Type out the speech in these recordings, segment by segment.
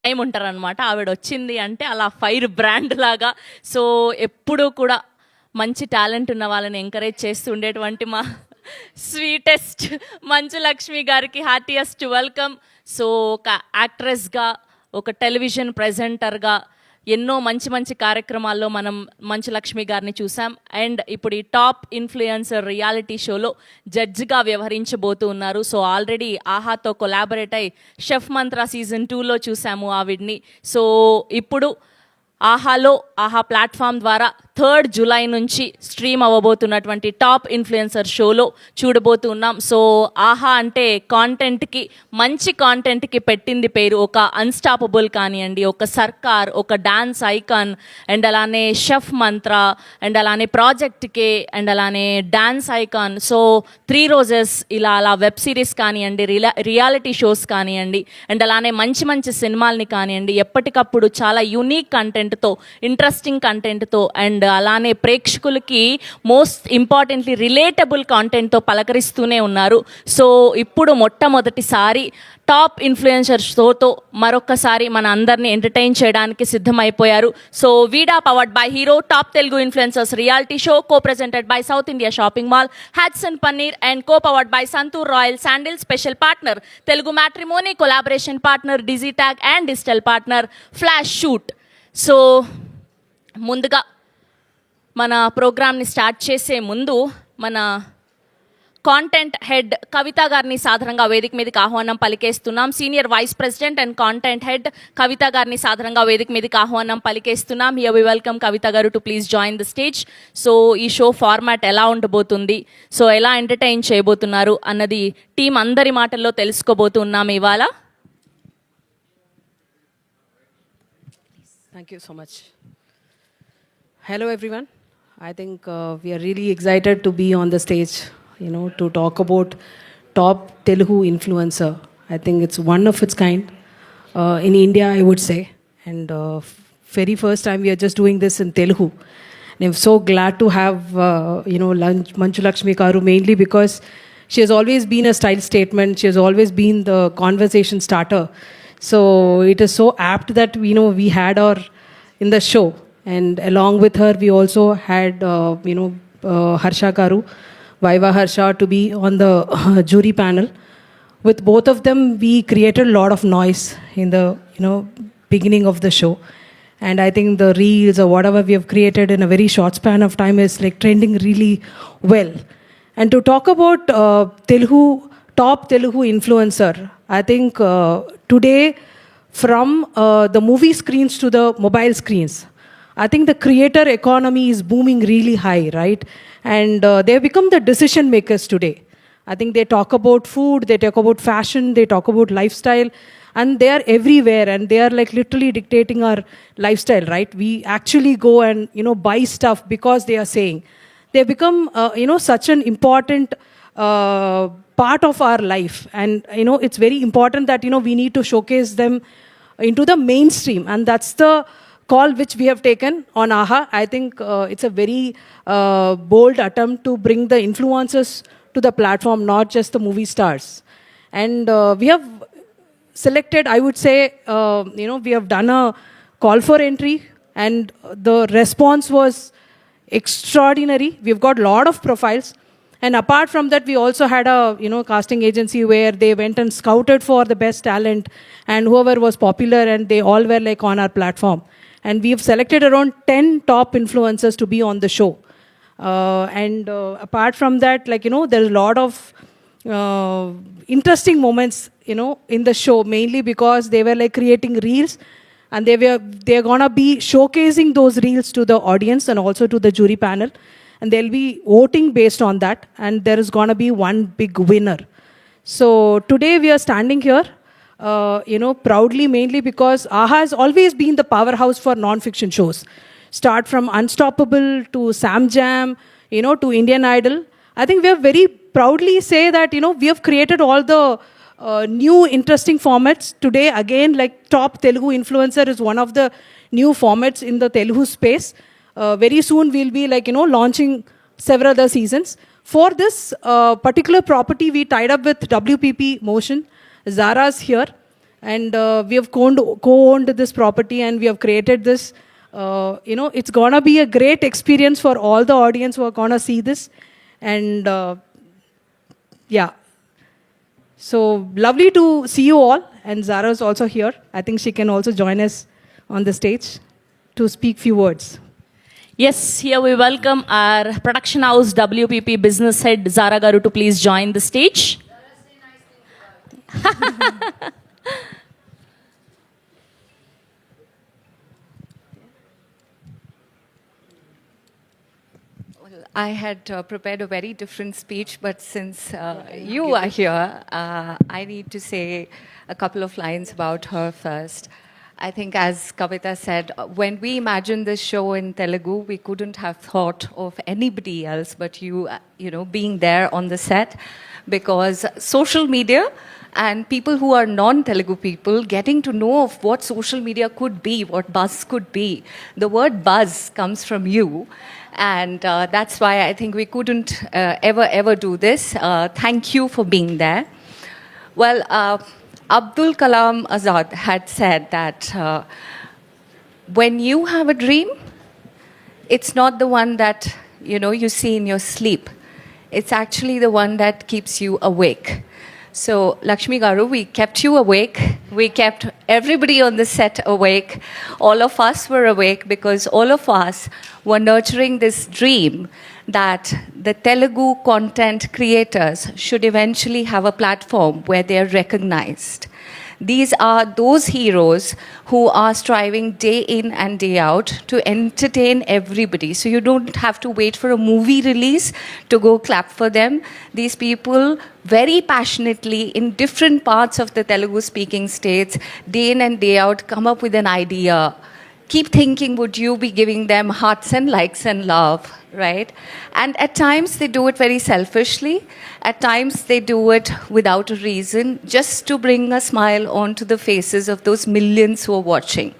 Time ఉంటారనమాట. ఆవిడ వచ్చింది అంటే అలా ఫైర్ బ్రాండ్ లాగా. సో ఎప్పుడూ కూడా మంచి టాలెంట్ ఉన్న వాళ్ళని ఎంకరేజ్ చేస్తూ ఉండేటువంటి మా స్వీటెస్ట్ మంచు లక్ష్మి గారికి హార్టియెస్ట్ వెల్కమ్. సో ఒక యాక్ట్రెస్గా, ఒక టెలివిజన్ ప్రెజెంటర్గా ఎన్నో మంచి మంచి కార్యక్రమాల్లో మనం మంచు లక్ష్మి గారిని చూసాం. అండ్ ఇప్పుడు ఈ టాప్ ఇన్ఫ్లుయెన్సర్ రియాలిటీ షోలో జడ్జిగా వ్యవహరించబోతూ ఉన్నారు. సో ఆల్రెడీ ఆహాతో కొలాబరేట్ అయి షెఫ్ మంత్ర సీజన్ 2లో చూసాము ఆవిడ్ని. సో ఇప్పుడు ఆహా ప్లాట్ఫామ్ ద్వారా 3rd జూలై నుంచి స్ట్రీమ్ అవ్వబోతున్నటువంటి టాప్ ఇన్ఫ్లుయెన్సర్ షోలో చూడబోతున్నాం. సో ఆహా అంటే కాంటెంట్కి, మంచి కాంటెంట్కి పెట్టింది పేరు. ఒక అన్స్టాపబుల్ కానివ్వండి, ఒక సర్కార్, ఒక డాన్స్ ఐకాన్, అండ్ అలానే షెఫ్ మంత్ర, అండ్ అలానే ప్రాజెక్ట్కే, అండ్ అలానే డాన్స్ ఐకాన్. సో 3 రోజెస్ ఇలా అలా వెబ్ సిరీస్ కానివ్వండి, రియాలిటీ షోస్ కానివ్వండి, అండ్ అలానే మంచి మంచి సినిమాల్ని కానివ్వండి, ఎప్పటికప్పుడు చాలా యూనిక్ కంటెంట్తో, ఇంట్రెస్టింగ్ కంటెంట్తో, అండ్ అలానే ప్రేక్షకులకి మోస్ట్ ఇంపార్టెంట్లీ రిలేటబుల్ కాంటెంట్తో పలకరిస్తూనే ఉన్నారు. సో ఇప్పుడు మొట్టమొదటిసారి టాప్ ఇన్ఫ్లుయెన్సర్ షోతో మరొకసారి మన అందరినీ ఎంటర్టైన్ చేయడానికి సిద్ధమైపోయారు. సో వీడా powered by Hero top Telugu influencers reality show, co presented by South India shopping mall, Hatsun paneer, and co powered by Santoor royal sandal, special partner Telugu matrimony, collaboration partner Digitag and digital partner flash shoot. So ముందుగా మన ప్రోగ్రామ్ని start చేసే ముందు మన content head Kavitha గారిని సాధారణంగా వేదిక మీదకి ఆహ్వానం పలికేస్తున్నాం. Senior vice president and content head Kavitha గారిని సాధారణంగా వేదిక మీదకి ఆహ్వానం పలికేస్తున్నాం. హియర్ వి వెల్కమ్ కవిత గారు to please join the stage. So ఈ షో ఫార్మాట్ ఎలా ఉండబోతుంది, సో ఎలా ఎంటర్టైన్ చేయబోతున్నారు అన్నది టీం అందరి మాటల్లో తెలుసుకోబోతున్నాం ఇవాళ. Thank you so much. Hello everyone. I think we are really excited to be on the stage, to talk about top Telugu influencer. I think it's one of its kind in India, I would say. And very first time we are just doing this in Telugu. And I'm so glad to have, Manchu Lakshmi Garu, mainly because she has always been a style statement. She has always been the conversation starter. So it is so apt that, we had her in the show. And along with her, we also had, Harsha Garu, Vaiva Harsha, to be on the jury panel. With both of them, we created a lot of noise in the, beginning of the show. And I think the reels or whatever we have created in a very short span of time is like trending really well. And to talk about top Telugu influencer, I think today, from the movie screens to the mobile screens, I think the creator economy is booming really high, right? And they have become the decision makers today. I think they talk about food, they talk about fashion, they talk about lifestyle, and they are everywhere, and they are like literally dictating our lifestyle, right? We actually go and, buy stuff because they are saying. They become, such an important part of our life. And, it's very important that, we need to showcase them into the mainstream. And that's the call which we have taken on AHA. I think it's a very bold attempt to bring the influencers to the platform, not just the movie stars. And we have selected, I would say, we have done a call for entry, and the response was extraordinary. We've got a lot of profiles. And apart from that, we also had a casting agency where they went and scouted for the best talent, and whoever was popular, and they all were like on our platform. And we have selected around 10 top influencers to be on the show. And apart from that, there's a lot of interesting moments, in the show, mainly because they were like creating reels, and they're gonna be showcasing those reels to the audience and also to the jury panel. And they'll be voting based on that, and there is gonna be one big winner. So today we are standing here, proudly, mainly because AHA has always been the powerhouse for non-fiction shows. Start from Unstoppable to Sam Jam, to Indian Idol. I think we have very proudly say that, we have created all the new interesting formats. Today, again, like top Telugu influencer is one of the new formats in the Telugu space. Very soon we'll be launching several other seasons. For this particular property, we tied up with WPP Motion. Zara's here. and we have co-owned this property, and we have created this. It's gonna be a great experience for all the audience who are gonna see this, and yeah. So lovely to see you all, and Zara is also here. I think she can also join us on the stage to speak few words. Yes, here we welcome our production house WPP business head Zara Garu to please join the stage. I had prepared a very different speech, but since you are here, I need to say a couple of lines about her first. I think, as Kavita said, when we imagined this show in Telugu, we couldn't have thought of anybody else but you, being there on the set, because social media and people who are non-Telugu people getting to know of what social media could be, what buzz could be. The word buzz comes from you. And that's why I think we couldn't ever do this. Thank you for being there. Well, Abdul Kalam Azad had said that when you have a dream, it's not the one that you see in your sleep. It's actually the one that keeps you awake. So, Lakshmi Garu, we kept you awake. We kept everybody on the set awake. All of us were awake because all of us were nurturing this dream that the Telugu content creators should eventually have a platform where they are recognized. These are those heroes who are striving day in and day out to entertain everybody. So you don't have to wait for a movie release to go clap for them. These people very passionately in different parts of the Telugu speaking states, day in and day out, come up with an idea. Keep thinking, would you be giving them hearts and likes and love, right? And at times they do it very selfishly. At times they do it without a reason, just to bring a smile onto the faces of those millions who are watching.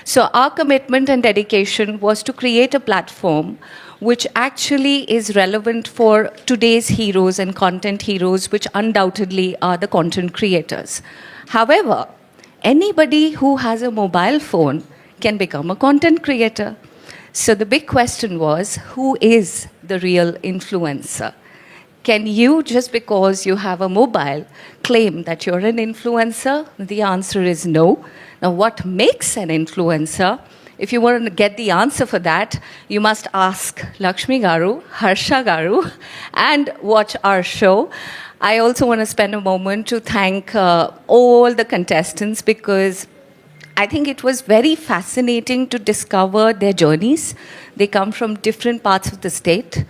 So our commitment and dedication was to create a platform which actually is relevant for today's heroes and content heroes, which undoubtedly are the content creators. However, anybody who has a mobile phone can become a content creator. So the big question was, who is the real influencer? Can you, just because you have a mobile, claim that you're an influencer? The answer is no. Now, what makes an influencer? If you want to get the answer for that, you must ask Lakshmi Garu, Harsha Garu, and watch our show. I also want to spend a moment to thank all the contestants, because I think it was very fascinating to discover their journeys. They come from different parts of the state.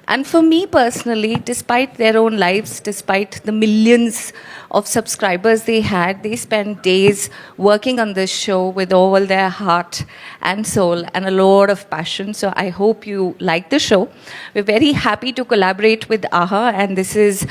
And for me personally, despite their own lives, despite the millions of subscribers they had, they spent days working on this show with all their heart and soul and a lot of passion. So I hope you like the show. We're very happy to collaborate with AHA, and this is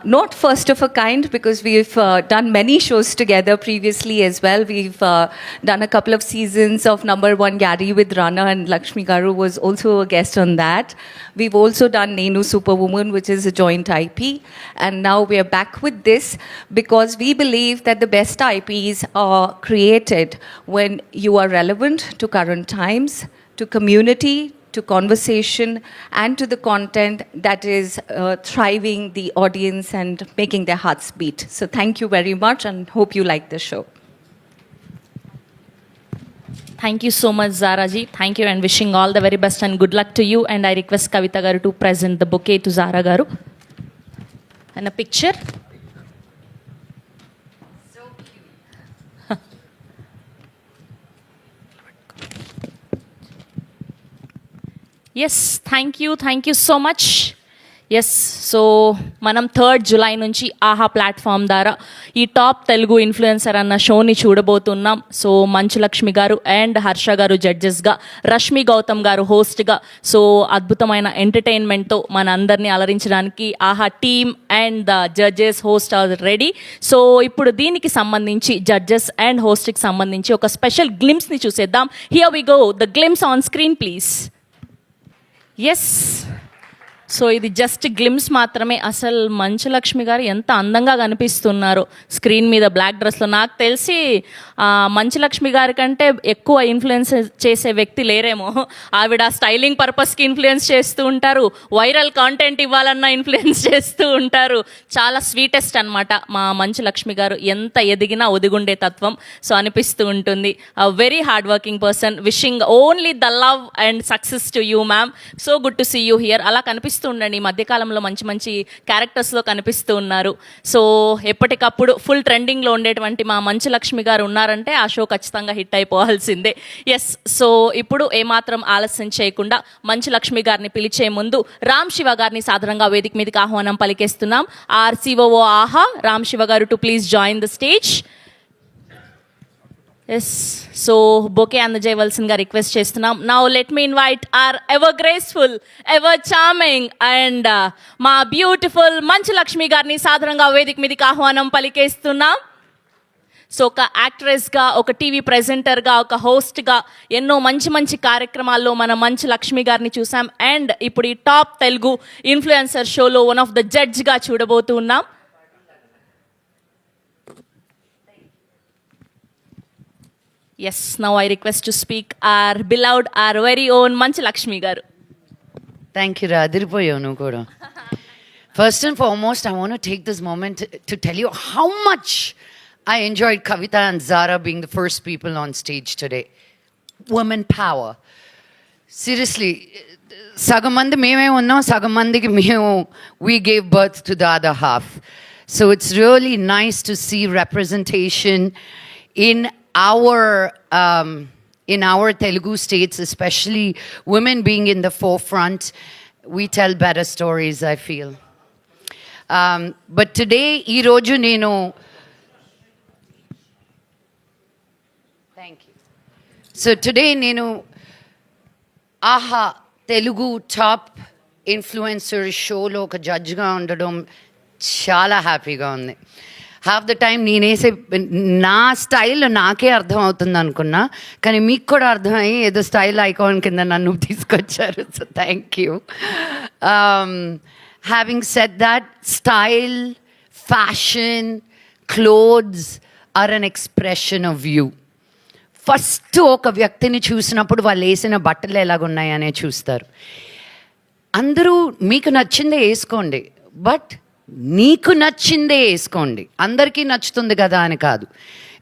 not first of a kind, because we've done many shows together previously as well. We've done a couple of seasons of Number One Gary with Rana, and Lakshmi Garu was also a guest on that. We've also done Nenu Superwoman, which is a joint IP. And now we are back with this because we believe that the best IPs are created when you are relevant to current times, to community, to conversation, and to the content that is thriving the audience and making their hearts beat. So thank you very much, and hope you like the show. Thank you so much, Zara ji. Thank you, and wishing all the very best and good luck to you. And I request Kavita Garu to present the bouquet to Zara Garu. And a picture. So cute. Yes, thank you so much. Yes so మనం 3rd July నుంచి ఆహా platform ద్వారా ఈ top Telugu influencer అన్న షోని చూడబోతున్నాం. So Manchu Lakshmi garu and Harsha గారు జడ్జెస్గా, రష్మి గౌతమ్ గారు హోస్ట్గా, సో అద్భుతమైన ఎంటర్టైన్మెంట్తో మన అందరినీ అలరించడానికి Aha team and the judges host are ready. So ఇప్పుడు దీనికి సంబంధించి జడ్జెస్ అండ్ హోస్ట్కి సంబంధించి ఒక స్పెషల్ గ్లిమ్స్ని చూసేద్దాం. Here we go, the glimpse on screen please. Yes, so ఇది జస్ట్ గ్లిమ్స్ మాత్రమే. అసలు మంచు లక్ష్మి గారు ఎంత అందంగా కనిపిస్తున్నారు స్క్రీన్ మీద బ్లాక్ డ్రెస్లో. నాకు తెలిసి మంచు లక్ష్మి గారి కంటే ఎక్కువ ఇన్ఫ్లుయెన్స్ చేసే వ్యక్తి లేరేమో. ఆవిడ స్టైలింగ్ పర్పస్కి ఇన్ఫ్లుయెన్స్ చేస్తూ ఉంటారు, వైరల్ కాంటెంట్ ఇవ్వాలన్నా ఇన్ఫ్లుయెన్స్ చేస్తూ ఉంటారు. చాలా స్వీటెస్ట్ అనమాట మా మంచు లక్ష్మి గారు. ఎంత ఎదిగినా ఒదిగుండే తత్వం. సో అనిపిస్తూ ఉంటుంది. Very hard working person. Wishing only the love and success to you ma'am. So good to see you here. అలా కనిపిస్తూ ఉండండి. ఈ మధ్యకాలంలో మంచి మంచి క్యారెక్టర్స్లో కనిపిస్తూ ఉన్నారు. సో ఎప్పటికప్పుడు ఫుల్ ట్రెండింగ్లో ఉండేటువంటి మా మంచు లక్ష్మి గారు ఉన్నారంటే ఆ షో ఖచ్చితంగా హిట్ అయిపోవాల్సిందే. ఎస్. సో ఇప్పుడు ఏమాత్రం ఆలస్యం చేయకుండా మంచు లక్ష్మి గారిని పిలిచే ముందు రామ్ శివ గారిని సాధారణంగా వేదిక మీదకి ఆహ్వానం పలికేస్తున్నాం. RCOO ఆహా రామ్ శివ గారు to please join the stage. Yes. So bouquet అందజేయవలసిందిగా రిక్వెస్ట్ చేస్తున్నాం. Now let me invite our ever graceful, ever charming and మా బ్యూటిఫుల్ మంచు లక్ష్మి గారిని సాధారణంగా వేదిక మీదకి ఆహ్వానం పలికేస్తున్నాం. సో ఒక యాక్ట్రెస్గా, ఒక టీవీ ప్రెజెంటర్గా, ఒక హోస్ట్గా ఎన్నో మంచి మంచి కార్యక్రమాల్లో మన మంచు లక్ష్మి గారిని చూసాం. అండ్ ఇప్పుడు ఈ టాప్ తెలుగు ఇన్ఫ్లుయెన్సర్ షోలో వన్ ఆఫ్ ద జడ్జ్గా చూడబోతూ ఉన్నాం. Yes, now I request to speak our beloved, our very own Manchu Lakshmi garu. Thank you, Radhiripoyavu nu kuda. First and foremost, I want to take this moment to tell you how much I enjoyed Kavita and Zara being the first people on stage today. Women power. Seriously, sagam mandi meme unnam, sagam mandiki we gave birth to the other half. So it's really nice to see representation in our Telugu states, especially women being in the forefront. We tell better stories, I feel. But today, ee roju nenu thank you. So today nenu AHA Telugu top influencer show lo oka judge ga undadam చాలా హ్యాపీగా ఉంది. Half the time నేనేసే నా style నాకే అర్థం అవుతుంది అనుకున్నా, కానీ మీకు కూడా అర్థమయ్యి ఏదో స్టైల్ ఐకాన్ కింద నన్ను తీసుకొచ్చారు. So thank you. Having said that, style, fashion, clothes are an expression of you. First ఒక వ్యక్తిని చూసినప్పుడు వాళ్ళు వేసిన బట్టలు ఎలాగున్నాయనే చూస్తారు. అందరూ మీకు నచ్చిందే వేసుకోండి, బట్ నీకు నచ్చిందే వేసుకోండి. అందరికీ నచ్చుతుంది కదా అని కాదు.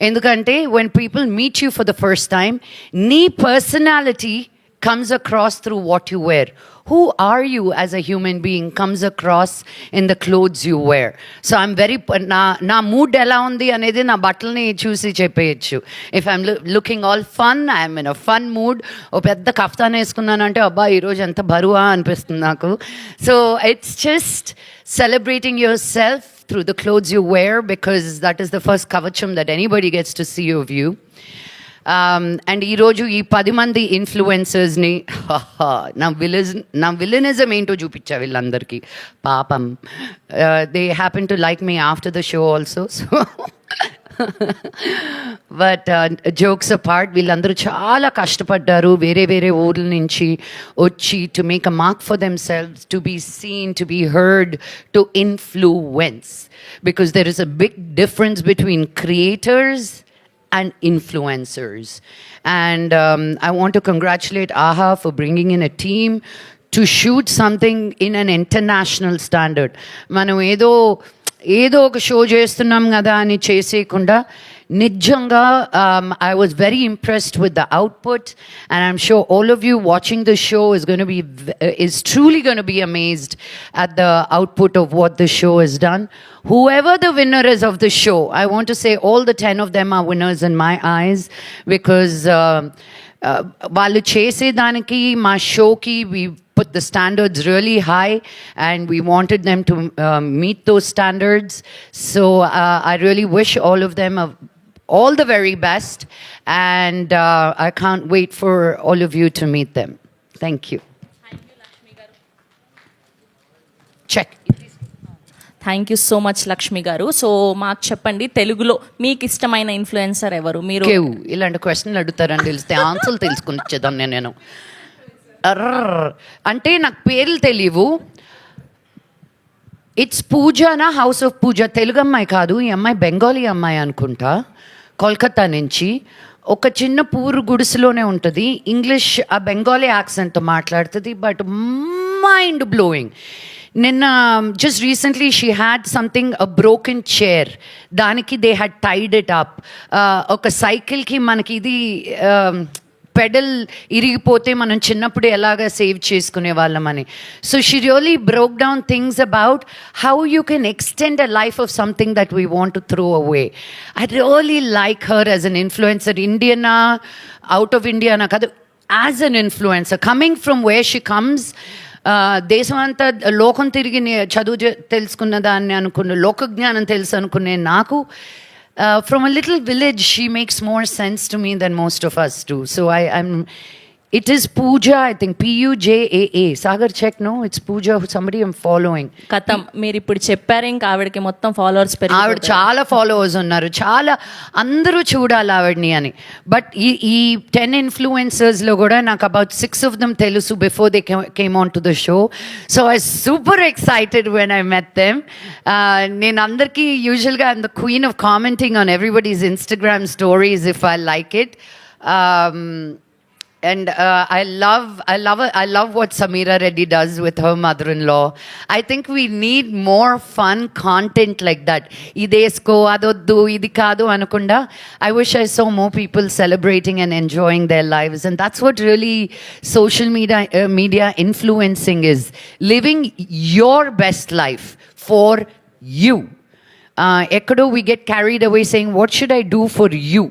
ఎందుకంటే when people meet you for the first time, నీ personality comes across through what you wear. Who are you as a human being comes across in the clothes you wear. So I'm very, na mood ela undi anedi na battalni chusi cheppeychu. If I'm looking all fun, I'm in a fun mood. O pedda kaftan eskunnanante abba ee roju anta baruva anipistundi naku. So it's just celebrating yourself through the clothes you wear, because that is the first kavacham that anybody gets to see of you. And ఈరోజు ఈ 10 మంది ఇన్ఫ్లుయెన్సర్స్ని నా villainism ఏంటో చూపించా వీళ్ళందరికీ. పాపం they happen to like me after the show also. So but jokes apart, వీళ్ళందరూ చాలా కష్టపడ్డారు వేరే వేరే ఊర్ల నుంచి వచ్చి to make a mark for themselves, to be seen, to be heard, to influence. Because there is a big difference between creators and influencers. And I want to congratulate AHA for bringing in a team to shoot something in an international standard. మనం ఏదో ఒక show చేస్తున్నాం కదా అని చేసేయకుండా నిజంగా I was very impressed with the output, and I'm sure all of you watching the show is truly going to be amazed at the output of what the show has done. Whoever the winner is of the show, I want to say all the 10 of them are winners in my eyes, because వాళ్ళు చేసేదానికి మా షోకి we put the standards really high, and we wanted them to meet those standards. So I really wish all of them all the very best, and I can't wait for all of you to meet them. Thank you. Thank you, Lakshmi garu. Check. Thank you so much Lakshmi garu. So మాకు చెప్పండి, తెలుగులో మీకు ఇష్టమైన influencer ఎవరు? మీరు ఇలాంటి క్వశ్చన్లు అడుగుతారని తెలిస్తే ఆన్సర్లు తెలుసుకుని ఇచ్చేదాన్ని నేను. అంటే నాకు పేర్లు తెలియవు, ఇట్స్ పూజానా హౌస్ ఆఫ్ పూజ. తెలుగు అమ్మాయి కాదు, ఈ అమ్మాయి బెంగాలీ అమ్మాయి అనుకుంటా, కోల్కతా నుంచి. ఒక చిన్న పూరు గుడిసెలోనే ఉంటుంది. ఇంగ్లీష్ ఆ బెంగాలీ యాక్సెంట్తో మాట్లాడుతుంది, బట్ మైండ్ బ్లోయింగ్. నిన్న just recently she had something a broken chair, దానికి they had tied it up. ఒక సైకిల్కి మనకి ఇది పెడల్ ఇరిగిపోతే మనం చిన్నప్పుడు ఎలాగ సేవ్ చేసుకునే వాళ్ళమని. So she really broke down things about how you can extend a life of something that we want to throw away. I really like her as an influencer. ఇండియనా, అవుట్ ఆఫ్ ఇండియానా కాదు, as an influencer coming from where she comes. దేశం అంతా లోకం తిరిగి చదువు తెలుసుకున్న దాన్ని అనుకున్న, లోకజ్ఞానం తెలుసు అనుకునే నాకు, from a little village, she makes more sense to me than most of us do. So it is Pooja, I think, Pujaa. Sagar, check, no? It's Pooja, somebody I'm following. కథం మీరు ఇప్పుడు చెప్పారు, ఇంకా ఆవిడకి మొత్తం ఫాలోవర్స్ ఆవిడ చాలా followers ఉన్నారు, చాలా అందరూ చూడాలి ఆవిడని అని. బట్ ఈ 10 ఇన్ఫ్లుయెన్సర్స్లో కూడా నాకు అబౌట్ 6 of them తెలుసు before they came on to the show. So I super excited when I met them. నేను అందరికీ యూజువల్గా I'm the queen of commenting on everybody's Instagram stories if I like it. And I love what Sameera Reddy does with her mother-in-law. I think we need more fun content like that. Idesko adoddu idi kaadu anukunda. I wish I saw more people celebrating and enjoying their lives, and that's what really social media influencing is. Living your best life for you. Ekkado we get carried away saying, what should I do for you?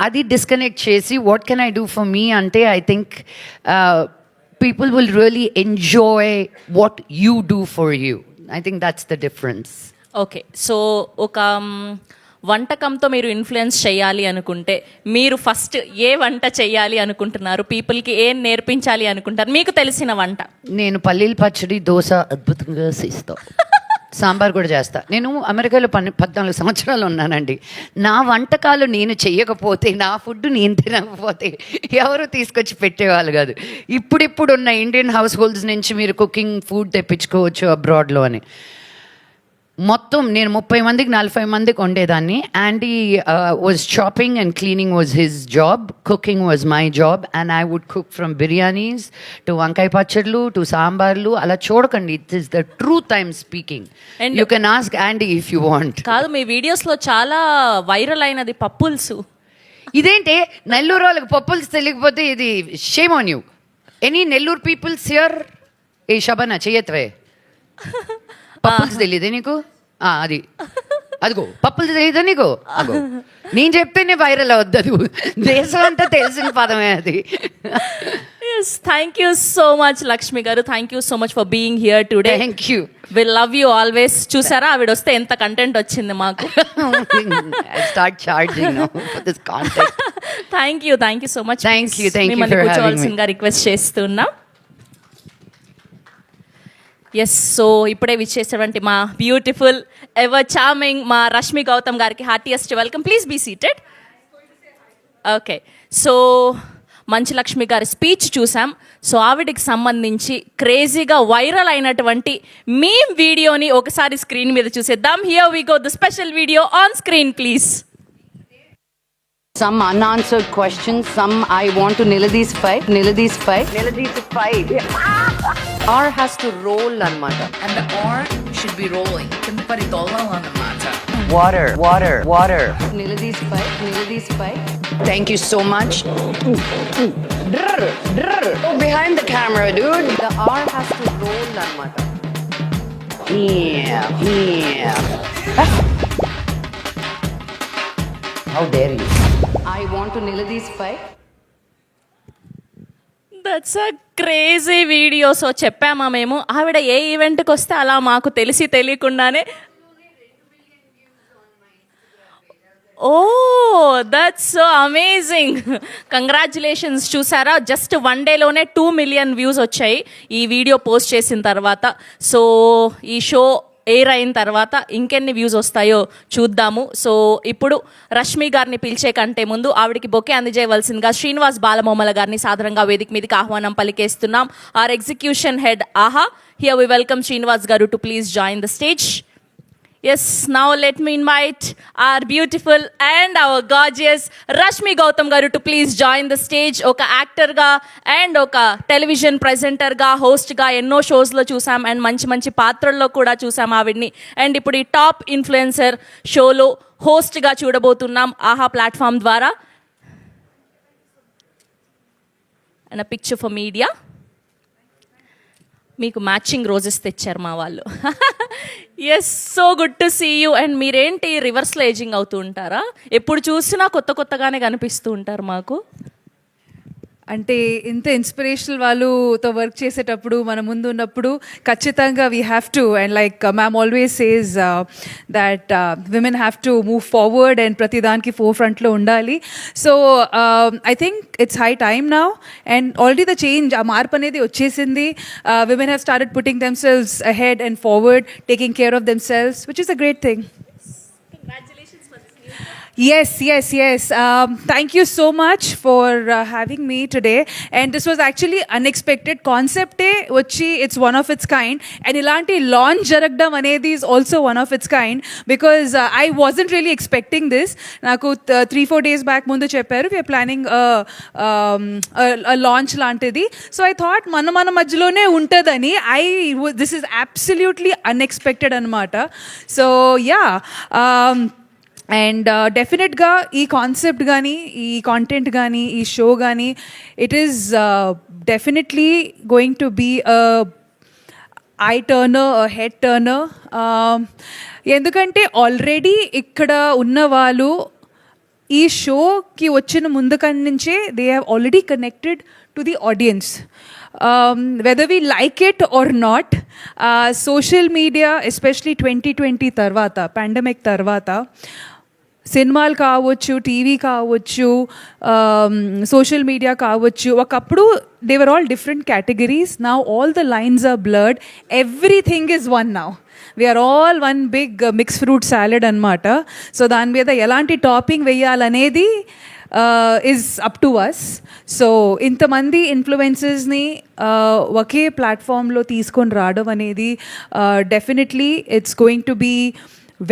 అది disconnect చేసి what can I do for me అంటే, I think people will really enjoy what you do for you. I think that's the difference. Okay, so ఒక వంటకంతో మీరు influence చేయాలి అనుకుంటే మీరు first ఏ వంట చేయాలి అనుకుంటున్నారు? పీపుల్కి ఏం నేర్పించాలి అనుకుంటారు మీకు తెలిసిన వంట? నేను పల్లీల పచ్చడి, దోశ అద్భుతంగా చేస్తా. సాంబార్ కూడా చేస్తా. నేను అమెరికాలో 14 సంవత్సరాలు ఉన్నానండి. నా వంటకాలు నేను చెయ్యకపోతే, నా ఫుడ్ నేను తినకపోతే ఎవరు తీసుకొచ్చి పెట్టేవాళ్ళు కాదు. ఇప్పుడున్న ఇండియన్ హౌస్ హోల్డ్స్ నుంచి మీరు కుకింగ్ ఫుడ్ తెప్పించుకోవచ్చు అబ్రాడ్లో అని. మొత్తం నేను 30 మందికి 40 మందికి వండేదాన్ని. Andy was chopping and cleaning was his job, cooking was my job. And I would cook from biryanis to వంకాయ పచ్చళ్ళు టు సాంబార్లు. అలా చూడకండి, it is the truth I'm speaking. You can ask Andy if you want. కాదు, మీ వీడియోస్లో చాలా viral అయినది పప్పుల్సు. ఇదేంటే నెల్లూరు వాళ్ళకి పప్పుల్స్ తెలియకపోతే ఇది shame on you. Any Nellore peoples here? ఏ శబన చెయ్యత్వే, పప్పుల్స్ తెలియదే నీకు? అది అదిగో పప్పులు తెలియదా నీకు? అగో నేను చెప్తేనే వైరల్ అవద్దు, అది దేశం అంతా తెలిసిన పదమే అది. Yes, thank you so much Lakshmi గారు. Thank you so much for being here today. Thank you. We love you always. చూసారా ఆవిడ వస్తే ఎంత కంటెంట్ వచ్చింది మాకు. I start charging now for this content. Thank you so much. Thank you for having me. కూర్చోవాల్సిందిగా request చేస్తున్నా. Yes, so ఇప్పుడే విచ్చేసినటువంటి మా బ్యూటిఫుల్ ఎవర్ చార్మింగ్ మా రష్మి గౌతమ్ గారికి heartiest welcome. Please be seated. Okay, so Manchu Lakshmi గారి స్పీచ్ చూసాం. సో ఆవిడకి సంబంధించి క్రేజీగా వైరల్ అయినటువంటి మీమ్ వీడియోని ఒకసారి స్క్రీన్ మీద చూసేద్దాం. Here we go, the special video on screen please. Some unanswered questions, some I want to Niladi's fight. R has to roll anamata. And the R should be rolling. Kinda paritola anamata. Water. Niladi's fight. Thank you so much. Drr. Oh, behind the camera, dude. The R has to roll anamata. Yeah. How dare you? I want to Niladi's fight. That's a crazy video. So చెప్పామా మేము, ఆవిడ ఏ ఈవెంట్కి వస్తే అలా మాకు తెలియకుండానే. Oh, that's so amazing. Congratulations. చూసారా, జస్ట్ 1 డేలోనే 2 మిలియన్ వ్యూస్ వచ్చాయి ఈ వీడియో పోస్ట్ చేసిన తర్వాత. సో ఈ షో ఎయిర్ అయిన తర్వాత ఇంకెన్ని వ్యూస్ వస్తాయో చూద్దాము. సో ఇప్పుడు రష్మి గారిని పిలిచే కంటే ముందు ఆవిడకి బొకే అందజేయవలసిందిగా శ్రీనివాస్ బాలమోమల గారిని సాదరంగా వేదిక మీదకి ఆహ్వానం పలికేస్తున్నాం. ఆర్ ఎగ్జిక్యూషన్ హెడ్ ఆహా, హియర్ వి వెల్కమ్ శ్రీనివాస్ గారు to please join the stage. Yes, now let me invite our beautiful and our gorgeous Rashmi Gautam garu to please join the stage. Oka actor ga and oka television presenter ga host ga enno shows lo chusam and manchi manchi పాత్రల్లో కూడా చూసాం ఆవిడ్ని. And ఇప్పుడు ఈ top influencer షోలో హోస్ట్గా చూడబోతున్నాం Aha platform ద్వారా. And a picture for media. మీకు మ్యాచింగ్ రోజెస్ తెచ్చారు మా వాళ్ళు. Yes, so good to see you. And మీరేంటి రివర్స్లో ఏజింగ్ అవుతూ ఉంటారా? ఎప్పుడు చూసినా కొత్తగానే కనిపిస్తూ ఉంటారు మాకు. అంటే ఇంత ఇన్స్పిరేషనల్ వాళ్ళతో వర్క్ చేసేటప్పుడు మన ముందు ఉన్నప్పుడు ఖచ్చితంగా we have to, and like ma'am always says that women have to move forward and ప్రతి దానికి ఫోర్ ఫ్రంట్లో ఉండాలి. So I think it's high time now, and already the change, ఆ మార్పు అనేది వచ్చేసింది. Women have started putting themselves ahead and forward, taking care of themselves, which is a great thing. Yes. Thank you so much for having me today. And this was actually unexpected. Concept vachi, it's one of its kind. And ilanti launch jaragdam anedi is also one of its kind, because I wasn't really expecting this. Naku 3-4 days back mundu chepparu we are planning a launch lantidi. So I thought mana majlone untadani. This is absolutely unexpected anamata. So yeah, and డెఫినెట్గా ఈ concept కానీ, ఈ content కానీ, ఈ show కానీ, it is definitely going to be eye turner, head turner. ఎందుకంటే already ఇక్కడ ఉన్న వాళ్ళు ఈ షోకి వచ్చిన ముందుకని నుంచే they have already connected to the audience. Whether we like it or not, social media, especially 2020 tarvata, pandemic tarvata, సినిమాలు కావచ్చు, టీవీ కావచ్చు, సోషల్ మీడియా కావచ్చు, ఒకప్పుడు they were all different categories. Now all the lines are blurred, everything is one now. We're all one big mix fruit salad అనమాట. సో దాని మీద ఎలాంటి టాపింగ్ వేయాలనేది is up to us. So ఇంతమంది ఇన్ఫ్లుయెన్సర్స్ని ఒకే ప్లాట్ఫామ్లో తీసుకొని రావడం అనేది definitely it's going to be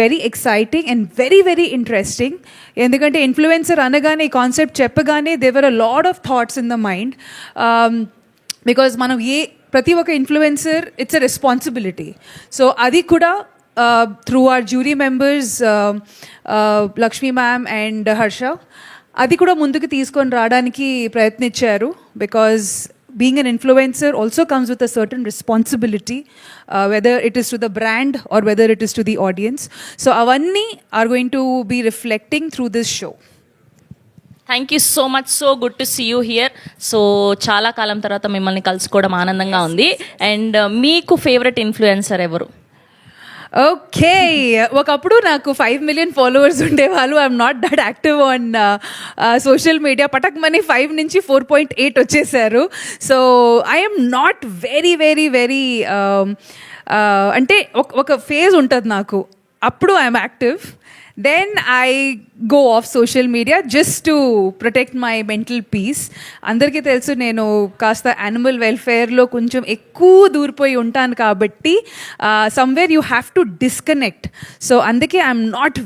very exciting and very interesting. ఎందుకంటే ఇన్ఫ్లుయెన్సర్ అనగానే, ఈ కాన్సెప్ట్ చెప్పగానే there're a lot of thoughts in the mind. Because మనం ప్రతి ఒక్క influencer it's a responsibility. So అది కూడా through our jury members Lakshmi ma'am and Harsha, అది కూడా ముందుకు తీసుకొని రావడానికి ప్రయత్నించారు. Because being an influencer also comes with a certain responsibility, whether it is to the brand or whether it is to the audience. So avanni are going to be reflecting through this show. Thank you so much, so good to see you here. So చాలా కాలం తర్వాత మిమ్మల్ని కలుసుకోవడం ఆనందంగా ఉంది. And మీకు favourite influencer ఎవరు? Okay, ఒకప్పుడు నాకు 5 million ఫాలోవర్స్ ఉండేవాళ్ళు. I'm not that active on social media. పటక్ మనీ 5 నుంచి 4.8 వచ్చేసారు. సో ఐఎమ్ నాట్ వెరీ అంటే ఒక ఫేజ్ ఉంటుంది నాకు, అప్పుడు I'm active. Then I go off social media just to protect my mental peace. అందరికీ తెలుసు నేను కాస్త యానిమల్ వెల్ఫేర్లో కొంచెం ఎక్కువ దూరిపోయి ఉంటాను కాబట్టి somewhere you have to disconnect. So అందుకే I'm not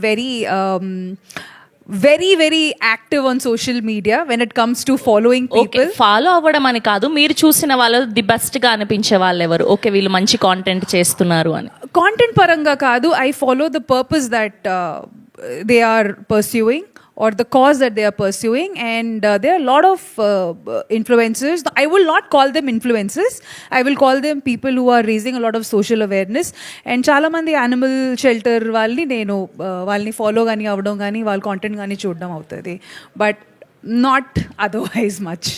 very active on social media when it comes to following people. Follow అవ్వడం అని కాదు, మీరు చూసిన వాళ్ళు ది బెస్ట్ గా అనిపించే వాళ్ళు ఎవరు? ఓకే, వీళ్ళు మంచి కాంటెంట్ చేస్తున్నారు అని. కాంటెంట్ పరంగా కాదు, I follow the purpose that they are pursuing or the cause that they are pursuing, and there are a lot of influencers. I will not call them influencers, I will call them people who are raising a lot of social awareness. And చాలా మంది animal shelter వాళ్ళని నేను వాళ్ళని follow కానీ అవ్వడం కానీ వాళ్ళ content కానీ చూడడం అవుతుంది, but not otherwise much.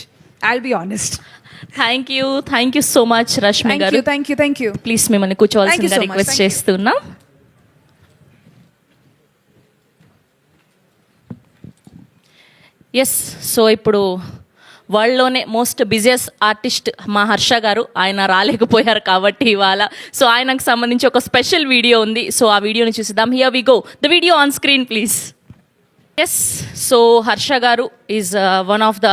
I'll be honest. Thank you so much Rashmi గారు. Thank you. ప్లీజ్ మిమ్మల్ని కూర్చోవాల్సిందిగా రిక్వెస్ట్ చేస్తున్నాం. ఎస్, సో ఇప్పుడు వరల్డ్లోనే మోస్ట్ బిజియెస్ట్ ఆర్టిస్ట్ మా హర్ష గారు. ఆయన రాలేకపోయారు కాబట్టి ఇవాళ. సో ఆయనకు సంబంధించి ఒక స్పెషల్ వీడియో ఉంది. సో ఆ వీడియోని చూసిద్దాం. Here we go, the video on screen please. Yes, so Harsha గారు is one of the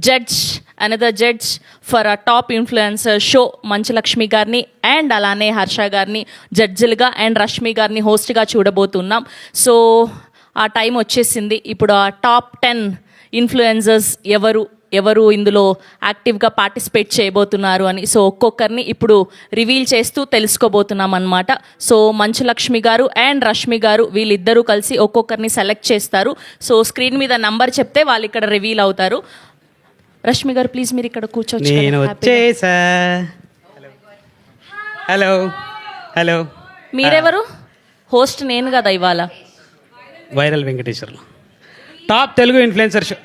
judge, another judge for a top influencer show. Manchu Lakshmi గారిని అండ్ అలానే హర్ష గారిని జడ్జిలుగా అండ్ రష్మి గారిని హోస్ట్గా చూడబోతున్నాం. సో ఆ టైం వచ్చేసింది. ఇప్పుడు ఆ టాప్ 10 ఇన్ఫ్లుయెన్సర్స్ ఎవరు ఇందులో యాక్టివ్గా పార్టిసిపేట్ చేయబోతున్నారు అని. సో ఒక్కొక్కరిని ఇప్పుడు రివీల్ చేస్తూ తెలుసుకోబోతున్నాం అనమాట. సో మంచులక్ష్మి గారు అండ్ రష్మి గారు వీళ్ళిద్దరూ కలిసి ఒక్కొక్కరిని సెలెక్ట్ చేస్తారు. సో స్క్రీన్ మీద నంబర్ చెప్తే వాళ్ళు ఇక్కడ రివీల్ అవుతారు. రష్మి గారు ప్లీజ్ మీరు ఇక్కడ కూర్చోవచ్చు. నేను వచ్చేసా. Hello hello. మీరెవరు? హోస్ట్ నేను కదా ఇవాళ. Viral Venkateswarlu, top Telugu influencer show.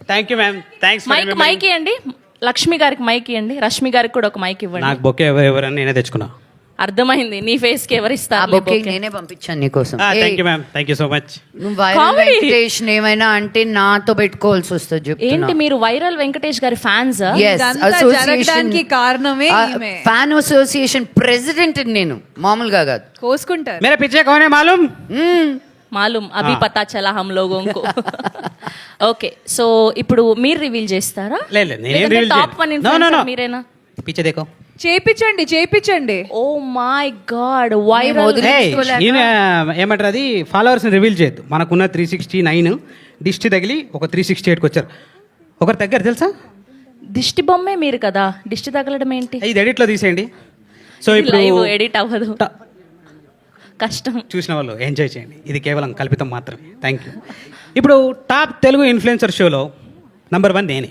Thank you ma'am, thanks. Mike ఇవ్వండి, లక్ష్మి గారికి మైక్ ఇవ్వండి, రష్మి గారికి కూడా ఒక మైక్ ఇవ్వండి. నాకు బొకే ఎవరని నేనే తెచ్చుకున్నా. అర్థమైంది, నీ ఫేస్ కి ఎవరు ఆ ఇస్తారు? బొకే నేనే పంపించాను నీకోసం. Thank you ma'am, thank you so much. నువ్వు వైరల్ Comedy. వెంకటేష్ ఏమైనా అంటే నాతో పెట్టుకోవాల్సి వస్తుంది చెప్తున్నా. ఏంటి మీరు వైరల్ వెంకటేష్ గారి ఫ్యాన్స్? Yes, ఇదంతా association. జరగడానికి కారణమే ఈమె. ఫ్యాన్ అసోసియేషన్ ప్రెసిడెంట్ నేను, మామూలుగా కాదు. కోసుకుంటారు. మేరా పిచ్చే కౌన్ హై మాలూమ్? మాలూమ్ అభి పతా చలా హమ్ లోగోं को. ఓకే, సో ఇప్పుడు మీరు రివీల్ చేస్తారా? లేదు, నేనేం రివీల్ టాప్ 1 ఇన్ఫ్లుయెన్సర్ మీరేనా? పిచ్చే దేకో. చేపించండి. Oh my god, viral. ఈయన ఏమంటారు, అది ఫాలోవర్స్ని రివీల్ చేయొద్దు. మనకున్న 369 దిష్టి తగిలి ఒక 368కి వచ్చారు. ఒకరు తగ్గారు తెలుసా? దిష్టి బొమ్మే మీరు కదా, దిష్టి తగలడం ఏంటి? ఇది ఎడిట్లో తీసేయండి. సో ఇప్పుడు లైవ్ ఎడిట్ అవ్వదు, కష్టం. చూసిన వాళ్ళు ఎంజాయ్ చేయండి, ఇది కేవలం కల్పితం మాత్రమే. Thank you. ఇప్పుడు టాప్ తెలుగు ఇన్ఫ్లుయెన్సర్ షోలో నంబర్ 1 నేనే.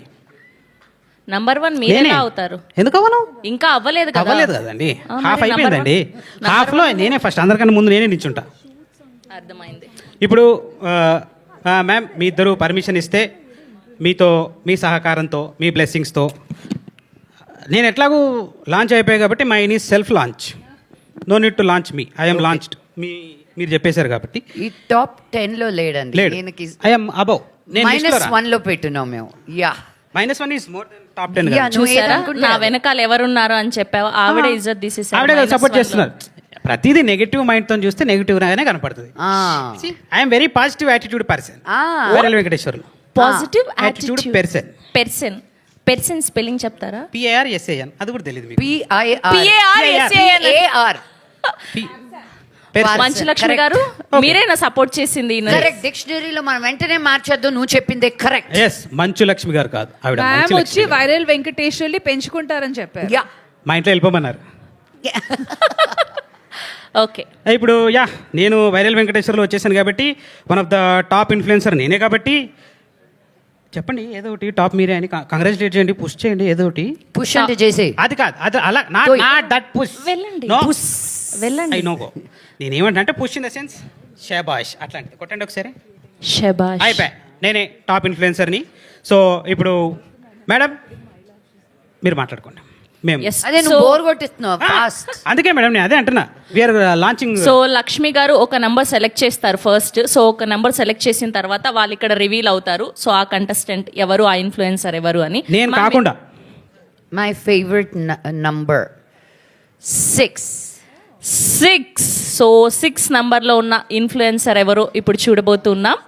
నంబర్ 1 మీరే అవుతారు. ఎందుకు అవ్వను? ఇంకా అవ్వలేదు కదా. అవ్వలేదు కదండి, మరి హాఫ్ number అయిపోయిందండి. one? హాఫ్లో నేనే ఫస్ట్, అందరికన్నా ముందు నేనే నిల్చుంటా. అర్థమైంది. ఇప్పుడు మ్యామ్ మీ ఇద్దరు పర్మిషన్ ఇస్తే మీతో, మీ సహకారంతో, మీ బ్లెస్సింగ్స్తో నేను ఎట్లాగూ లాంచ్ అయిపోయాయి కాబట్టి mine is self launch. No need to launch me, I'm launched. మీరు చెప్పేశారు కాబట్టి. ఈ టాప్ 10 లో లేడండి. లేడు, ఐఎమ్ అబౌవ్. -1 లో పెట్టున్నాం మేము. Yeah, -1 is more than top 10. Yeah, నువ్వు చూసారా ఏదనుకుంటే నా అది. వెనకాల ఎవరున్నారు అని చెప్పావు. ఆవిడే ఇజ్జత్ తీసేసారు. ఆవిడే సపోర్ట్ చేస్తున్నారు. ప్రతిదీ నెగిటివ్ మైండ్తో చూస్తే నెగిటివ్ గానే కనపడుతుంది. I'm very positive attitude person. Viral Venkateswarlu positive attitude attitude. Person. Person spelling చెప్తారా? PARSAN, అది కూడా తెలియదు మీకు. PIR. మంచులక్ష్మి గారు మీరేనా సపోర్ట్ చేసింది? కరెక్ట్. డిక్షనరీలో మనం వెంటనే మార్చేద్దాం. నువ్వు చెప్పిందే కరెక్ట్. ఎస్, మంచులక్ష్మి గారు కాదు ఆవిడ. మ్యామ్ మంచు వచ్చి లక్ష్మి గారు. వైరల్ వెంకటేశ్వర్ని పెంచుకుంటారని చెప్పారు. యా, మా ఇంట్లో వెళ్ళిపోమన్నారు. ఓకే, ఇప్పుడు నేను వైరల్ వెంకటేశ్వర్లో వచ్చేసాను కాబట్టి one of the top influencer నేనే కాబట్టి చెప్పండి ఏదో ఒకటి టాప్ మీరే అని కంగ్రాచులేట్ చేయండి, పుష్ చేయండి ఏదో ఒకటి. పుష్ అంటే చేసే. అది కాదు, అది అలా నాట్ దట్ పుష్. వెళ్ళండి. నో, వెళ్ళండి. I know go. నేనేమంటే పుష్ ఇన్ ద సెన్స్ షాబాష్ అట్లాంటిది కొట్టండి ఒకసారి. శబాష్. అయిపోయా, నేనే టాప్ ఇన్ఫ్లుయెన్సర్ని. సో ఇప్పుడు మేడం మీరు మాట్లాడుకోండి. మేము Yes. అదే నువ్వు బోర్ కొట్టిస్తున్నావు ఫాస్ట్. అందుకే మేడం నేను అదే అంటున్నా, వీఆర్ లాంచింగ్. సో లక్ష్మి గారు ఒక నంబర్ సెలెక్ట్ చేస్తారు ఫస్ట్. సో ఒక నంబర్ సెలెక్ట్ చేసిన తర్వాత వాళ్ళు ఇక్కడ రివీల్ అవుతారు. సో ఆ కంటెస్టెంట్ ఎవరు, ఆ ఇన్ఫ్లుయెన్సర్ ఎవరు అని. నేను కాకుండా మై ఫేవరెట్ నంబర్ 6. 6. సో 6 నంబర్లో ఉన్న ఇన్ఫ్లుయెన్సర్ ఎవరో ఇప్పుడు చూడబోతున్నాం.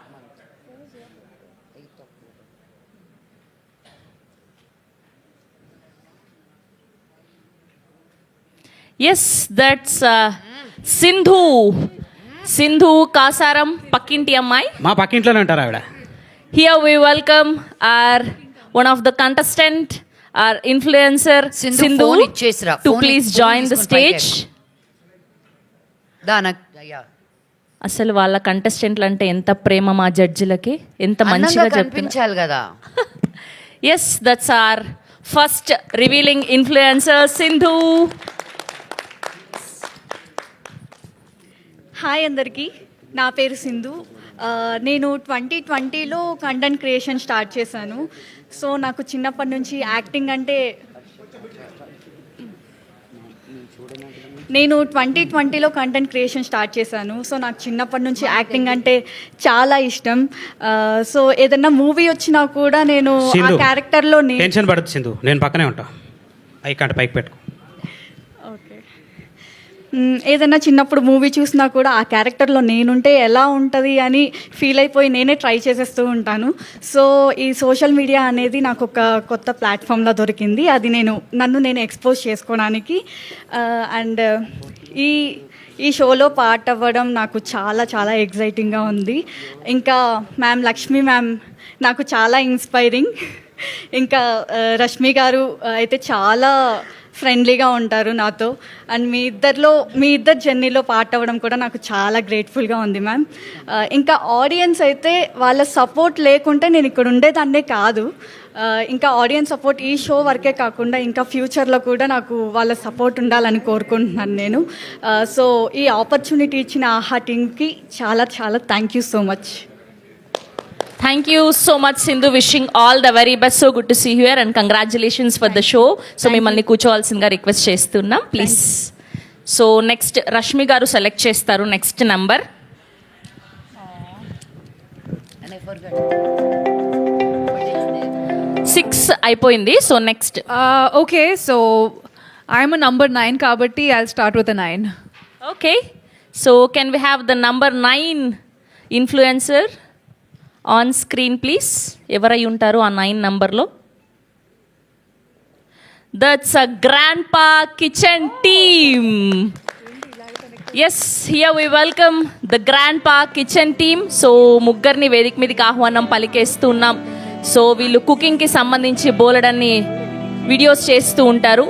ఎస్, దట్స్ సింధు కాసారం, పక్కింటి అమ్మాయి. మా పక్కింట్లోనే ఉంటారు ఆవిడ. Here we welcome our one of the contestant, our influencer Sindhu, Sindhu, phone ఇచ్చేసిరా. to Phone please phone join the తీసుకొని పైకి stage. దానయ్యా అసలు వాళ్ళ కంటెస్టెంట్లు అంటే ఎంత ప్రేమ మా జడ్జిలకి, ఎంత మంచిగా చెప్తున్నారు. కనిపించాలి కదా. Yes, that's our first revealing influencer Sindhu. Hi అందరికీ, నా పేరు సింధు. నేను 2020లో కంటెంట్ క్రియేషన్ స్టార్ట్ చేశాను. సో నాకు చిన్నప్పటి నుంచి యాక్టింగ్ అంటే నేను 2020లో కంటెంట్ క్రియేషన్ స్టార్ట్ చేశాను. సో నాకు చిన్నప్పటి నుంచి యాక్టింగ్ అంటే చాలా ఇష్టం. సో ఏదైనా మూవీ వచ్చినా కూడా నేను ఆ సింధు, క్యారెక్టర్లో టెన్షన్ పడద్దు సింధు, నేను పక్కనే ఉంటా. ఐకంట పైకి పెట్టుకో. ఓకే. ఏదైనా చిన్నప్పుడు మూవీ చూసినా కూడా ఆ క్యారెక్టర్లో నేనుంటే ఎలా ఉంటుంది అని ఫీల్ అయిపోయి నేనే ట్రై చేసేస్తూ ఉంటాను. సో ఈ సోషల్ మీడియా అనేది నాకు ఒక కొత్త ప్లాట్ఫామ్లో దొరికింది. అది నన్ను నేను ఎక్స్పోజ్ చేసుకోవడానికి. అండ్ ఈ షోలో పార్ట్ అవ్వడం నాకు చాలా చాలా ఎగ్జైటింగ్గా ఉంది. ఇంకా లక్ష్మి మ్యామ్ నాకు చాలా ఇన్స్పైరింగ్. ఇంకా రష్మి గారు అయితే చాలా ఫ్రెండ్లీగా ఉంటారు నాతో. అండ్ మీ ఇద్దరు జర్నీలో పార్ట్ అవ్వడం కూడా నాకు చాలా గ్రేట్ఫుల్గా ఉంది మ్యామ్. ఇంకా ఆడియన్స్ అయితే వాళ్ళ సపోర్ట్ లేకుంటే నేను ఇక్కడ ఉండేదాన్నే కాదు. ఇంకా ఆడియన్స్ సపోర్ట్ ఈ షో వరకే కాకుండా ఇంకా ఫ్యూచర్లో కూడా నాకు వాళ్ళ సపోర్ట్ ఉండాలని కోరుకుంటున్నాను నేను. సో ఈ ఆపర్చునిటీ ఇచ్చిన ఆహా టీమ్కి చాలా చాలా thank you so much. Thank you so much Sindhu, wishing all the very best. So good to see here and congratulations for the show. So మిమ్మల్ని కూర్చోవాల్సిందిగా రిక్వెస్ట్ చేస్తున్నాం ప్లీజ్. సో నెక్స్ట్ రష్మి గారు సెలెక్ట్ చేస్తారు నెక్స్ట్ నంబర్. 6 అయిపోయింది. So next Okay, so I'm a number 9 kabatti. I'll start with a 9. Okay. So can we have the number 9 influencer on screen please? ఎవరై ఉంటారు ఆ 9 నంబర్లో? That's a Grandpa Kitchen team. Yes, here we welcome the Grandpa Kitchen team. So ముగ్గురిని వేదిక మీదకి ఆహ్వానం పలికేస్తున్నాం. So వీళ్ళు కుకింగ్కి సంబంధించి బోలెడన్ని వీడియోస్ చేస్తూ ఉంటారు.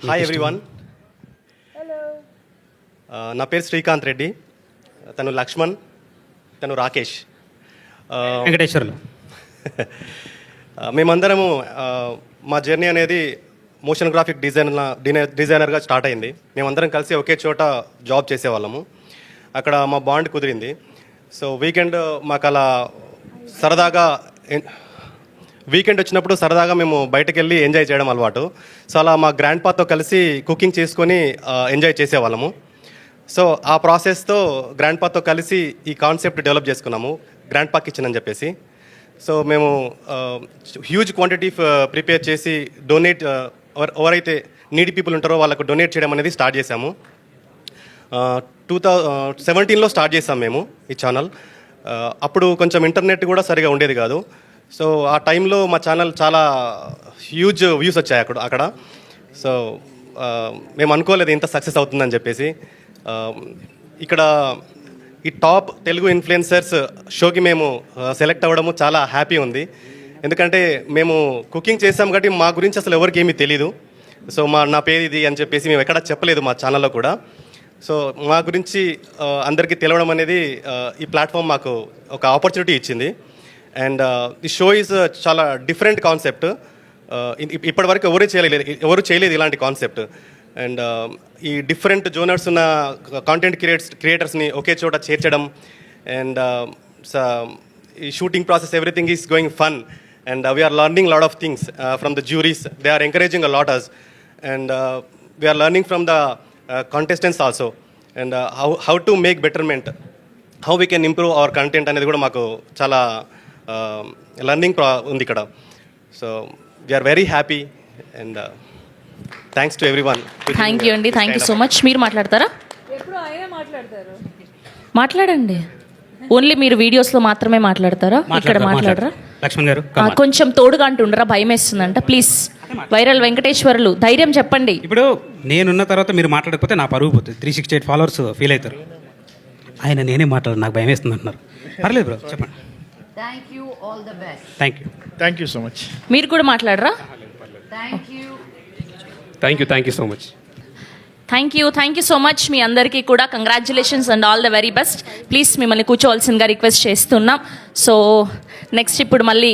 Hi everyone. నా పేరు శ్రీకాంత్ రెడ్డి, తను లక్ష్మణ్, తను రాకేష్. వెంకటేశ్వర్లు. మేమందరము మా జర్నీ అనేది మోషన్ గ్రాఫిక్ డిజైనర్గా స్టార్ట్ అయింది. మేమందరం కలిసి ఒకే చోట జాబ్ చేసేవాళ్ళము. అక్కడ మా బాండ్ కుదిరింది. సో వీకెండ్ మాకు అలా సరదాగా వీకెండ్ వచ్చినప్పుడు సరదాగా మేము బయటకు వెళ్ళి ఎంజాయ్ చేయడం అలవాటు. సో అలా మా గ్రాండ్ పాతో కలిసి కుకింగ్ చేసుకొని ఎంజాయ్ చేసేవాళ్ళము. సో ఆ ప్రాసెస్తో గ్రాండ్ పాతో కలిసి ఈ కాన్సెప్ట్ డెవలప్ చేసుకున్నాము, గ్రాండ్ పా కిచెన్ అని చెప్పేసి. సో మేము హ్యూజ్ క్వాంటిటీ ప్రిపేర్ చేసి డొనేట్, ఎవరైతే నీడీ పీపుల్ ఉంటారో వాళ్ళకు డొనేట్ చేయడం అనేది స్టార్ట్ చేశాము. 2017లో స్టార్ట్ చేసాం మేము ఈ ఛానల్. అప్పుడు కొంచెం ఇంటర్నెట్ కూడా సరిగా ఉండేది కాదు. సో ఆ టైంలో మా ఛానల్ చాలా హ్యూజ్ వ్యూస్ వచ్చాయి అక్కడ. సో మేము అనుకోలేదు ఇంత సక్సెస్ అవుతుందని చెప్పేసి. ఇక్కడ ఈ టాప్ తెలుగు ఇన్ఫ్లుయెన్సర్స్ షోకి మేము సెలెక్ట్ అవ్వడము చాలా హ్యాపీ ఉంది. ఎందుకంటే మేము కుకింగ్ చేసాం కాబట్టి మా గురించి అసలు ఎవరికి ఏమీ తెలీదు. సో నా పేరు ఇది అని చెప్పేసి మేము ఎక్కడా చెప్పలేదు మా ఛానల్లో కూడా. సో మా గురించి అందరికీ తెలవడం అనేది ఈ ప్లాట్ఫామ్ మాకు ఒక ఆపర్చునిటీ ఇచ్చింది. అండ్ ది షో ఈజ్ చాలా డిఫరెంట్ కాన్సెప్ట్. ఇప్పటివరకు ఎవరు చేయలేదు ఇలాంటి కాన్సెప్ట్. అండ్ ఈ డిఫరెంట్ జోనర్స్ ఉన్న కాంటెంట్ క్రియేటర్స్ని ఒకే చోట చేర్చడం. అండ్ ఈ shooting process everything is going fun. And we're learning lot of things from the juries. They are encouraging a lot us. And we're learning from the contestants also, and how to make betterment, how we can improve our content అనేది కూడా మాకు చాలా learning ఉంది ఇక్కడ. So we're very happy and thanks to everyone. Thank you అండి, thank you so much. మీరు మాట్లాడతారా? మాట్లాడండి. ఓన్లీ మీరు వీడియోస్లో మాత్రమే మాట్లాడతారా? ఇక్కడ మాట్లాడరా? లక్ష్మణ్ గారు కొంచెం తోడుగా అంటుండరా, భయం వేస్తుందంట. ప్లీజ్ వైరల్ వెంకటేశ్వర్లు ధైర్యం చెప్పండి. ఇప్పుడు నేనున్న తర్వాత మీరు మాట్లాడకపోతే నా పరుగు పోతుంది. 368 ఫాలోవర్స్ ఫీల్ అవుతారు. ఆయన నేనే మాట్లాడు, నాకు భయం వేస్తుంది అంటున్నారు. పర్లేదు బ్రో, చెప్పండి. Thank you, all the best. Thank you so much. మీరు కూడా మాట్లాడరా? Thank you. Thank you so much. Thank you so much. మీ అందరికీ కూడా congratulations and all the very best. Please మిమ్మల్ని కూర్చోవలసిందిగా రిక్వెస్ట్ చేస్తున్నాం. సో నెక్స్ట్ ఇప్పుడు మళ్ళీ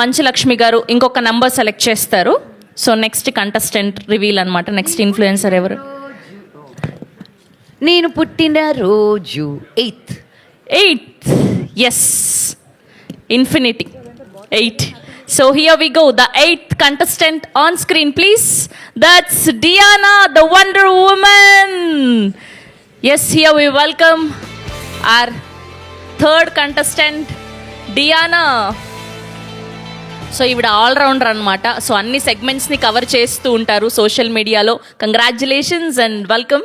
మంచు లక్ష్మి గారు ఇంకొక నంబర్ సెలెక్ట్ చేస్తారు. సో నెక్స్ట్ కంటెస్టెంట్ రివీల్ అనమాట. నెక్స్ట్ ఇన్ఫ్లుయెన్సర్ ఎవరు? నేను పుట్టిన రోజు 8th. Yes, infinity. 8. So here we go, the 8th contestant on screen, please. That's Diana, the Wonder Woman. Yes, here we welcome our 3rd contestant, Diana. So ఈవిడ allrounder అనమాట. So అన్ని సెగ్మెంట్స్ని cover చేస్తూ ఉంటారు social మీడియాలో. Congratulations and welcome.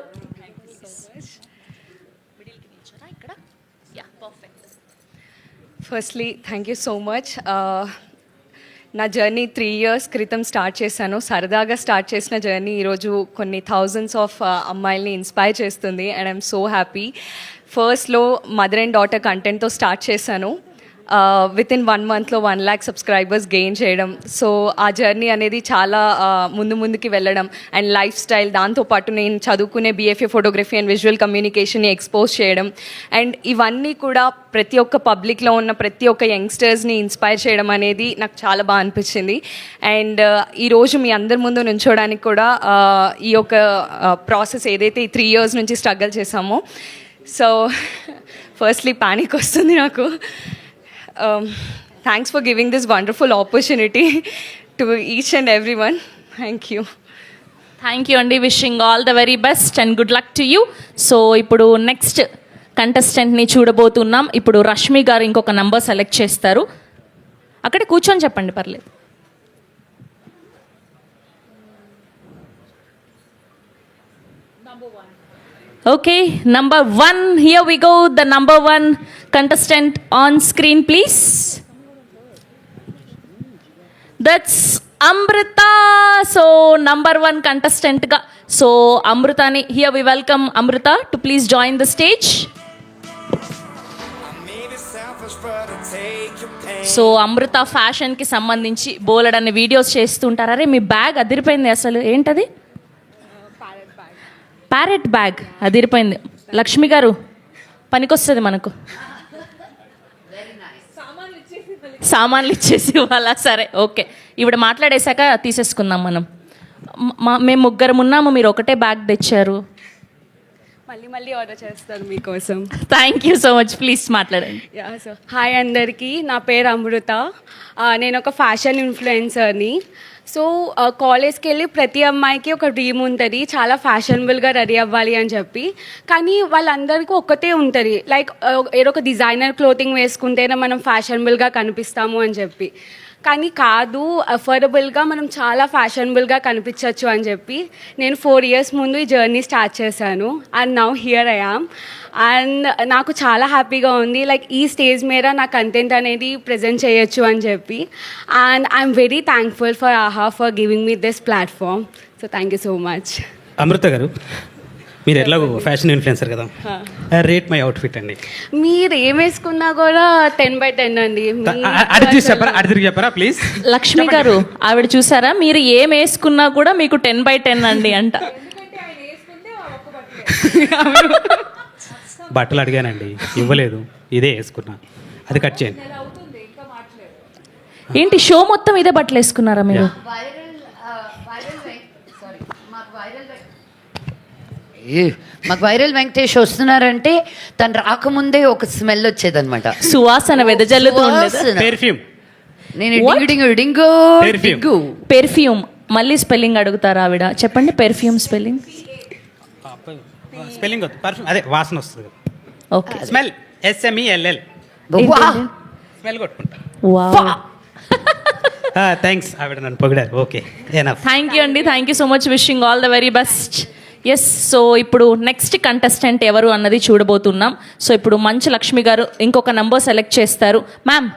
Firstly thank you so much. నా journey 3 years క్రితం start చేశాను. సరదాగా స్టార్ట్ చేసిన జర్నీ ఈరోజు కొన్ని థౌజండ్స్ ఆఫ్ అమ్మాయిల్ని ఇన్స్పైర్ చేస్తుంది అండ్ ఐఎమ్ సో హ్యాపీ. ఫస్ట్లో మదర్ అండ్ డాటర్ కంటెంట్తో స్టార్ట్ చేశాను. With in 1 monthలో 1 lakh subscribers gain చేయడం. సో ఆ జర్నీ అనేది చాలా ముందుకి వెళ్ళడం అండ్ లైఫ్ స్టైల్, దాంతోపాటు నేను చదువుకునే BFA ఫోటోగ్రఫీ అండ్ విజువల్ కమ్యూనికేషన్ని ఎక్స్పోజ్ చేయడం అండ్ ఇవన్నీ కూడా ప్రతి ఒక్క పబ్లిక్లో ఉన్న ప్రతి ఒక్క యంగ్స్టర్స్ని ఇన్స్పైర్ చేయడం అనేది నాకు చాలా బాగా అనిపించింది. అండ్ ఈరోజు మీ అందరి ముందు నుంచోడానికి కూడా ఈ యొక్క ప్రాసెస్ ఏదైతే ఈ 3 years నుంచి స్ట్రగుల్ చేశామో. సో ఫస్ట్లీ ప్యానిక్ వస్తుంది నాకు. Thanks for giving this wonderful opportunity to each and everyone. Thank you. Thank you అండి. Wishing all the very best and good luck to you. So ఇప్పుడు next కంటెస్టెంట్ని చూడబోతున్నాం. ఇప్పుడు రష్మి గారు ఇంకొక నంబర్ సెలెక్ట్ చేస్తారు. అక్కడే కూర్చొని చెప్పండి, పర్లేదు. Okay, number 1, here we go, the number 1 contestant on screen, please. That's Amrita. So, number 1 contestant ga. So, Amritani, here we welcome Amrita to please join the stage. So Amrutha ఫ్యాషన్కి సంబంధించి బోలెడన్ని videos చేస్తుంటారు. అరే మీ బ్యాగ్ అదిరిపోయింది, అసలు ఏంటది? Parrot bag అదిరిపోయింది. లక్ష్మి గారు పనికొస్తుంది మనకు. సామాన్లు ఇచ్చేసి ఇవ్వాలా? సరే, ఓకే. ఇవిడ మాట్లాడేశాక తీసేసుకుందాం మనం. మేము 3 ఉన్నాము, మీరు ఒకటే బ్యాగ్ తెచ్చారు. మళ్ళీ ఆర్డర్ చేస్తాను మీకోసం. Thank you so much. Please మాట్లాడండి. హాయ్ అందరికీ, నా పేరు అమృత. నేను ఒక ఫ్యాషన్ ఇన్ఫ్లుయెన్సర్ని. సో కాలేజ్కి వెళ్ళి ప్రతి అమ్మాయికి ఒక డ్రీమ్ ఉంటుంది, చాలా ఫ్యాషనబుల్గా రెడీ అవ్వాలి అని చెప్పి. కానీ వాళ్ళందరికీ ఒక్కటే ఉంటుంది, లైక్ ఏదో ఒక డిజైనర్ క్లోతింగ్ వేసుకుంటేనే మనం ఫ్యాషనబుల్గా కనిపిస్తాము అని చెప్పి. కానీ కాదు, అఫోర్డబుల్గా మనం చాలా ఫ్యాషనబుల్గా కనిపించవచ్చు అని చెప్పి నేను 4 years ముందు ఈ జర్నీ స్టార్ట్ చేశాను. And now here I am. And నాకు చాలా హ్యాపీగా ఉంది, లైక్ ఈ స్టేజ్ మీద నా కంటెంట్ అనేది ప్రజెంట్ చేయొచ్చు అని చెప్పి. And I'm very thankful for Aha for giving me this platform. So thank you so much. Amrutha గారు, మీరు ఎట్లాగో ఫ్యాషన్ ఇన్ఫ్లుయెన్సర్ కదా, రేట్ మై అవుట్ఫిట్ అండి. మీరు ఏం వేసుకున్నా కూడా 10/10 అండి. అడిగి చెప్పరా ప్లీజ్? లక్ష్మి గారు, ఆవిడ చూసారా, మీరు ఏం వేసుకున్నా కూడా మీకు 10/10 అండి అంట. బట్టలు అడిగానండి, ఇవ్వలేదు, ఇదే వేసుకున్నా, అది కట్ చేయండి. ఏంటి షో మొత్తం ఇదే బట్టలు వేసుకున్నారా మీరు? మాకు వైరల్ వెంకటేష్ వస్తున్నారంటే తను రాకముందే ఒక స్మెల్ వచ్చేదన్నమాట, సువాసన వెదజల్లుతూ ఉండేది. పెర్ఫ్యూమ్. నేను పెర్ఫ్యూమ్. మళ్ళీ స్పెల్లింగ్ అడుగుతారా ఆవిడ? చెప్పండి పెర్ఫ్యూమ్ స్పెల్లింగ్. స్పెల్లింగ్ పర్ఫ్యూమ్, అదే వాసన వస్తుంది. Okay, smell SMELL. స్మెల్ కొట్టుకుంటా. థ్యాంక్స్, ఆవిడ నన్ను పొగిడారు. ఓకే, థ్యాంక్ యూ అండి. Thank you so much. Wishing all the very best. Yes, so ఇప్పుడు నెక్స్ట్ కంటెస్టెంట్ ఎవరు అన్నది చూడబోతున్నాం. సో ఇప్పుడు మంచు లక్ష్మి గారు ఇంకొక నంబర్ సెలెక్ట్ చేస్తారు. మ్యామ్,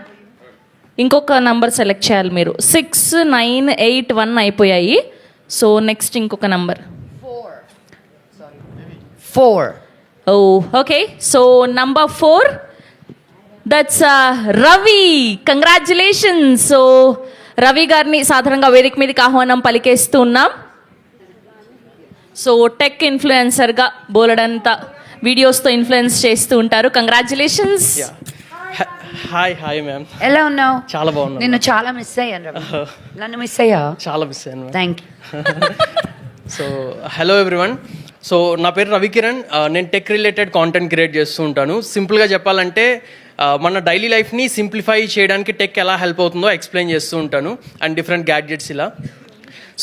ఇంకొక నంబర్ సెలెక్ట్ చేయాలి మీరు. 6, 9, 8, 1 అయిపోయాయి. సో నెక్స్ట్ ఇంకొక number 4. Oh okay, so number 4, that's Ravi. Congratulations. So Ravi గారిని సాధారణంగా వేదిక మీదకి ఆహ్వానం పలికేస్తూ ఉన్నాం. సో టెక్ ఇన్ఫ్లుయెన్సర్గా బోలెడంతా వీడియోస్తో ఇన్ఫ్లుయెన్స్ చేస్తూ ఉంటారు. కంగ్రాచులేషన్స్. హాయ్ మ్యామ్, ఎలా ఉన్నావు? చాలా బాగున్నా. నిన్ను చాలా మిస్ అయ్యాను. నన్ను మిస్ అయ్యా? చాలా మిస్ అయ్యాను. Thank you. So hello everyone. So నా పేరు రవికిరణ్. నేను టెక్ రిలేటెడ్ కాంటెంట్ క్రియేట్ చేస్తూ ఉంటాను. సింపుల్గా చెప్పాలంటే మన డైలీ లైఫ్ని సింప్లిఫై చేయడానికి టెక్ ఎలా హెల్ప్ అవుతుందో ఎక్స్ప్లెయిన్ చేస్తూ ఉంటాను అండ్ డిఫరెంట్ గ్యాడ్జెట్స్ ఇలా.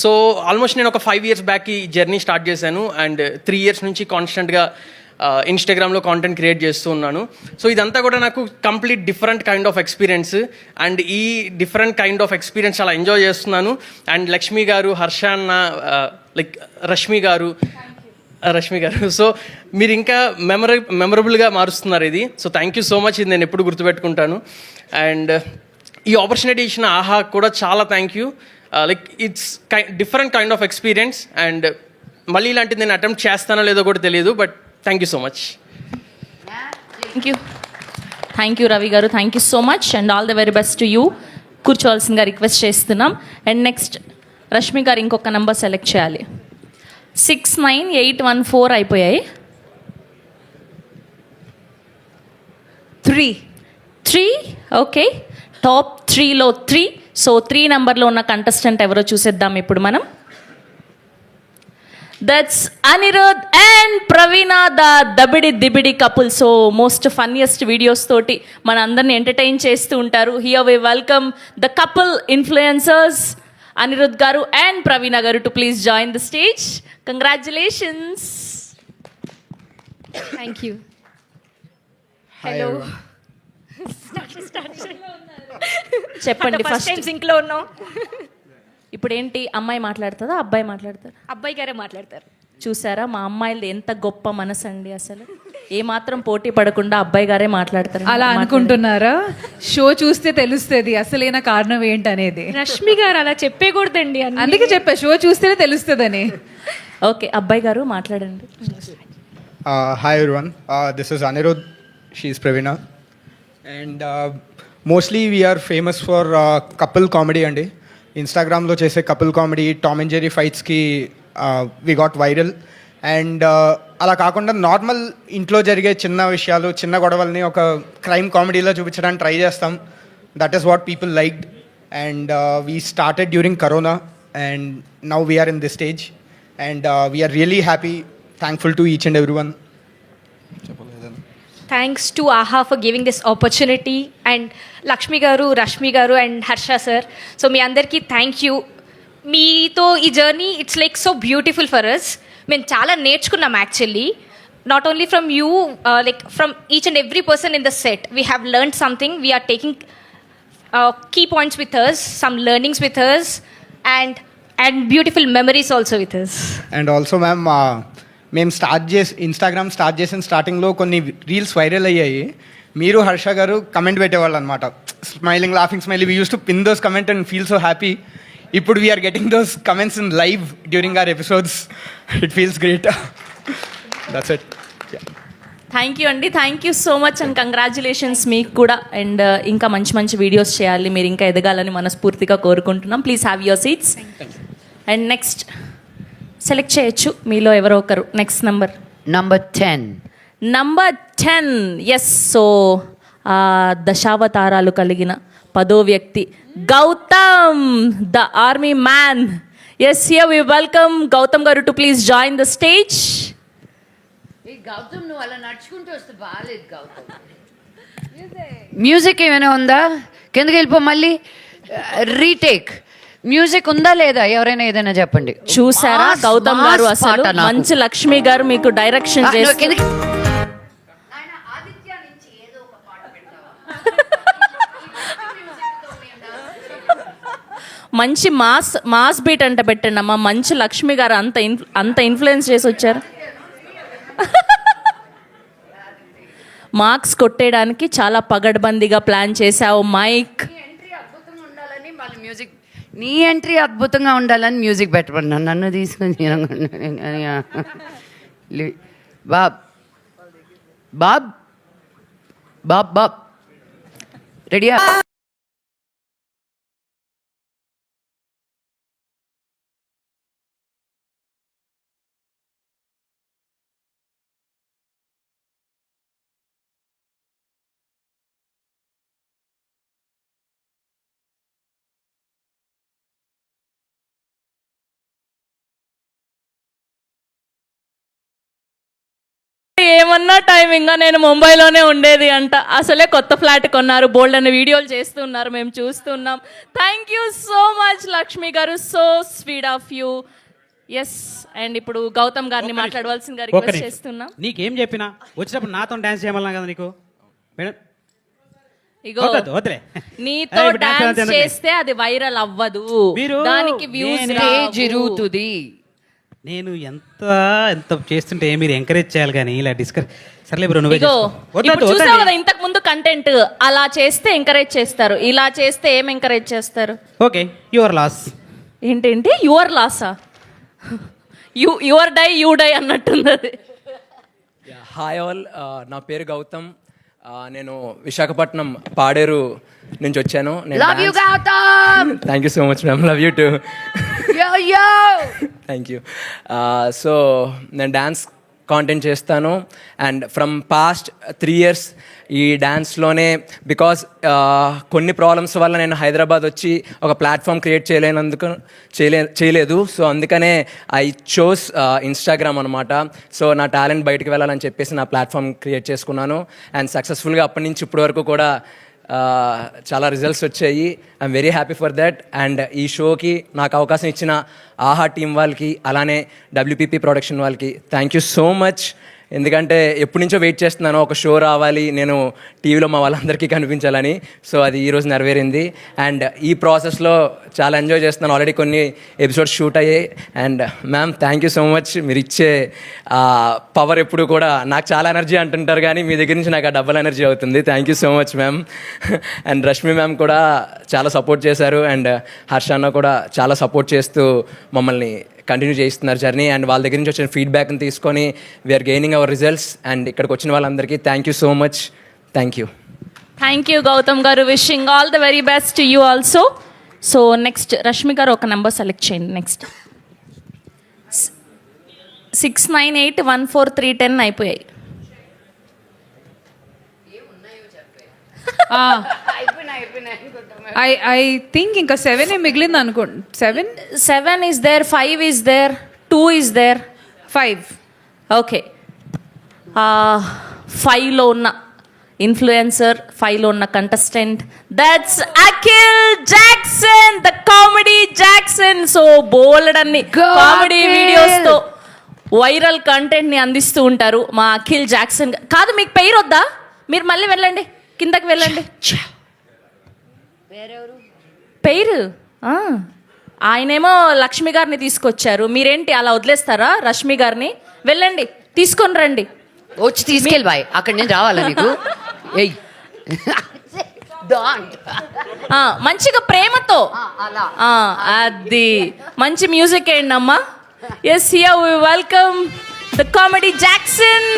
సో ఆల్మోస్ట్ నేను ఒక 5 years బ్యాక్ ఈ జర్నీ స్టార్ట్ చేశాను అండ్ 3 years నుంచి కాన్స్టెంట్గా ఇన్స్టాగ్రామ్లో కాంటెంట్ క్రియేట్ చేస్తూ ఉన్నాను. సో ఇదంతా కూడా నాకు complete different kind of experience and ఈ డిఫరెంట్ కైండ్ ఆఫ్ ఎక్స్పీరియన్స్ చాలా ఎంజాయ్ చేస్తున్నాను. అండ్ లక్ష్మి గారు, హర్ష అన్న, లైక్ రష్మి గారు, సో మీరు ఇంకా మెమరబుల్గా మారుస్తున్నారు ఇది. So thank you so much, ఇది నేను ఎప్పుడు గుర్తుపెట్టుకుంటాను. అండ్ ఈ ఆపర్చునిటీ ఇచ్చిన ఆహా కూడా చాలా thank you. Like it's different kind of experience and మళ్ళీ ఇలాంటిది నేను అటెంప్ట్ చేస్తానో లేదో కూడా తెలియదు, but thank you so much. Thank you Ravi గారు, thank you so much and all the very best to you. కూర్చోవాల్సిందిగా రిక్వెస్ట్ చేస్తున్నాం. అండ్ నెక్స్ట్ రష్మి గారు ఇంకొక నెంబర్ సెలెక్ట్ చేయాలి. 6, 9, 8, 1, 4 అయిపోయాయి. 3 ఓకే, టాప్ 3లో 3. సో 3 నెంబర్లో ఉన్న కంటెస్టెంట్ ఎవరో చూసేద్దాం ఇప్పుడు మనం. దట్స్ అనిరుద్ అండ్ ప్రవీణ, దబిడి దిబిడి couple. So most funniest videos తోటి మన అందరిని ఎంటర్టైన్ చేస్తూ ఉంటారు. Here we welcome the couple influencers Anirudh గారు అండ్ ప్రవీణ గారు to please join the stage. Congratulations. Thank you. Hello. చెప్పండి ఫస్ట్. సింక్లో ఉన్నాం. ఇప్పుడు ఏంటి, అమ్మాయి మాట్లాడుతుందా అబ్బాయి మాట్లాడతారు? అబ్బాయి గారే మాట్లాడతారు. చూసారా మా అమ్మాయిలది ఎంత గొప్ప మనసు అండి. అసలు ఏమాత్రం పోటీ పడకుండా అబ్బాయి గారే మాట్లాడతారు. అలా అనుకుంటున్నారా? షో చూస్తే తెలుస్తుంది అసలైన కారణం ఏంటనేది. రష్మి గారు అలా చెప్పేకూడదండి, అందుకే చెప్పా షో చూస్తేనే తెలుస్తుందని. ఓకే, అబ్బాయి గారు మాట్లాడండి. Hi everyone, this is Anirudh, she is Pravina, and mostly we are famous for couple comedy andi. Instagram lo chese couple comedy, Tom and Jerry fights ki we got viral, and అలా కాకుండా normal ఇంట్లో జరిగే చిన్న విషయాలు, చిన్న గొడవల్ని ఒక crime కామెడీలో చూపించడానికి try చేస్తాం. That is what people liked, and we started during corona and now we're in this stage and we're really happy, thankful to each and everyone. Thanks to Aha for giving this opportunity and Lakshmi గారు, రష్మి గారు and Harsha sir. So మీ అందరికీ thank you. మీతో ఈ journey it's like so beautiful for us. మేము చాలా నేర్చుకున్నాం actually, not only from you, like from each and every person in the set. We have learned something. We're taking key points with us, some learnings with us and beautiful memories also with us. And also ma'am, మేము Instagram start చేసిన స్టార్టింగ్లో కొన్ని reels viral అయ్యాయి. మీరు హర్ష గారు comment పెట్టేవాళ్ళు అనమాట, smiling, laughing, smiling. We use to pin those comment and feel so happy. ఇప్పుడు we're getting those comments in live during our episodes. It feels great. That's it. Thank you అండి, thank you so much and congratulations మీకు కూడా. And ఇంకా మంచి మంచి videos చేయాలి, మీరు ఇంకా ఎదగాలని మనస్ఫూర్తిగా కోరుకుంటున్నాం. Please have your seats. And next select చేయొచ్చు మీలో ఎవరో ఒకరు. Next number 10. Number 10. Yes. So దశావతారాలు కలిగిన 10వ వ్యక్తి Gautam, the army man. Yes, here we welcome Gautam garu to please join the stage. Gautam, నువ్వు అలా నడుచుకుంటూ వస్తే బాగాలేదు గౌతమ్. మ్యూజిక్ ఏమైనా ఉందా? కిందకి వెళ్ళిపో మళ్ళీ. రీటేక్. మ్యూజిక్ ఉందా లేదా? ఎవరైనా ఏదైనా చెప్పండి. చూసారా గౌతమ్ గారు, అసలు మంచి లక్ష్మి గారు మీకు డైరెక్షన్ చేసి మంచి మాస్ బీట్ అంట పెట్టండి అమ్మా. మంచి లక్ష్మి గారు అంత ఇన్ఫ్లుయెన్స్ చేసి వచ్చారు. మార్క్స్ కొట్టేయడానికి చాలా పగడ్బందీగా ప్లాన్ చేశావు మైక్. మ్యూజిక్, నీ ఎంట్రీ అద్భుతంగా ఉండాలని మ్యూజిక్ పెట్టమన్నా. నన్ను తీసుకుని బాబ్ బాబ్ బాబ్ బాబ్ రెడీయా? కొన్న టైమింగ్ నేను ముంబైలోనే ఉండేది అంట. అసలే కొత్త ఫ్లాట్ కొన్నారు, బోల్డ్ అనే వీడియోలు చేస్తున్నారు, మేము చూస్తున్నాం. Thank you so much Lakshmi garu, so sweet of you. Yes, and ఇప్పుడు గౌతమ్ గారిని మాట్లాడవలసిందిగా రిక్వెస్ట్ చేస్తున్నాం. నీకేం చెప్పినా వచ్చినప్పుడు నాతో డాన్స్ చేయమన్నా కదా నీకు మేడం. ఇగో వద్దులే, నీతో డాన్స్ చేస్తే అది వైరల్ అవ్వదు, మీరు దానికి వ్యూస్ జరుగుతుంది. నేను ఎంత చేస్తుంటే మీరు ఎంకరేజ్ చేయాలి కానీ ఇలా డిస్కస్. సర్లే బ్రో, నువ్వే ఇగో చేసుకో. ఇప్పుడు చూసావు కదా ఇంతకు ముందు కంటెంట్, అలా చేస్తే ఎంకరేజ్ చేస్తారు, ఇలా చేస్తే ఏం ఎంకరేజ్ చేస్తారు? Okay, your loss. ఏంటేంటి యువర్ లాసా? యువర్ డై యూ డై అన్నట్టుంది అది. హాయ్ ఆల్, నా పేరు గౌతమ్. నేను విశాఖపట్నం పాడేరు నుంచి వచ్చాను. Love you Gautam. Thank you so much ma'am, love you too. Yo yo. Thank you. So నేను డ్యాన్స్ కాంటెంట్ చేస్తాను అండ్ ఫ్రమ్ పాస్ట్ 3 years ఈ డ్యాన్స్లోనే, బికాజ్ కొన్ని ప్రాబ్లమ్స్ వల్ల నేను హైదరాబాద్ వచ్చి ఒక ప్లాట్ఫామ్ క్రియేట్ చేయలేదు. సో అందుకనే ఐ చోస్ ఇన్స్టాగ్రామ్ అనమాట. సో నా టాలెంట్ బయటకు వెళ్ళాలని చెప్పేసి నా ప్లాట్ఫామ్ క్రియేట్ చేసుకున్నాను అండ్ సక్సెస్ఫుల్గా అప్పటి నుంచి ఇప్పటి వరకు కూడా చాలా రిజల్ట్స్ వచ్చాయి. I'm very happy for that. And ఈ షోకి నాకు అవకాశం ఇచ్చిన ఆహా టీం వాళ్ళకి, అలానే WPP ప్రొడక్షన్ వాళ్ళకి థ్యాంక్ యూ సో మచ్. ఎందుకంటే ఎప్పటి నుంచో వెయిట్ చేస్తున్నాను, ఒక షో రావాలి, నేను టీవీలో మా వాళ్ళందరికీ కనిపించాలని. సో అది ఈరోజు నెరవేరింది అండ్ ఈ ప్రాసెస్లో చాలా ఎంజాయ్ చేస్తున్నాను. ఆల్రెడీ కొన్ని ఎపిసోడ్స్ షూట్ అయ్యాయి and ma'am thank you so much. మీరు ఇచ్చే పవర్ ఎప్పుడు కూడా నాకు చాలా ఎనర్జీ అంటుంటారు, కానీ మీ దగ్గర నుంచి నాకు ఆ డబుల్ ఎనర్జీ అవుతుంది. Thank you so much ma'am. And Rashmi ma'am కూడా చాలా సపోర్ట్ చేశారు అండ్ హర్ష అన్న కూడా చాలా సపోర్ట్ చేస్తూ మమ్మల్ని కంటిన్యూ చేస్తున్నారు జర్నీ. అండ్ వాళ్ళ దగ్గర నుంచి వచ్చిన ఫీడ్బ్యాక్ని తీసుకొని we're gaining our results. And ఇక్కడికి వచ్చిన వాళ్ళందరికీ thank you so much. Thank you. Thank you Gautam garu, wishing all the very best to you also. So next Rashmi garu ఒక నెంబర్ సెలెక్ట్ చేయండి. నెక్స్ట్ 69814 అయిపోయాయి. ఐ థింక్ ఇంకా 7 మిగిలింది అనుకోండి. 7 is there, 5 is there, 2 is there, 5. Okay. 5లో ఉన్న ఇన్ఫ్లుయెన్సర్, 5లో ఉన్న contestant, that's Akhil Jackson, the comedy Jackson. So bold అన్ని కామెడీ వీడియోస్తో వైరల్ కంటెంట్ని అందిస్తూ ఉంటారు మా అఖిల్ జాక్సన్. కాదు, మీకు పేరు వద్దా? మీరు మళ్ళీ వెళ్ళండి, కిందకి వెళ్ళండి. పేరు ఆయనేమో లక్ష్మి గారిని తీసుకొచ్చారు, మీరేంటి అలా వదిలేస్తారా రష్మి గారిని? వెళ్ళండి, తీసుకొని రండి. వచ్చి తీసుకెళ్ళి బాయ్, అక్కడ నేను రావాలా నీకు? ఏయ్ మంచిగా ప్రేమతో అది మంచి మ్యూజిక్ ఏంటమ్మా. Yes, here we welcome the comedy Jackson.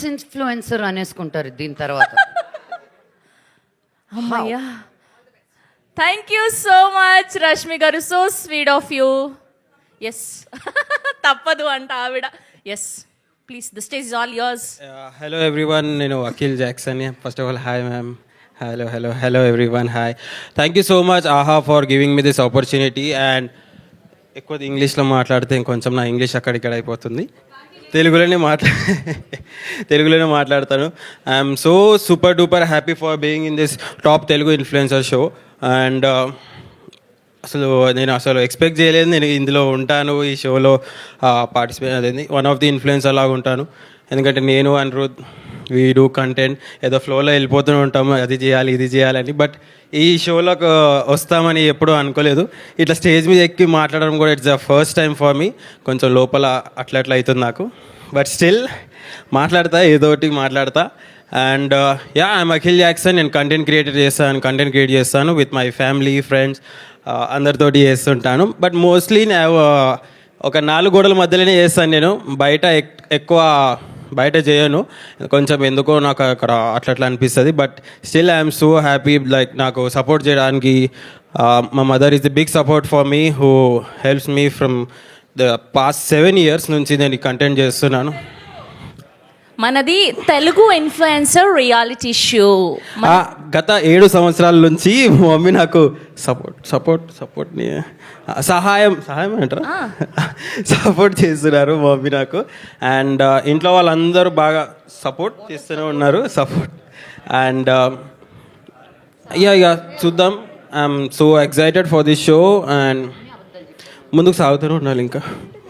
Influencer అనేసుకుంటారు దీని తర్వాత. అమ్మయ్యా, thank you so much Rashmi garu, so sweet of you. Yes, తప్పదు అంట ఆవిడ. Yes, please, the stage is all yours. Hello everyone, నేను Akhil Jackson. First of all hi ma'am. Hello everyone, hi. Thank you so much Aha for giving me this opportunity. And ఎక్కువ ఇంగ్లీష్లో మాట్లాడితే ఇంకొంచెం నా English అక్కడిక్కడ అయిపోతుంది. తెలుగులోనే మాట్లాడతాను. I'm so super duper happy for being in this top Telugu influencer show. And నేను అసలు ఎక్స్పెక్ట్ చేయలేదు నేను ఇందులో ఉంటాను, ఈ షోలో పార్టిసిపేట్ అదేంది వన్ ఆఫ్ ది ఇన్ఫ్లుయెన్సర్ లాగా ఉంటాను. ఎందుకంటే నేను అనిరుద్ వీ డూ కంటెంట్ ఏదో ఫ్లోలో వెళ్ళిపోతూనే ఉంటాము, అది చేయాలి ఇది చేయాలని. బట్ ఈ షోలోకి వస్తామని ఎప్పుడూ అనుకోలేదు. ఇట్లా స్టేజ్ మీద ఎక్కి మాట్లాడడం కూడా it's the first time for me. కొంచెం లోపల అట్లా అట్లా అవుతుంది నాకు, బట్ స్టిల్ మాట్లాడతా, ఏదో ఒకటి మాట్లాడతా. And yeah, I'm Akhil Jackson. నేను కంటెంట్ క్రియేట్ చేస్తాను విత్ మై ఫ్యామిలీ, ఫ్రెండ్స్, అందరితోటి చేస్తుంటాను. బట్ మోస్ట్లీ నేను ఒక 4 గోడల మధ్యలోనే చేస్తాను. నేను ఎక్కువ బయట చేయను, కొంచెం ఎందుకో నాకు అక్కడ అట్లా అనిపిస్తుంది. But still I'm so happy, like నాకు సపోర్ట్ చేయడానికి మా mother is the big support for me, who helps me from the past 7 years నుంచి నేను ఈ కంటెంట్ చేస్తున్నాను. మనది తెలుగు ఇన్ఫ్లుయెన్సర్ రియాలిటీ షో. గత 7 సంవత్సరాల నుంచి మా మమ్మీ నాకు సపోర్ట్ని సహాయం అంటారా, సపోర్ట్ చేస్తున్నారు మా మమ్మీ నాకు. అండ్ ఇంట్లో వాళ్ళందరూ బాగా సపోర్ట్ చేస్తూనే ఉన్నారు. అండ్ ఇక చూద్దాం. I'm so excited for this show and ముందుకు సాగుతూనే ఉండాలి ఇంకా.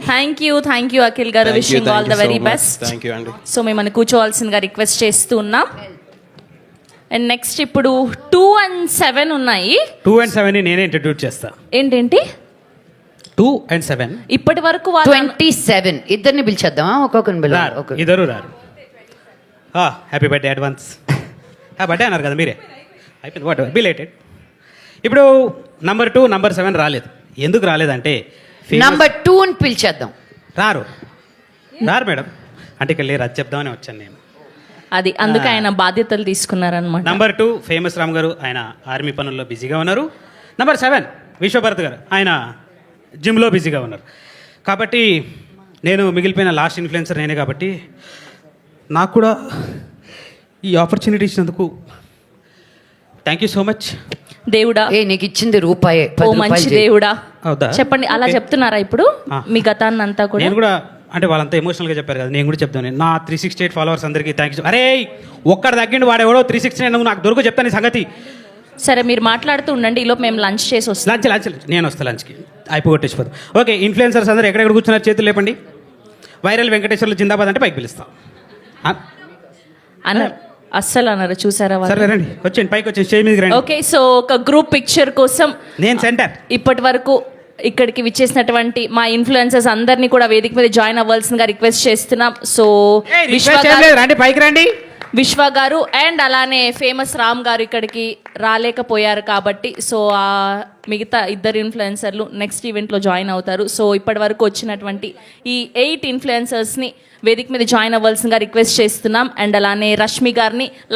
థ్యాంక్ యూ అఖిల్ గారు. Wishing all the very best. Thank you అండి. సో మిమ్మల్ని కూర్చోవాల్సిందిగా రిక్వెస్ట్ చేస్తూ ఉన్నాం. అండ్ నెక్స్ట్ ఇప్పుడు 2 and 7 ఉన్నాయి. 2 and 7 నేనే ఇంట్రడ్యూస్ చేస్తా. ఏంటేంటి 2 and 7 ఇప్పటి వరకు 27 ఇద్దరిని పిలిచేద్దామా? ఒక్కొక్కరిని ఇద్దరు రారు. Happy birthday advance. బర్త్డే అన్నారు కదా మీరే, అయిపోయింది. What belated. ఇప్పుడు నంబర్ 2, నంబర్ 7 రాలేదు. ఎందుకు రాలేదంటే నంబర్ 2 అని పిలిచేద్దాం. రారు మేడం. అంటే ఇక్కడ లేరు, అది చెప్దామని వచ్చాను నేను. అది అందుకే ఆయన బాధ్యతలు తీసుకున్నారనమాట. నంబర్ 2 ఫేమస్ రామ్ గారు, ఆయన ఆర్మీ పనుల్లో బిజీగా ఉన్నారు. నంబర్ 7 విశ్వభరత్ గారు, ఆయన జిమ్లో బిజీగా ఉన్నారు. కాబట్టి నేను మిగిలిపోయిన లాస్ట్ ఇన్ఫ్లుయెన్సర్ నేనే. కాబట్టి నాకు కూడా ఈ ఆపర్చునిటీ ఇచ్చినందుకు థ్యాంక్ యూ సో మచ్. దేవుడా, నీకు ఇచ్చింది రూపాయే. ఓ మంచి దేవుడా. అవుదా? చెప్పండి. అలా చెప్తున్నారా ఇప్పుడు మీ గతాన్ని అంతా కూడా? నేను కూడా అంటే వాళ్ళంతా ఎమోషనల్గా చెప్పారు కదా, నేను కూడా చెప్తాను. నా 368 ఫాలోవర్స్ అందరికీ థ్యాంక్ యూ. అరే ఒక్కడ తగ్గిండు వాడెవడో 369 నువ్వు నాకు దొరకు చెప్తాను ఈ సంగతి. సరే మీరు మాట్లాడుతూ ఉండండి, ఈలోపు మేము లంచ్ చేసి వస్తాం. లంచ్ నేను వస్తాను లంచ్కి, అయిపోగొట్టేసిపోతాం. ఓకే, ఇన్ఫ్లుయెన్సర్స్ అందరూ ఎక్కడెక్కడ కూర్చున్నారు చేతులు లేపండి. వైరల్ వెంకటేశ్వర్లు జిందాబాద్ అంటే పైకి పిలుస్తాం. అస్సలు అన్నారు, చూసారా? సరే రండి, వచ్చేయండి పైకి, వచ్చేయండి స్టేజ్ మీదకి రండి. ఓకే, సో ఒక గ్రూప్ పిక్చర్ కోసం నేను సెంటర్. ఇప్పటి వరకు ఇక్కడికి విచ్చేసినటువంటి మా ఇన్ఫ్లుయెన్సర్స్ అందరినీ కూడా వేదిక మీద జాయిన్ అవ్వాల్సిందిగా రిక్వెస్ట్ చేస్తున్నాం. సో రండి పైకి రండి. విశ్వ గారు అండ్ అలానే ఫేమస్ రామ్ గారు ఇక్కడికి రాలేకపోయారు కాబట్టి సో మిగతా ఇద్దరు ఇన్ఫ్లుయెన్సర్లు నెక్స్ట్ ఈవెంట్లో జాయిన్ అవుతారు. సో ఇప్పటి వరకు వచ్చినటువంటి ఈ 8 ఇన్ఫ్లుయెన్సర్స్ని వేదిక మీద జాయిన్ అవ్వాల్సిందిగా రిక్వెస్ట్ చేస్తున్నాం. అండ్ అలానే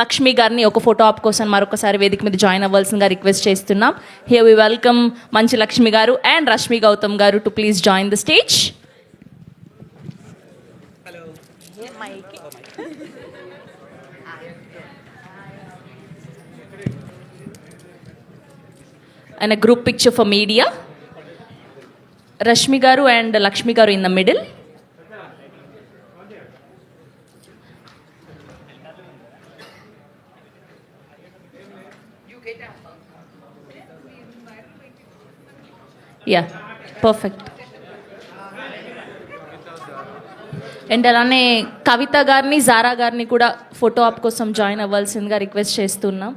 లక్ష్మి గారిని ఒక ఫోటో ఆప్ కోసం మరొకసారి వేదిక మీద జాయిన్ అవ్వాల్సిందిగా రిక్వెస్ట్ చేస్తున్నాం. హియర్ వి వెల్కమ్ మంచి Lakshmi garu and Rashmi Gautam garu to please join the stage. And a group picture for media. Rashmi garu and Lakshmi garu in the middle. Yeah, perfect. And అలానే కవిత గారిని జారా గారిని కూడా ఫోటో ఆప్ కోసం join అవ్వాల్సిందిగా request చేస్తున్నాం.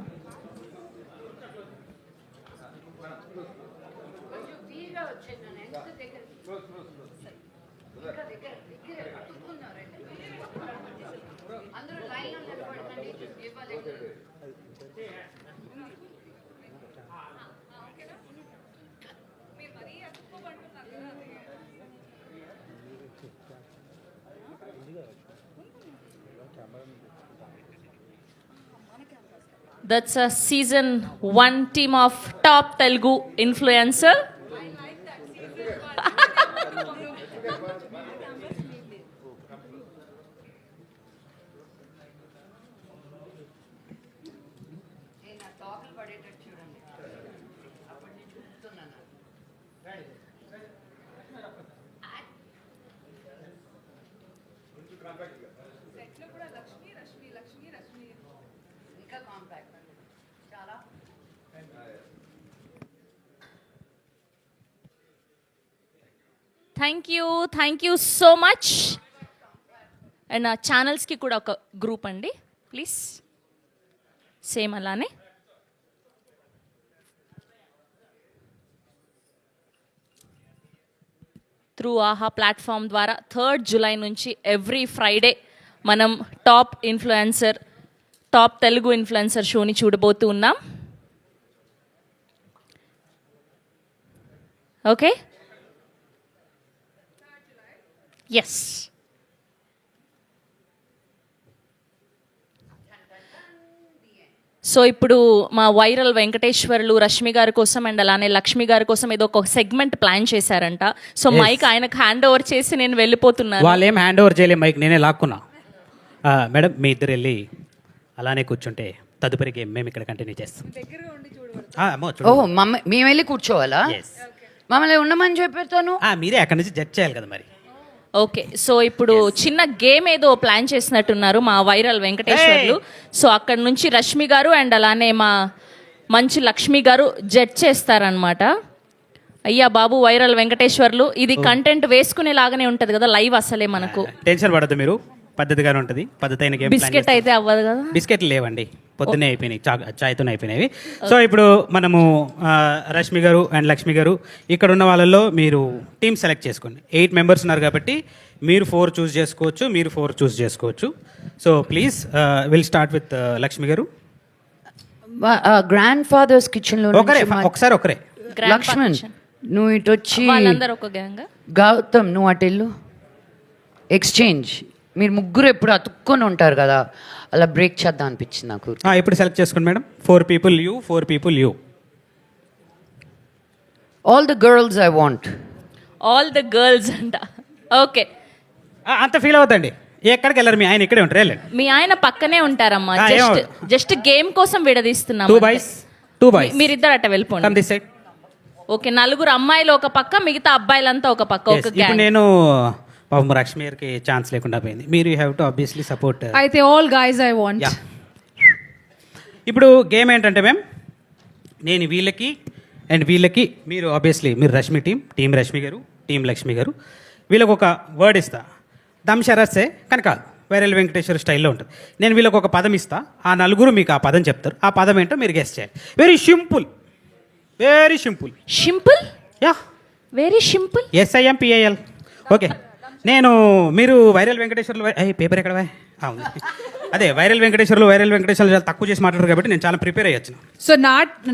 That's a season 1 team of top Telugu influencer. Thank you so much. And ఛానల్స్కి కూడా ఒక group అండి. ప్లీజ్. సేమ్ అలానే. త్రూ ఆహా ప్లాట్ఫామ్ ద్వారా 3rd జూలై నుంచి ఎవ్రీ ఫ్రైడే మనం టాప్ తెలుగు ఇన్ఫ్లుయెన్సర్ షోని చూడబోతూ ఉన్నాం. Okay, yes. సో ఇప్పుడు మా వైరల్ వెంకటేశ్వర్లు రష్మి గారి కోసం అండ్ అలానే లక్ష్మి గారి కోసం ఏదో ఒక సెగ్మెంట్ ప్లాన్ చేశారంట. సో మైక్ ఆయనకు హ్యాండ్ ఓవర్ చేసి నేను వెళ్ళిపోతున్నాను. వాళ్ళు ఏం హ్యాండ్ ఓవర్ చేయలే, మైక్ నేనే లాక్కున్నా. మేడం మీ ఇద్దరు వెళ్ళి అలానే కూర్చుంటే తదుపరి గేమ్ మేము ఇక్కడ కంటిన్యూ చేస్తాం. ఓ మేము వెళ్ళి కూర్చోవాలా? మమ్మల్ని ఉండమని చెప్పేస్తాను. మీరే అక్కడ నుంచి జడ్జ్ చేయాలి కదా మరి. ఓకే, సో ఇప్పుడు చిన్న గేమ్ ఏదో ప్లాన్ చేసినట్టున్నారు మా వైరల్ వెంకటేశ్వర్లు. సో అక్కడ నుంచి రష్మి గారు అండ్ అలానే మా మంచి లక్ష్మి గారు జడ్జ్ చేస్తారనమాట. అయ్యా బాబు వైరల్ వెంకటేశ్వర్లు, ఇది కంటెంట్ వేసుకునేలాగానే ఉంటది కదా లైవ్. అసలే మనకు టెన్షన్ పడద్దు మీరు, పద్ధతిగానే ఉంటుంది. పద్ధతి అయిన గేమ్. బిస్కెట్ అయితే అవ్వదు కదా. బిస్కెట్లు లేవండి, పొద్దున్నే అయిపోయినాయి, చాయ్తోనే అయిపోయినవి. సో ఇప్పుడు మనము రష్మి గారు అండ్ లక్ష్మి గారు ఇక్కడ ఉన్న వాళ్ళల్లో మీరు టీమ్ సెలెక్ట్ చేసుకోండి. 8 మెంబర్స్ ఉన్నారు కాబట్టి మీరు 4 చూస్ చేసుకోవచ్చు, మీరు 4 చూస్ చేసుకోవచ్చు. So please will start with Lakshmi garu. Grand fathers kitchen లో ఒకసారి ఒకరే. లక్ష్మణ్ నువ్వు ఇటు వచ్చి, వాళ్ళందరూ ఒక గ్యాంగ్. గౌతమ్ నువ్వు అటు వెళ్ళు. ఎక్స్చేంజ్. మీరు ముగ్గురు ఎప్పుడు అతుక్కొని ఉంటారు కదా, అలా బ్రేక్ చేద్దాం అనిపించింది నాకు. ఇప్పుడు సెలెక్ట్ చేసుకోండి madam. 4 people you, 4 people you. All the girls I want. All the girls అంట. ఓకే, అంత ఫీల్ అవుతండి. ఎక్కడికి వెళ్ళరు, మీ ఆయన ఇక్కడే ఉంటారు. వెళ్ళండి. మీ ఆయన పక్కనే ఉంటారమ్మా. జస్ట్ గేమ్ కోసం విడదీస్తున్నాం. 2 boys. మీరిద్దరు అట్ట వెళ్ళిపోండి. Come this side. ఓకే, 4 అమ్మాయిలు ఒక పక్క, మిగతా అబ్బాయిలంతా ఒక పక్క. Yes, ఒక ఇప్పుడు గ్యాంగ్. నేను పాపం లక్ష్మి గారికి ఛాన్స్ లేకుండా పోయింది. మీరు you have to obviously support. అయితే ఆల్ గైస్ ఐ వాంట్. ఇప్పుడు గేమ్ ఏంటంటే మ్యామ్, నేను వీళ్ళకి అండ్ వీళ్ళకి, మీరు ఆబ్వియస్లీ మీరు రష్మి టీం రష్మి గారు, టీం లక్ష్మి గారు, వీళ్ళకి ఒక వర్డ్ ఇస్తా. దమ్ షరత్సే కానీ కాదు, వైరల్ వెంకటేశ్వర స్టైల్లో ఉంటుంది. నేను వీళ్ళకి ఒక పదం ఇస్తా, ఆ 4 మీకు ఆ పదం చెప్తారు. ఆ పదం ఏంటో మీరు గెస్ చేయాలి. Very simple. Simple. Yeah, very simple. SIMPAL. Okay, మీరు వైరల్ వెంకటేశ్వర్లు పేపర్ ఎక్కడ ఉంది. అదే వైరల్ వెంకటేశ్వర్లు చాలా తక్కువ చేసి మాట్లాడారు కాబట్టి నేను చాలా ప్రిపేర్ అయ్యొచ్చు. సో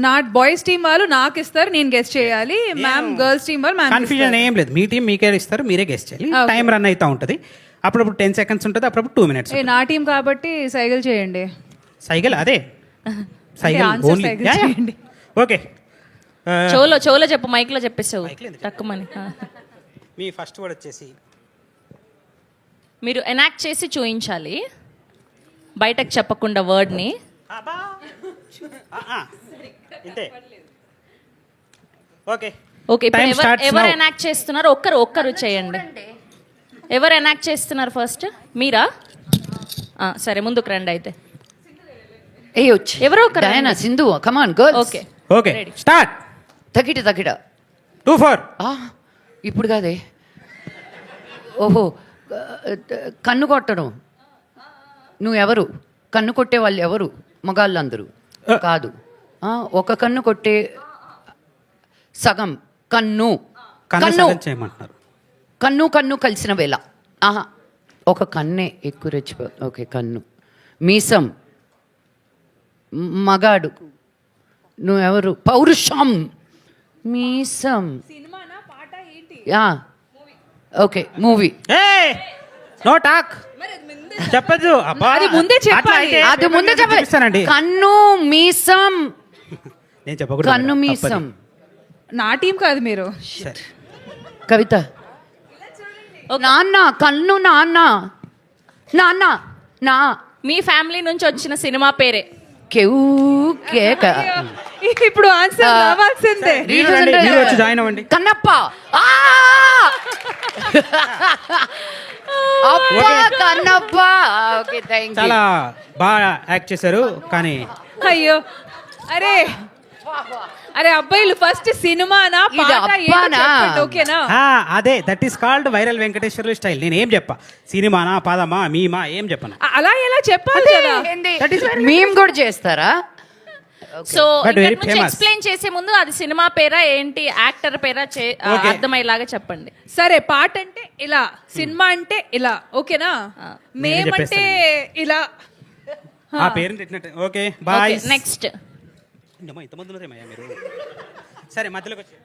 నాట్ బాయ్స్ టీం వాళ్ళు నాకు ఇస్తారు, నేను గెస్ట్ చేయాలి. మ్యామ్ గర్ల్స్ టీం వాళ్ళు కన్ఫ్యూజన్ ఏం లేదు. మీ టీం మీకే ఇస్తారు, మీరే గెస్ట్ చేయాలి. టైం రన్ అవుతూ ఉంటుంది. అప్పుడప్పుడు 10 seconds ఉంటుంది, అప్పుడప్పుడు 2 minutes. నా టీం కాబట్టి సైకిల్ చేయండి. సైకిల్ అదే సైకిల్ ఓన్లీ. ఓకే, చోలో చెప్పు, మైక్ లో చెప్పేసావు తక్కువని. మీ ఫస్ట్ వర్డ్ వచ్చేసి మీరు ఎనాక్ట్ చేసి చూయించాలి, బయటకు చెప్పకుండా వర్డ్ని. ఓకే ఓకే, ఎవరు ఎనాక్ట్ చేస్తున్నారు? ఒక్కరు చేయండి. ఎవరు ఎనాక్ట్ చేస్తున్నారు ఫస్ట్? మీరా? సరే, ముందుకు రండి అయితే. ఎవరో ఒకరు. Diana, Sindhu, come on girls. Okay okay, start. తగిట 2 4. ఇప్పుడు కాదే. ఓహో, కన్ను కొట్టడం. నువ్వెవరు? కన్ను కొట్టే వాళ్ళు ఎవరు? మగాళ్ళందరూ కాదు. ఒక కన్ను కొట్టే సగం కన్ను. కన్ను కలిసిన వేళ. ఒక కన్నే ఎక్కువ రెచ్చిపో. ఓకే, కన్ను. మీసం. మగాడు. నువ్వెవరు? పౌరుషం. మీసం. Okay, movie. No talk. చెప్పదు. అది ముందే చెప్పాలి. అది ముందే చెప్పాలి. కన్ను మీసం. నేను చెప్పకూడదు. కన్ను మీసం. నా టీం కాదు మీరు. కవిత. నాన్న. కన్ను నాన్న. నా. మీ ఫ్యామిలీ నుంచి వచ్చిన సినిమా పేరే. ఇప్పుడు ఆన్సర్ రావాల్సిందే. జాయిన్ అవ్వండి. కన్నప్ప. కన్నప్ప. Okay, thank you. చాలా బాగా యాక్ట్ చేశారు కానీ అయ్యో, అరే అరే అబ్బాయిలు ఫస్ట్ సినిమానా ఇది పాట ఏంటో అబ్బానా? చెప్పండి, ఓకేనా? అదే that is called viral Venkateswarlu style. నేను ఏం చెప్పా, సినిమానా పదమా మీమా ఏం చెప్పను. అలా ఎలా చెప్పాలి కదా. మేము కూడా చేస్తారా? So But very famous. Explain చేసే ముందు అది సినిమా పేరా ఏంటి, యాక్టర్ పేరా Okay. అర్థమయ్యేలాగా చెప్పండి. సరే పాట అంటే ఇలా, సినిమా అంటే ఇలా, ఓకేనా? మేమంటే ఇలా. ఆ పేరుని పెట్టినట్టు. Okay bye. నెక్స్ట్ ఇంతమంది ఉన్నారేమయ్యా మీరు? సరే మధ్యలోకి వచ్చి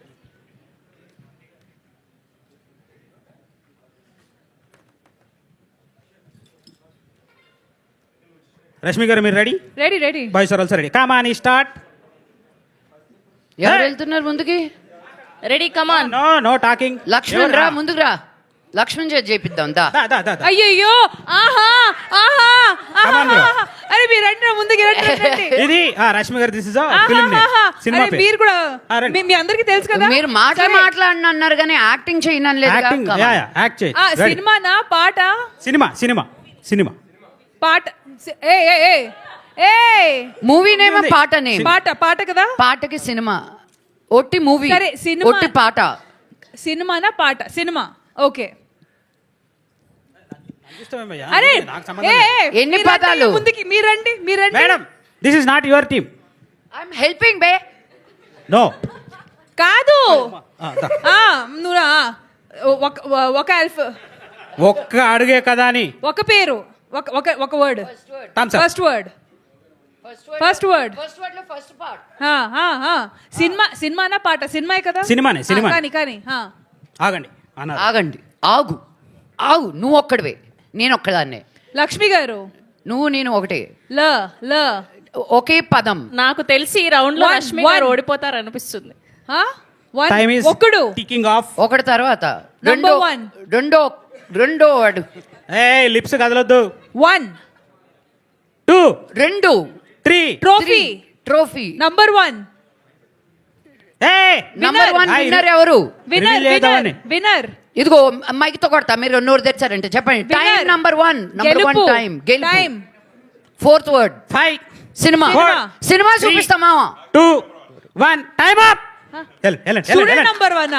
రష్మి గారు మీరు ready? Ready ready. Boys are also ready. Come on start. ఎవరు వెళ్తున్నారు ముందుకి? Ready come on. No no talking. Lakshman రా, ముందుకు రా. లక్ష్మణ్ చేతి చేపిద్దాం దా. అయ్యయ్యో, ఆహా ఆహా ఆహా. అరే మీరు రండి నా ముందుకి రండి. ఇది రష్మి గారు this is film name, cinema అరే మీరు కూడా మీ అందరికీ తెలుసు కదా. మీరు మాట్లాడిన అన్నారు కానీ యాక్టింగ్ చేయనని లేదు. యాక్టింగ్ యాక్ట్ చేయి. సినిమానా పాట? సినిమా సినిమా సినిమా పాట. ఏ ఏ ఏ ఏ మూవీ నేమ్ పాట నేమ్. పాట పాట కదా. పాటకి సినిమా, ఒట్టి మూవీ. సరే, సినిమా. ఒట్టి పాట. సినిమానా పాట? సినిమా. ఓకే. ఇష్టమేమయ్యా, అరే నాకు సంబంధం లేదు. ఎన్ని మీరు రండి, పదాలు? ముందుకి మీరండి మీరండి. Madam this is not your team. I'm helping బే. నో కాదు నువ్వు ఒక అల్ఫ్, ఒక్క అడుగే కదా అని. ఒక పేరు, ఒక ఒక ఒక word. First word. First word. First part. Cinema. సినిమానా పాట? సినిమాయే కదా. సినిమానే, సినిమా. కానీ కానీ ఆగండి అన్నారు. ఆగండి, ఆగు ఆగు. నువ్వు ఒక్కడివే, నేను ఒక్కదాన్నే. లక్ష్మి గారు నువ్వు నేను ఒకటే. ల ల ఒకే పదం. నాకు తెలిసి ఈ రౌండ్ లో One, రష్మి గారు one. ఓడిపోతారు అనిపిస్తుంది. టైమ్ ఇస్ ఒక్కడు. Ticking off. ఒకటి తర్వాత Number one. రెండో వాడు. ఏ లిప్స్ కదలొద్దు. 1 2 2 3 ట్రోఫీ. ట్రోఫీ. నంబర్ 1. ఏ నంబర్ 1 విన్నర్ ఎవరు? విన్నర్ Reveal చేద్దామని. విన్నర్. ఇదిగో మైక్తో కొడతా, మీరు నోరు తెచ్చారంటే చెప్పండి. Time number 1. Number 1 time. Time. Fourth word 5 cinema. Cinema చూపిస్తామా? 2 1 time up. Student number 1.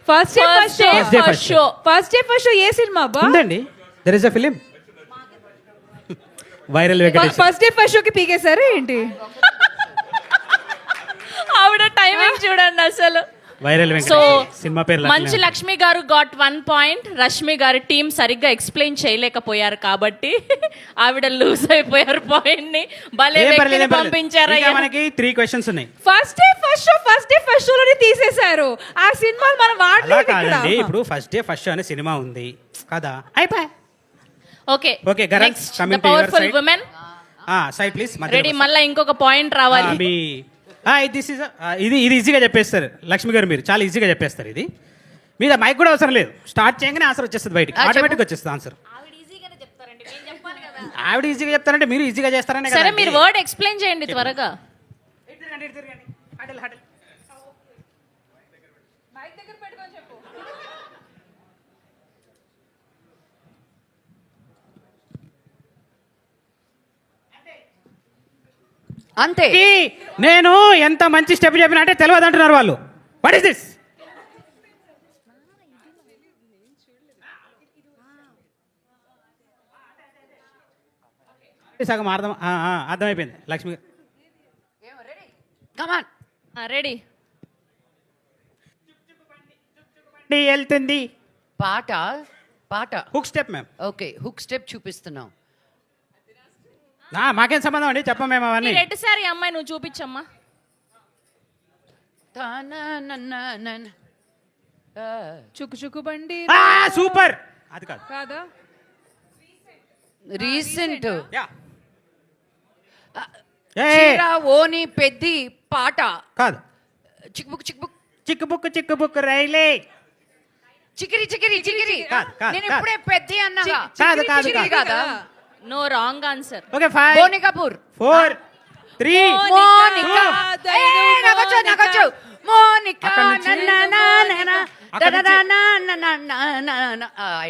First day first show. First day first show. First day first show ఏ సినిమా అబ్బా? ఉందండి, there is a film viral Venkatesh. First day first షోకి పీకేశారు ఏంటి? ఆవిడ timing చూడండి అసలు. Viral so Venkatesh cinema పేరు మంచు లక్ష్మి గారు గాట్ 1 పాయింట్. రష్మి గారి టీం సరిగ్గా ఎక్స్ప్లెయిన్ చేయలేకపోయారు కాబట్టి ఆవిడ లూజ్ అయిపోయారు పాయింట్ ని. భలే వ్యక్తిని పంపించారయ్యా. మనకి 3 క్వశ్చన్స్ ఉన్నాయి. ఫస్ట్ డే ఫస్ట్ షోలోనే తీసేశారు. ఆ సినిమాలు మనం అలా వాడలేదు కాదండి, ఇక్కడ. ఇప్పుడు ఫస్ట్ డే ఫస్ట్ షో అనే సినిమా ఉంది కదా. అయిపోయి okay okay girl next coming the to your powerful side. Women side please. Ready. మళ్ళీ ఇంకొక పాయింట్ రావాలి. దిస్ ఇస్ ఇది ఈజీగా చెప్పేస్తారు లక్ష్మి గారు, మీరు చాలా ఈజీగా చెప్పేస్తారు. ఇది మీద మైక్ కూడా అవసరం లేదు, స్టార్ట్ చేయగానే ఆన్సర్ వచ్చేస్తుంది బయటికి, ఆటోమేటిక్ వచ్చేస్తుంది ఆన్సర్. ఆవిడ ఈజీగా చెప్తారంటే మీరు ఈజీగా చేస్తారనే సరే కదా. మీరు వర్డ్ ఎక్స్ప్లెయిన్ చేయండి త్వరగా. అంతే. నేను ఎంత మంచి స్టెప్ చెప్పినా అంటే తెలియదు అంటున్నారు వాళ్ళు. What is this? సగం అర్థమైపోయింది లక్ష్మి గారు. కమాన్. రెడీ. వెళ్తుంది పాట. పాట hook step ma'am. Okay, hook step చూపిస్తున్నాం. మాకేం సంబంధం అండి, చెప్పం మేము అవన్నీ. రెడ్ సారీ అమ్మాయి నువ్వు చూపించమ్మా. చుక్కు చుక్కు బండి సూపర్. అది కాదు కాదా? రీసెంట్. ఏ ఓని పెద్ది పాట కాదు. చిక్బుక్ చిక్బుక్ చిక్కుబుక్ చిక్కుబుక్ రైలే. చికిరి చికిరి చికిరి. కాదు, కాదు, నేను కాదు. ఇప్పుడే పెద్ది అన్నగా. కాదు కాదు చికిరి కాదు. కాదా? No wrong answer. Okay 5 Boney Kapoor. 4 3 Monica. Monica. ఏయ్, నాకొచ్చు నాకొచ్చు. మోనికా. అక్కడ నుంచి ఐ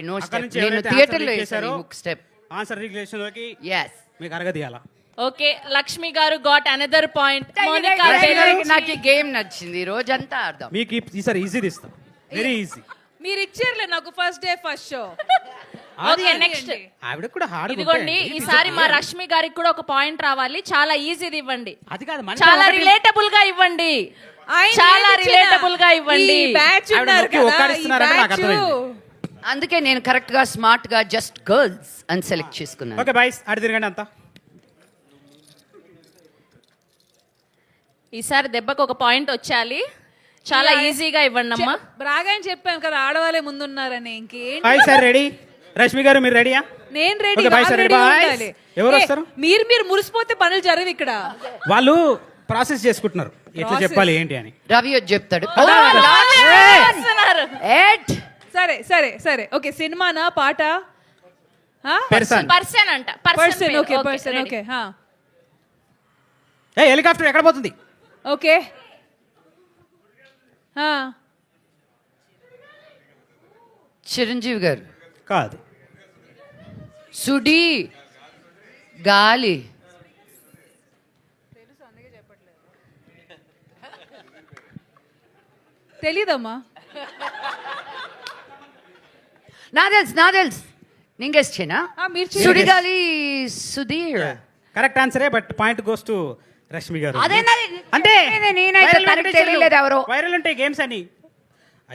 నో అక్కడ స్టెప్. నుంచి నేను ఎవరైతే థియేటర్లో answer వేసాను చేశారో హుక్ స్టెప్. ఆన్సర్ రిలేషన్ లోకి yes. మీకు అరగదీయాలా? ఓకే లక్ష్మి గారు గాట్ అనదర్ పాయింట్. మోనికా నాకు ఈ గేమ్ నచ్చింది, రోజంతా ఆడదాం. మీకు ఈసారి ఈజీ ఇస్తాం, వెరీ ఈజీ. మీరు ఇచ్చారులే నాకు first day first show. Okay next ఆవిడ కూడా హార్డ్. ఇదిగోండి ఈసారి మా రష్మి గారికి కూడా ఒక పాయింట్ రావాలి. చాలా ఈజీది ఇవ్వండి, అది కాదు చాలా రిలేటబుల్ గా ఇవ్వండి, చాలా రిలేటబుల్ గా ఇవ్వండి. అందుకే నేను కరెక్ట్ గా స్మార్ట్ గా జస్ట్ గర్ల్స్ అని సెలెక్ట్ చేసుకున్నాను. ఓకే బాయ్స్ అటు తిరగండి అంతా. ఈసారి దెబ్బకు ఒక పాయింట్ వచ్చేయాలి, చాలా ఈజీగా ఇవ్వండి అమ్మా. బాగా అని చెప్పాను కదా ఆడవాళ్ళే ముందున్నారని. ఇంకేంటి bye sir ready? Rashmi garu మీరు రెడీయా? నేను ready. Okay, bye, sir. Bye. ఎవరు వస్తారు? మీరు మురిసిపోతే పనులు జరగవు ఇక్కడ. వాళ్ళు ప్రాసెస్ చేసుకుంటున్నారు ఎట్లా చెప్పాలి ఏంటి అని. రవి వచ్చి చెప్తాడు. సరే సరే సరే ఓకే. సినిమానా పాట? పర్సన్ అంట. పర్సన్. Okay person. ఓకే ఏ హెలికాప్టర్ ఎక్కడ పోతుంది? ఓకే చిరంజీవి గారు కాదు. సుడి గాలి తెలీదమ్మా. నా తెలుసు నేను గెస్ట్ చేయనా? సుడిగాలి సుధీర్ కరెక్ట్ ఆన్సరే, but point goes to Rashmi garu. అదే అంటే నేనైతే తనకి తెలియలేదు ఎవరో. వైరల్ ఉంటాయి గేమ్స్ అని.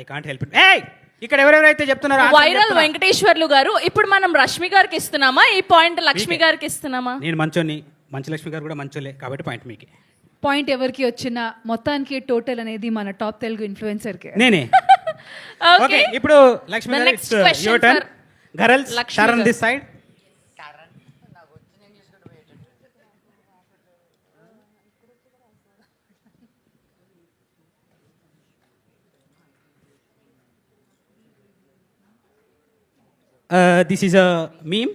I can't help it. ఏయ్ ఇక్కడ ఎవరెవరైతే చెప్తున్నారో వైరల్ వెంకటేశ్వర్లు గారు. ఇప్పుడు మనం రష్మి గారికి ఇస్తున్నామా ఈ పాయింట్, లక్ష్మి గారికి ఇస్తున్నామా? నేను మంచోని, మంచు లక్ష్మి గారు కూడా మంచోలే కాబట్టి పాయింట్ మీకే. పాయింట్ ఎవరికి వచ్చినా మొత్తానికి టోటల్ అనేది మన టాప్ తెలుగు ఇన్ఫ్లుయెన్సర్ కే. నేనే. ఓకే ఇప్పుడు Lakshmi garu it's your turn. Girls turn this side. This is a meme,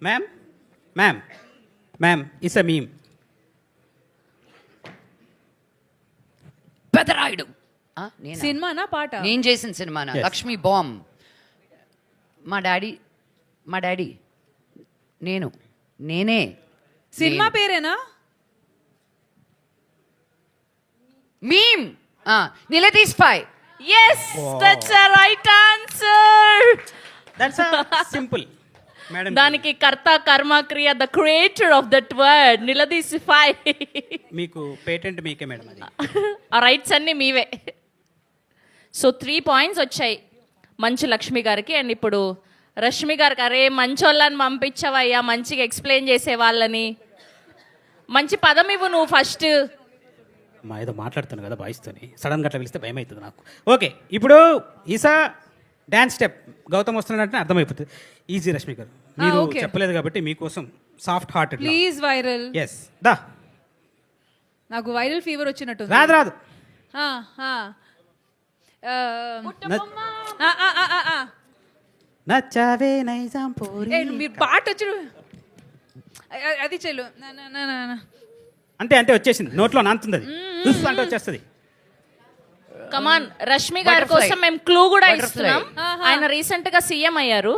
ma'am, it's a meme. Pedarayudu సినిమానా పాట? నేను చేసిన సినిమానా? లక్ష్మీ బాంబ్. మా డాడీ నేనే. సినిమా పేరేనా? మీమ్ నిలదీస్ పై. Yes, that's a right answer. That's a simple. Madam, దానికి కర్త కర్మ క్రియ the creator of that word నిలదీసిఫై. మీకు పేటెంట్ మీకే మేడం అది. ఆ రైట్స్ అన్ని మీవే. సో 3 పాయింట్స్ వచ్చాయి మంచు లక్ష్మి గారికి. అండ్ ఇప్పుడు రష్మి గారికి, అరే మంచోళ్ళని పంపించవయ్యా మంచిగా ఎక్స్ప్లెయిన్ చేసే వాళ్ళని. మంచి పదం ఇవ్వు నువ్వు ఫస్ట్. మా ఏదో మాట్లాడుతాను కదా బాయ్స్తోని, సడన్గా అట్లా పిలిస్తే భయం అవుతుంది నాకు. ఓకే ఇప్పుడు ఈసా డాన్స్ స్టెప్ గౌతమ్ వస్తున్నాడంటే అర్థమైపోతుంది. ఈజీ రష్మి గారు, మీరు చెప్పలేదు కాబట్టి మీకోసం soft hearted. Please viral. Yes దా. నాకు వైరల్ ఫీవర్ వచ్చినట్టు. రాదు. నచ్చావే నైజాం పోరి. మీరు పాట వచ్చి అది చెల్లు అంతే వచ్చేసింది, నోట్లో నాంతుంది అది. అంటే వచ్చేస్తుంది. కమాన్ రష్మి గారి కోసం మేము క్లూ కూడా ఇస్తున్నాం. ఆయన రీసెంట్ గా సీఎం అయ్యారు.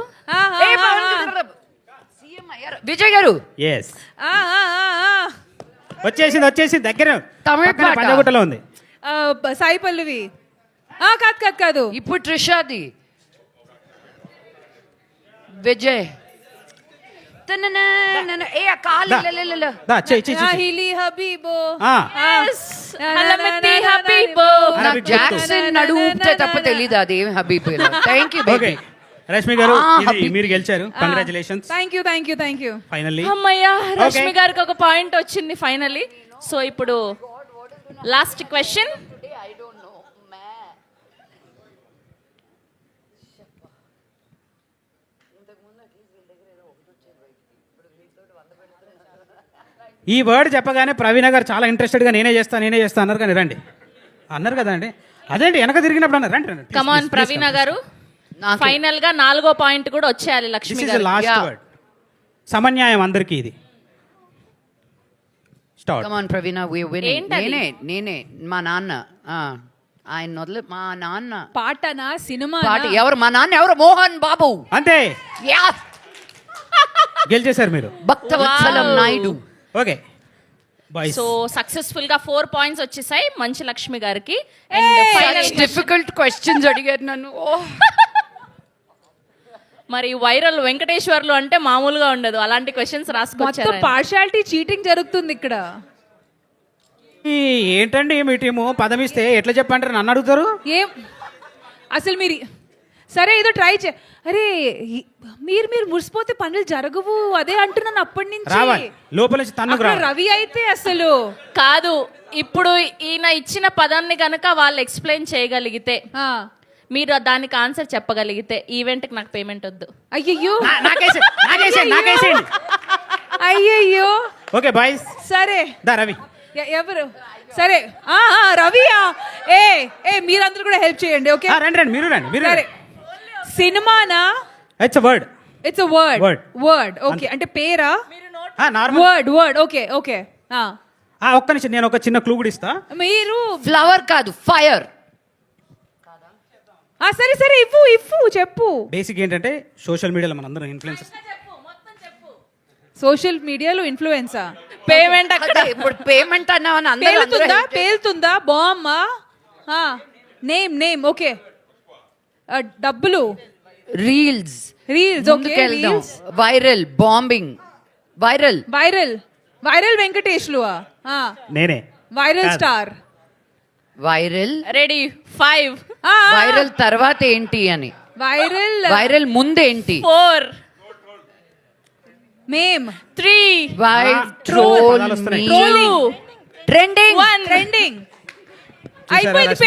విజయ్ గారు. ఎస్ వచ్చేసింది దగ్గర. తమిళ పాట పంజాగుట్టలో ఉంది. సాయి పల్లవి. కాదు ఇప్పుడు ట్రిషాది. విజయ్ జాక్సన్ అడుగుతే తప్ప తెలీదు అదేం Habib. Thank you baby. Rashmi garu మీరు గెలిచారు, కంగ్రాచులేషన్స్. Thank you. ఫైనల్లీ అమ్మయ్య రష్మి గారికి ఒక పాయింట్ వచ్చింది ఫైనల్లీ. సో ఇప్పుడు లాస్ట్ క్వశ్చన్. ఈ వర్డ్ చెప్పగానే ప్రవీణ గారు చాలా ఇంట్రెస్టెడ్గా నేనే చేస్తా అన్నారు. కానీ రండి అన్నారు కదా అండి. అదేంటి వెనక తిరిగినప్పుడు అన్నారు. రండి. కమాన్ ప్రవీణ గారు, ఫైనల్ గా 4వ పాయింట్ కూడా వచ్చేయాలి లక్ష్మి గారు. Last word. సమన్యాయం అందరికీ ఇది. స్టార్ట్. కమాన్ ప్రవీణ, వి విన్నింగ్. నేనే మా నాన్న. ఆయన వదిలే. మా నాన్న పాటనా సినిమా పాట? ఎవరు మా నాన్న? ఎవరు? మోహన్ బాబు. అంతే గెలిచేశారు మీరు. Bhaktavatsalam Naidu. Okay Boys. So successful గా 4 పాయింట్స్ వచ్చేసాయి మంచు లక్ష్మి గారికి. అండ్ ఫైనల్ డిఫికల్ట్ క్వశ్చన్స్ అడిగారు నన్ను. మరి వైరల్ వెంకటేశ్వర్లు అంటే మామూలుగా ఉండదు, అలాంటి క్వశ్చన్స్ మొత్తం రాసుకొచ్చారు. పార్షాలిటీ చీటింగ్ జరుగుతుంది ఇక్కడ. ఏంటండి మీ టీము పదం ఇస్తే ఎట్లా చెప్పంటారు నన్ను అడుగుతారు? ఏం అసలు మీరు సరే ఏదో ట్రై చే అరే మీరు మురిసిపోతే పనులు జరగవు అదే అంటున్నాను అప్పటి నుంచి. రావాలి లోపల నుంచి తన్నుకు అక్కడ రావాలి. రవి అయితే అసలు కాదు, ఇప్పుడు ఈయన ఇచ్చిన పదాన్ని కనుక వాళ్ళు ఎక్స్ప్లెయిన్ చేయగలిగితే, మీరు దానికి ఆన్సర్ చెప్పగలిగితే ఈవెంట్కి నాకు పేమెంట్ వద్దు. అయ్యయ్యో నాకేసేయండి. అయ్యయ్యో ఓకే బాయ్స్, సరే దా రవి. ఎవరు సరే రవియా ఏ మీరందరూ కూడా హెల్ప్ చేయండి. ఓకే రండి మీరు రండి. సరే సినిమానా? It's word. It's a word. Word. Word okay అంటే పేరా? Normal word okay okay. ఒక్క నిమిషం నేను ఒక చిన్న క్లూ కూడా ఇస్తా. మీరు ఫ్లవర్ కాదు, ఫైర్. సరే సరే ఇవ్వు చెప్పు. బేసిక్ ఏంటంటే సోషల్ మీడియాలో మనందరం ఇన్ఫ్లుయెన్సర్స్. సోషల్ మీడియాలో ఇన్ఫ్లుయెన్సా? పేమెంట్ అక్కడ ఇప్పుడు పేమెంట్ అన్నావని అందరూ పేలుతుందా బామ్మ? Name okay. డబ్బులు reels okay. Viral bombing. Viral వెంకటేష్లు నేనే viral star. Viral ready 5 viral తర్వాత ఏంటి అని. వైరల్ ముందేంటి? 4 మేమ్ 3 ట్రోల్ ట్రెండింగ్. ట్రెండింగ్ అయిపోయింది.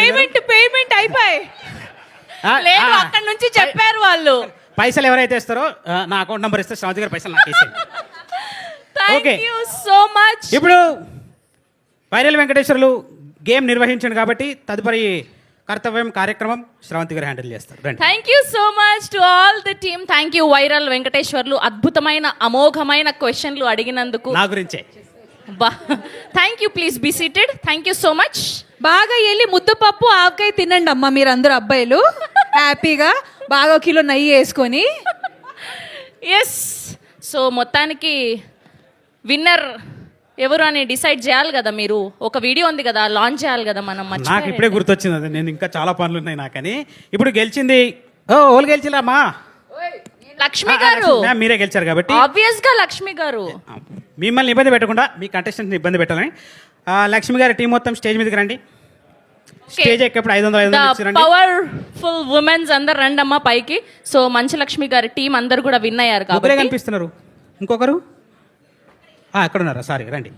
పేమెంట్ అయిపోయి లేదు, అక్కడ నుంచి చెప్పారు వాళ్ళు. పైసలు ఎవరైతే ఇస్తారో నా అకౌంట్ నంబర్ ఇస్తే శ్రావతి గారు పైసలు నాకు వేసేయండి. Thank you so much. ఇప్పుడు వైరల్ వెంకటేశ్వర్లు గేమ్ నిర్వహించండి కాబట్టి తదుపరి కర్తవ్యం కార్యక్రమం శ్రావంతి గారు హ్యాండిల్ చేస్తారు. Thank you so much to all the team. Thank you viral Venkateswarlu, అద్భుతమైన అమోఘమైన క్వశ్చన్లు అడిగినందుకు. నా గురించే. Thank you, please be seated. Thank you so much. బాగా వెళ్ళి ముద్దపప్పు ఆవకాయ తినండి అమ్మా మీరందరూ అబ్బాయిలు హ్యాపీగా. బాగా కిలో నెయ్యి వేసుకొని. ఎస్, సో మొత్తానికి విన్నర్ ఎవరు అని డిసైడ్ చేయాలి కదా మీరు. ఒక వీడియో ఉంది కదా, లాంచ్ చేయాలి కదా మనం. నాకు ఇప్పుడే గుర్తొచ్చింది అది. నేను ఇంకా చాలా పనులు ఉన్నాయి నాకని. ఇప్పుడు గెలిచింది ఓళ్ళు గెలిచిరామా? లక్ష్మి గారు. మీరే గెలిచారు కాబట్టి ఆబ్వియస్ గా లక్ష్మి గారు. మిమ్మల్ని ఇబ్బంది పెట్టకుండా మీ కంటెస్టెంట్ని ఇబ్బంది పెట్టాలని లక్ష్మి గారి టీం మొత్తం స్టేజ్ మీదకి రండి. స్టేజ్ ఎక్కప్పుడు 500 పవర్ఫుల్ ఉమెన్స్ అందరు రండి అమ్మా పైకి. సో మంచు లక్ష్మి గారి టీం అందరు కూడా విన్ అయ్యారు కాబట్టి కనిపిస్తున్నారు. ఇంకొకరు ఎక్కడ ఉన్నారా? సారీ, రండి.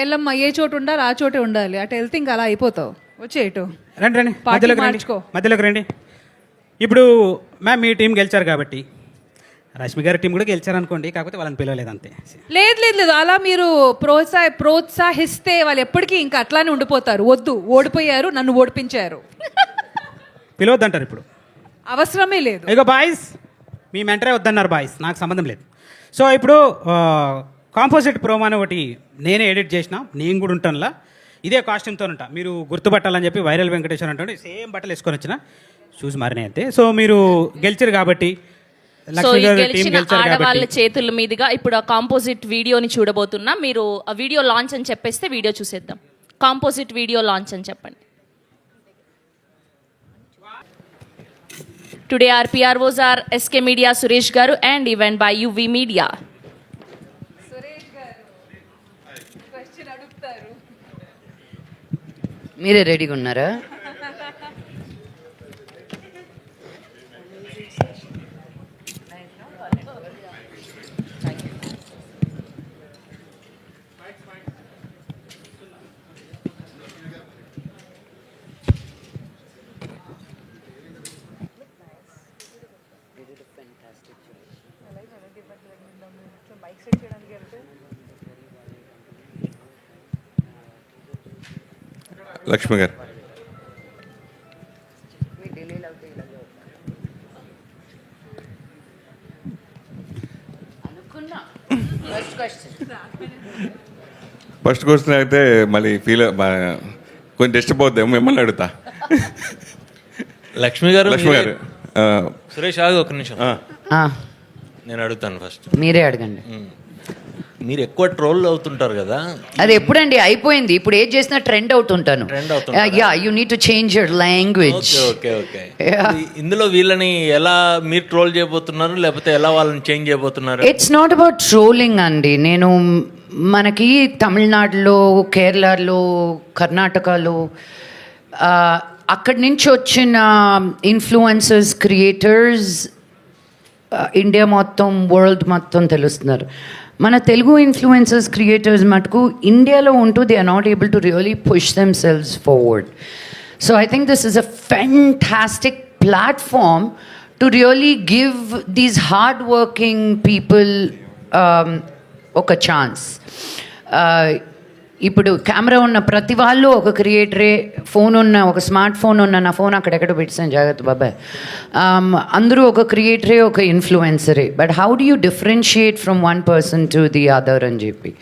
ఎల్లమ్మ ఏ చోటు ఉండాలి ఆ చోటే ఉండాలి. అటు వెళ్తే ఇంకా అలా అయిపోతావు. వచ్చేటు రండి మధ్యలోకి రండి. మధ్యలోకి రండి. ఇప్పుడు మ్యామ్ మీ టీం గెలిచారు కాబట్టి రష్మి గారి టీం కూడా గెలిచారు అనుకోండి, కాకపోతే వాళ్ళని పిలవలేదు అంతే. లేదు అలా మీరు ప్రోత్సహిస్తే వాళ్ళు ఎప్పటికీ ఇంకా అట్లానే ఉండిపోతారు. వద్దు, ఓడిపోయారు, నన్ను ఓడిపించారు, పిలవద్దంటారు. ఇప్పుడు అవసరమే లేదు. ఇగో బాయ్స్, మీ మెంటరే వద్దన్నారు బాయ్స్, నాకు సంబంధం లేదు. సో ఇప్పుడు కాంపోజిట్ ప్రోమో అని ఒకటి నేనే ఎడిట్ చేసిన, నేను కూడా ఉంటానులా. ఇదే కాస్ట్యూమ్తో ఉంటా, మీరు గుర్తుపట్టాలని చెప్పి వైరల్ వెంకటేశ్వర అంటే సేమ్ బట్టలు వేసుకొని వచ్చిన, షూస్ మారినాయి అంతే. సో మీరు గెలిచారు కాబట్టి, సో ఈ గెలిచిన ఆడవాళ్ళ చేతుల మీదుగా ఇప్పుడు ఆ కాంపోజిట్ వీడియోని చూడబోతున్నా. మీరు ఆ వీడియో లాంచ్ అని చెప్పేస్తే వీడియో చూసేద్దాం. కాంపోజిట్ వీడియో లాంచ్ అని చెప్పండి. Today our PROs are SK Media Suresh garu and event by UV Media. మీరే రెడీగా ఉన్నారా? లక్ష్మి గారు, ఫస్ట్ క్వశ్చన్ అయితే మళ్ళీ కొంచెం డిస్టర్బ్ అవుతాం, మిమ్మల్ని అడుగుతా. లక్ష్మి గారు సురేష్ ఆగు ఒక నిమిషం, నేను అడుగుతాను ఫస్ట్. మీరే అడగండి. మీరు ఎక్కువ ట్రోల్ అవుతుంటారు కదా, అది ఎప్పుడండి అయిపోయింది, ఇప్పుడు ఏది చేసినా ట్రెండ్ అవుతుంటాను. Yeah, you need to change your language. Okay okay. ఇందులో వీళ్ళని ఎలా మీరు ట్రోల్ చేయబోతున్నారు, లేకపోతే ఎలా వాళ్ళని చేంజ్ చేయబోతున్నారు? ఇట్స్ నాట్ అబౌట్ ట్రోలింగ్ అండి. నేను మనకి తమిళనాడులో, కేరళలో, కర్ణాటకలో అక్కడి నుంచి వచ్చిన ఇన్ఫ్లుయెన్సర్స్, క్రియేటర్స్ ఇండియా మొత్తం, వరల్డ్ మొత్తం తెలుస్తున్నారు. మన తెలుగు ఇన్ఫ్లుయెన్సర్స్, క్రియేటర్స్ మటుకు ఇండియాలో ఉంటూ they are not able to really push themselves forward. So I think this is a fantastic platform to really give these hard working people ఒక chance. ఇప్పుడు కెమెరా ఉన్న ప్రతి వాళ్ళు ఒక క్రియేటరే, ఫోన్ ఉన్న, ఒక స్మార్ట్ ఫోన్ ఉన్న, నా ఫోన్ అక్కడెక్కడ పెట్టాను జాగ్రత్త బాబాయ్, అందరూ ఒక క్రియేటరే, ఒక ఇన్ఫ్లుయెన్సరే. But how do you differentiate from one person to the other అని చెప్పి.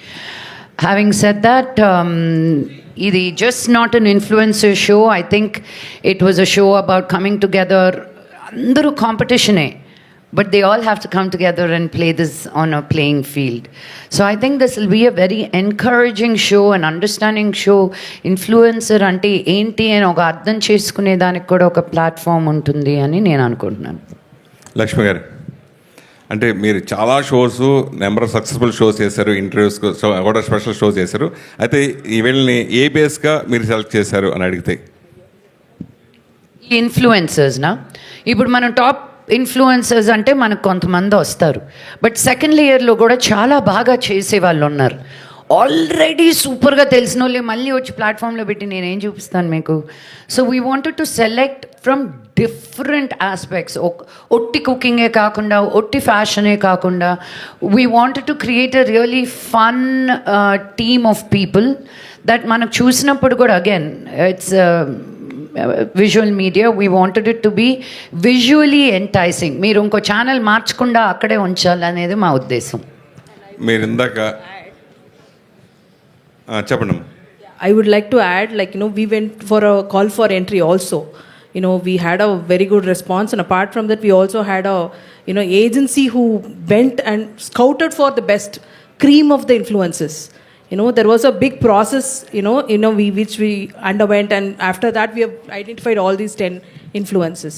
హ్యావింగ్ సెడ్ దట్, ఇది just not an influencer show. I think it was a show about coming together. అందరూ కాంపిటీషనే, but they all have to come together and play this on a playing field. So I think this will be a very encouraging show, an understanding show. Influencer ante enti అని ఒక అర్థం చేసుకునే దానికి కూడా ఒక platform ఉంటుంది అని నేను అనుకుంటున్నాను. లక్ష్మి గారు, అంటే మీరు చాలా shows, number of successful shows చేశారు, ఇంటర్వ్యూస్ కూడా స్పెషల్ షోస్ చేశారు. అయితే ఈ వీళ్ళని ఏ బేస్గా మీరు సెలెక్ట్ చేశారు అని అడిగితే? ఇన్ఫ్లుయెన్సర్స్నా, ఇప్పుడు మనం టాప్ ఇన్ఫ్లుయెన్సర్స్ అంటే మనకు కొంతమంది వస్తారు, బట్ సెకండ్ లేయర్లో కూడా చాలా బాగా చేసే వాళ్ళు ఉన్నారు. ఆల్రెడీ సూపర్గా తెలిసిన వాళ్ళే మళ్ళీ వచ్చి ప్లాట్ఫామ్లో పెట్టి నేనేం చూపిస్తాను మీకు. So we wanted to select from different aspects. ఒట్టి కుకింగే కాకుండా, ఒట్టి ఫ్యాషనే కాకుండా, we wanted to create a really fun team of people that మనకు చూసినప్పుడు కూడా, again it's visual media, we wanted it to be visually enticing. మీరు ఇంకో ఛానల్ మార్చకుండా అక్కడే ఉంచాలనేది మా ఉద్దేశం. మీరు ఇందాక చెప్పండి. I would like to add, like, you know, we went for a call for entry also. You know, we had a very good response, and apart from that, we also had a, you know, agency who went and scouted for the best cream of the influencers. You know, there was a big process, which we underwent, and after that we have identified all these 10 influences.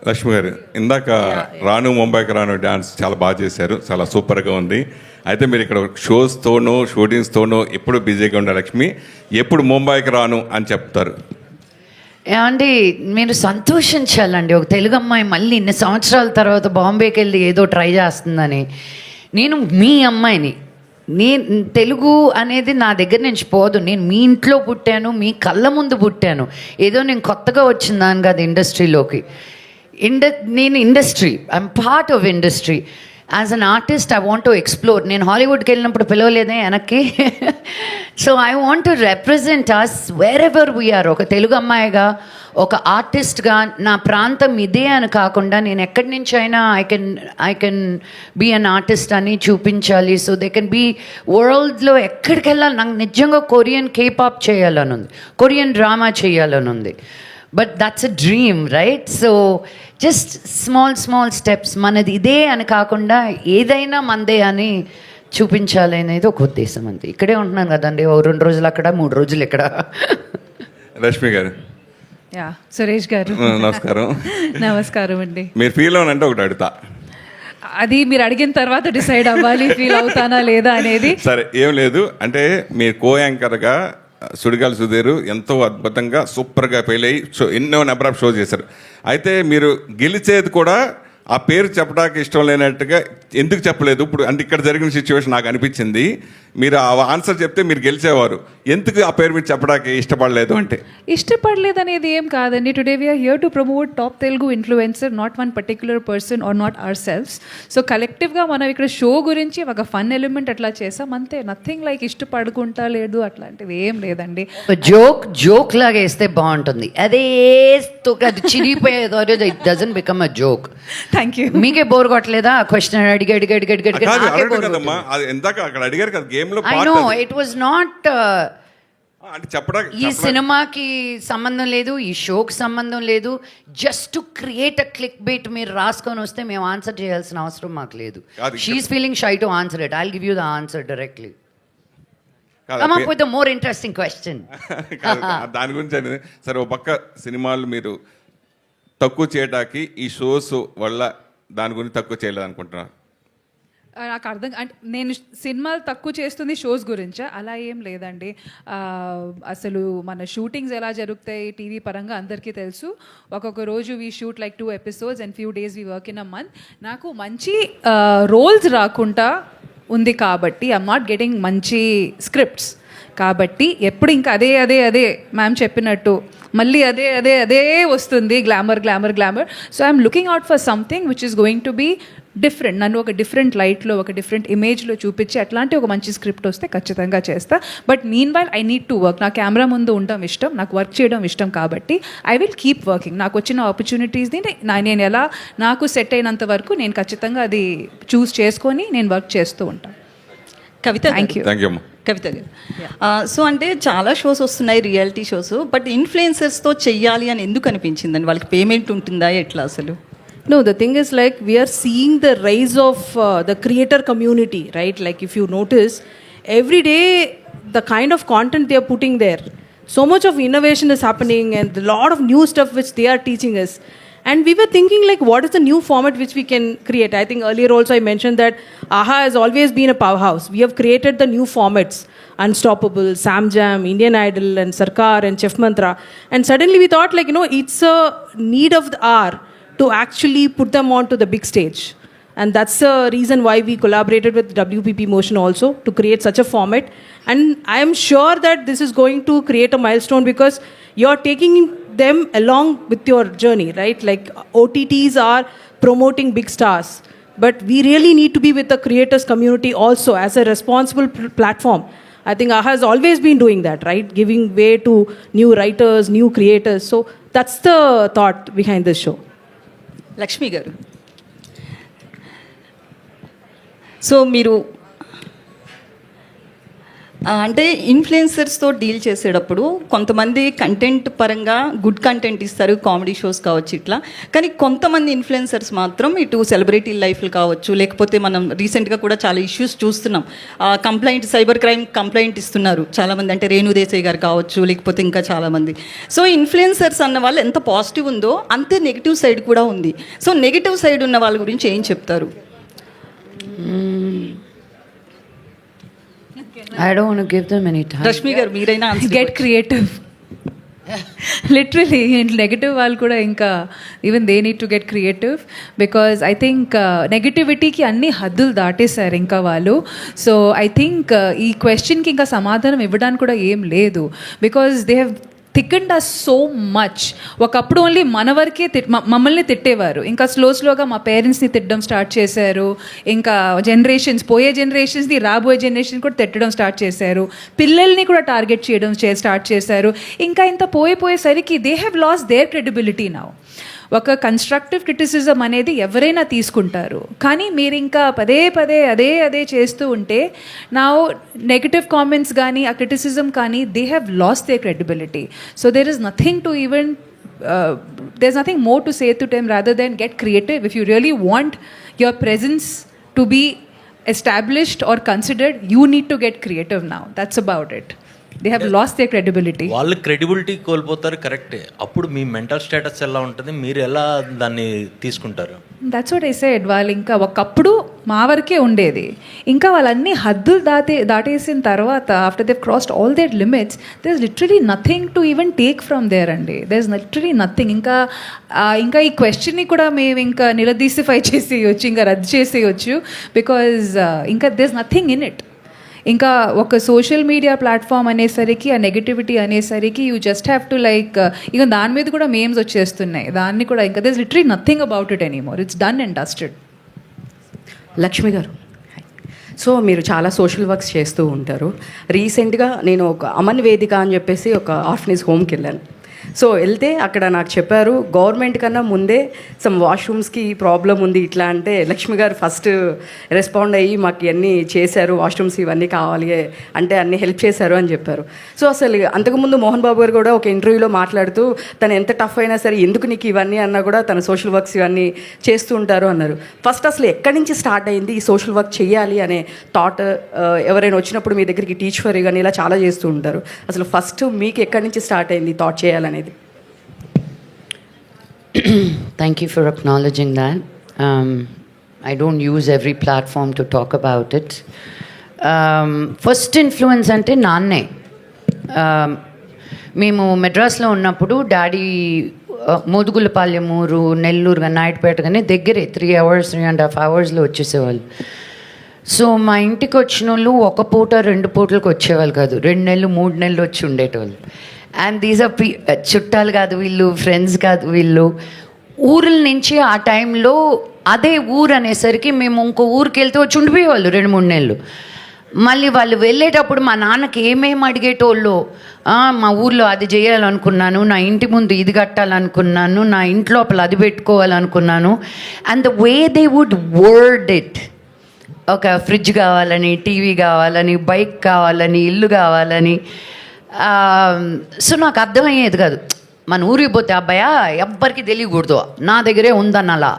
Lakshmi గారు, ఇందాక రాను ముంబైకి రాను dance చాలా బాగా చేశారు, చాలా సూపర్గా ఉంది. అయితే మీరు ఇక్కడ షోస్తోనూ, షూటింగ్స్తోనూ ఎప్పుడు బిజీగా ఉండే లక్ష్మి, ఎప్పుడు ముంబైకి రాను అని చెప్తారు? ఏమండి, మీరు సంతోషించాలండి. ఒక తెలుగు అమ్మాయి మళ్ళీ ఇన్ని సంవత్సరాల తర్వాత బాంబేకి వెళ్ళి ఏదో ట్రై చేస్తుందని. నేను మీ అమ్మాయిని, నేను తెలుగు అనేది నా దగ్గర నుంచి పోదు. నేను మీ ఇంట్లో పుట్టాను, మీ కళ్ళ ముందు పుట్టాను. ఏదో నేను కొత్తగా వచ్చిందాను కాదు ఇండస్ట్రీలోకి. నేను industry, I'm part of industry. As an artist I want to explore. నేను హాలీవుడ్కి వెళ్ళినప్పుడు పిలవలేదే వెనక్కి. So I want to represent us wherever we're. ఒక తెలుగు అమ్మాయిగా, ఒక ఆర్టిస్ట్గా నా ప్రాంతం ఇదే అని కాకుండా నేను ఎక్కడి నుంచి అయినా I can be an artist అని చూపించాలి. సో దే కెన్ బీ వరల్డ్లో ఎక్కడికి వెళ్ళాలి. నాకు నిజంగా కొరియన్ కేపాప్ చేయాలని ఉంది, కొరియన్ డ్రామా చేయాలని ఉంది. But that's a dream, right? So just small steps. మనది ఇదే అని కాకుండా ఏదైనా మందే అని చూపించాలి అనేది ఒక ఉద్దేశం. అంతే. ఇక్కడే ఉంటున్నాను కదండి, 2 రోజులు అక్కడ, 3 రోజులు ఇక్కడ. రష్మి గారు. యా, సురేష్ గారు నమస్కారం. నమస్కారం అండి. మీరు ఫీల్ అవునంటే ఒకటి అడుగుతా, అది మీరు అడిగిన తర్వాత డిసైడ్ అవ్వాలి ఫీల్ అవుతానా లేదా అనేది. సరే, ఏం లేదు. అంటే మీరు కో యాంకర్గా సుడిగాలి సుధీర్ ఎంతో అద్భుతంగా సూపర్గా ఫెయిల్ అయ్యి ఎన్నో నెంబర్ ఆఫ్ షో చేశారు. అయితే మీరు గెలిచేది కూడా ఆ పేరు చెప్పడానికి ఇష్టం లేనట్టుగా ఎందుకు చెప్పలేదు? ఇప్పుడు అంటే ఇక్కడ జరిగిన సిచ్యువేషన్ నాకు అనిపించింది, మీరు ఆ ఆన్సర్ చెప్తే మీరు గెలిచేవారు. ఎందుకు ఆ పేరు మీరు చెప్పడానికి ఇష్టపడలేదు అంటే? ఇష్టపడలేదు అనేది ఏం కాదండి. Today we're here to promote top Telugu influencer, not one particular person or not ourselves. So కలెక్టివ్గా మనం ఇక్కడ షో గురించి ఒక ఫన్ ఎలిమెంట్ అట్లా చేసాం అంతే. నథింగ్ లైక్ ఇష్టపడుకుంటా లేదు అట్లాంటిది ఏం లేదండి. జోక్ లాగా వేస్తే బాగుంటుంది. అదే అది చిరిగిపోయేదో, it doesn't become a joke. Thank you. మీకే బోర్ కొట్టలేదా క్వశ్చన్ అడిగి ఇందాక అక్కడ అడిగారు కదా గేమ్ లో? I know it was not అంటే చెప్పడానికి ఈ సినిమాకి సంబంధం లేదు, ఈ షోకి సంబంధం లేదు. Just to create a clickbait మీరు రాసుకొని వస్తే మేము ఆన్సర్ చేయాల్సిన అవసరం మాకు లేదు. She's feeling shy to answer it. I'll give you the answer directly. Come up with a more interesting question. దాని గురించి అనేది సరే, ఒక పక్క సినిమాలు మీరు తక్కువ చేయడానికి ఈ షోస్ వల్ల దాని గురించి తక్కువ చేయలేదు అనుకుంటున్నారు? నాకు అర్థం అంటే నేను సినిమాలు తక్కువ చేస్తుంది షోస్ గురించా? అలా ఏం లేదండి. అసలు మన షూటింగ్స్ ఎలా జరుగుతాయి టీవీ పరంగా అందరికీ తెలుసు. ఒక్కొక్క రోజు we shoot like 2 episodes and few days we work in a month. నాకు మంచి రోల్స్ రాకుండా ఉంది కాబట్టి ఐఎమ్ నాట్ గెటింగ్ మంచి స్క్రిప్ట్స్ కాబట్టి ఎప్పుడు ఇంకా అదే అదే అదే మ్యామ్ చెప్పినట్టు మళ్ళీ అదే అదే అదే వస్తుంది, glamour glamour glamour. So I'm looking out for something which is going to be different. నన్ను ఒక డిఫరెంట్ లైట్లో, ఒక డిఫరెంట్ ఇమేజ్లో చూపించి అట్లాంటి ఒక మంచి స్క్రిప్ట్ వస్తే ఖచ్చితంగా చేస్తా. But mean while I need to work. నా కెమెరా ముందు ఉండడం ఇష్టం, నాకు వర్క్ చేయడం ఇష్టం కాబట్టి ఐ విల్ కీప్ వర్కింగ్. నాకు వచ్చిన ఆపర్చునిటీస్ని నేను ఎలా నాకు సెట్ అయినంత వరకు నేను ఖచ్చితంగా అది చూస్ చేసుకొని నేను వర్క్ చేస్తూ ఉంటాను. కవిత, థ్యాంక్ యూ అమ్మా. కవిత గారు, సో అంటే చాలా షోస్ వస్తున్నాయి, రియాలిటీ షోస్, బట్ ఇన్ఫ్లుయెన్సర్స్తో చెయ్యాలి అని ఎందుకు అనిపించిందండి? వాళ్ళకి పేమెంట్ ఉంటుందా ఎట్లా అసలు? No, the thing is like we are seeing the rise of the creator community, right? Like if you notice, every day the kind of content they are putting there, so much of innovation is happening and a lot of new stuff which they are teaching us. And we were thinking like, what is the new format which we can create? I think earlier also I mentioned that AHA has always been a powerhouse. We have created the new formats, Unstoppable, Sam Jam, Indian Idol and Sarkar and Chef Mantra. And suddenly we thought like, it's a need of the hour to actually put them onto the big stage. And that's the reason why we collaborated with WPP Motion also to create such a format. And I am sure that this is going to create a milestone because you're taking them along with your journey, right? Like OTTs are promoting big stars, but we really need to be with the creators community also as a responsible platform. I think AHA has always been doing that, right? Giving way to new writers, new creators. So that's the thought behind this show. Lakshmi garu, so మీరు అంటే ఇన్ఫ్లుయెన్సర్స్తో deal చేసేటప్పుడు కొంతమంది content పరంగా good content ఇస్తారు, comedy shows కావచ్చు ఇట్లా, కానీ కొంతమంది ఇన్ఫ్లుయెన్సర్స్ మాత్రం ఇటు సెలబ్రిటీ లైఫ్లు కావచ్చు, లేకపోతే మనం రీసెంట్గా కూడా చాలా ఇష్యూస్ చూస్తున్నాం, కంప్లైంట్, సైబర్ క్రైమ్ కంప్లైంట్ ఇస్తున్నారు చాలామంది, అంటే రేణు దేశాయ్ గారు కావచ్చు, లేకపోతే ఇంకా చాలామంది. సో ఇన్ఫ్లుయెన్సర్స్ అన్న వాళ్ళు ఎంత పాజిటివ్ ఉందో అంతే నెగిటివ్ సైడ్ కూడా ఉంది. సో నెగిటివ్ సైడ్ ఉన్న వాళ్ళ గురించి ఏం చెప్తారు? I don't want to give them any time. Rashmi గారు మీరైనా గెట్ క్రియేటివ్. లిటరలీ నెగటివ్ వాళ్ళు కూడా ఇంకా even they need to get creative because I think నెగటివిటీకి అన్ని హద్దులు దాటేశారు ఇంకా వాళ్ళు. సో ఐ థింక్ ఈ క్వశ్చన్కి ఇంకా సమాధానం ఇవ్వడానికి కూడా ఏం లేదు because they have thickened us so much. ఒకప్పుడు ఓన్లీ మన వరకే మమ్మల్ని తిట్టేవారు, ఇంకా స్లోగా మా పేరెంట్స్ని తిట్టడం స్టార్ట్ చేశారు, ఇంకా పోయే జనరేషన్స్ని రాబోయే జనరేషన్ కూడా తిట్టడం స్టార్ట్ చేశారు, పిల్లల్ని కూడా టార్గెట్ చేయడం స్టార్ట్ చేశారు. ఇంకా ఇంత పోయేసరికి they have lost their credibility now. ఒక కన్స్ట్రక్టివ్ క్రిటిసిజం అనేది ఎవరైనా తీసుకుంటారు, కానీ మీరు ఇంకా పదే అదే చేస్తూ ఉంటే నా నెగటివ్ కామెంట్స్ కానీ ఆ క్రిటిసిజం కానీ they have lost they credibility. So there is nothing to even there is nothing more to say to them rather then get creative. If you really want your presence to be established or considered, you need to get creative now. That's about it. They have lost their credibility. వాళ్ళు credibility కోల్పోతారు, కరెక్టే. అప్పుడు మీ mental status ఎలా ఉంటుంది, మీరు ఎలా దాన్ని తీసుకుంటారు? That's what I said. వాళ్ళు ఇంకా ఒకప్పుడు మా వరకే ఉండేది, ఇంకా వాళ్ళన్ని హద్దులు దాటేసిన తర్వాత after they crossed all their limits there is literally nothing to even take from there అండి. There is literally nothing. ఇంకా ఈ క్వశ్చన్ని కూడా మేము ఇంకా నిలదీసిఫై చేసేయచ్చు, ఇంకా రద్దు చేసేయచ్చు బికాజ్ ఇంకా there is nothing in it. ఇంకా ఒక సోషల్ మీడియా ప్లాట్ఫామ్ అనేసరికి ఆ నెగటివిటీ అనేసరికి you just have to like ఇక దాని మీద కూడా మేమ్స్ వచ్చేస్తున్నాయి, దాన్ని కూడా ఇంకా there is literally nothing about it anymore. It's done and dusted. Lakshmi garu, so మీరు చాలా సోషల్ వర్క్స్ చేస్తూ ఉంటారు. రీసెంట్గా నేను ఒక అమన్ వేదిక అని చెప్పేసి ఒక ఆర్ఫనేజ్ హోమ్కి వెళ్ళాను. సో వెళ్తే అక్కడ నాకు చెప్పారు గవర్నమెంట్ కన్నా ముందే సమ్ వాష్రూమ్స్కి ప్రాబ్లం ఉంది ఇట్లా అంటే లక్ష్మి గారు ఫస్ట్ రెస్పాండ్ అయ్యి మాకు ఇవన్నీ చేశారు, వాష్రూమ్స్ ఇవన్నీ కావాలి అంటే అన్నీ హెల్ప్ చేశారు అని చెప్పారు. సో అసలు అంతకుముందు మోహన్ బాబు గారు కూడా ఒక ఇంటర్వ్యూలో మాట్లాడుతూ తను ఎంత టఫ్ అయినా సరే ఎందుకు నీకు ఇవన్నీ అన్నా కూడా తన సోషల్ వర్క్స్ ఇవన్నీ చేస్తూ ఉంటారు అన్నారు. ఫస్ట్ అసలు ఎక్కడి నుంచి స్టార్ట్ అయింది ఈ సోషల్ వర్క్ చేయాలి అనే థాట్? ఎవరైనా వచ్చినప్పుడు మీ దగ్గరికి టీచ్ ఫర్ కానీ ఇలా చాలా చేస్తూ ఉంటారు. అసలు ఫస్ట్ మీకు ఎక్కడి నుంచి స్టార్ట్ అయింది థాట్ చేయాలనేది? Thank you for acknowledging that. I don't use every platform to talk about it. First influence ante naanne. మేము మెడ్రాస్లో ఉన్నప్పుడు డాడీ మోదుగులపాలెం ఊరు, నెల్లూరు కానీ నాయుడుపేట కానీ దగ్గరే 3.5 అవర్స్లో వచ్చేసేవాళ్ళు. సో మా ఇంటికి వచ్చిన వాళ్ళు ఒక పూట 2 పూటలకు వచ్చేవాళ్ళు కాదు, 2 నెలలు 3 నెలలు వచ్చి ఉండేటోళ్ళు. అండ్ దీస్ ఆర్ చుట్టాలు కాదు వీళ్ళు, ఫ్రెండ్స్ కాదు వీళ్ళు. ఊర్ల నుంచి ఆ టైంలో అదే ఊరు అనేసరికి మేము ఇంకో ఊరికి వెళ్తే వచ్చి ఉండిపోయేవాళ్ళు 2-3 నెలలు. మళ్ళీ వాళ్ళు వెళ్ళేటప్పుడు మా నాన్నకి ఏమేమి అడిగేటోళ్ళు, మా ఊర్లో అది చేయాలనుకున్నాను, నా ఇంటి ముందు ఇది కట్టాలనుకున్నాను, నా ఇంటి లోపల అది పెట్టుకోవాలనుకున్నాను. And the way they would word it, ఒక ఫ్రిడ్జ్ కావాలని, టీవీ కావాలని, బైక్ కావాలని, ఇల్లు కావాలని. సో నాకు అర్థమయ్యేది కాదు. మన ఊరికి పోతే అబ్బాయా ఎవ్వరికి తెలియకూడదు, నా దగ్గరే ఉందన్నలా,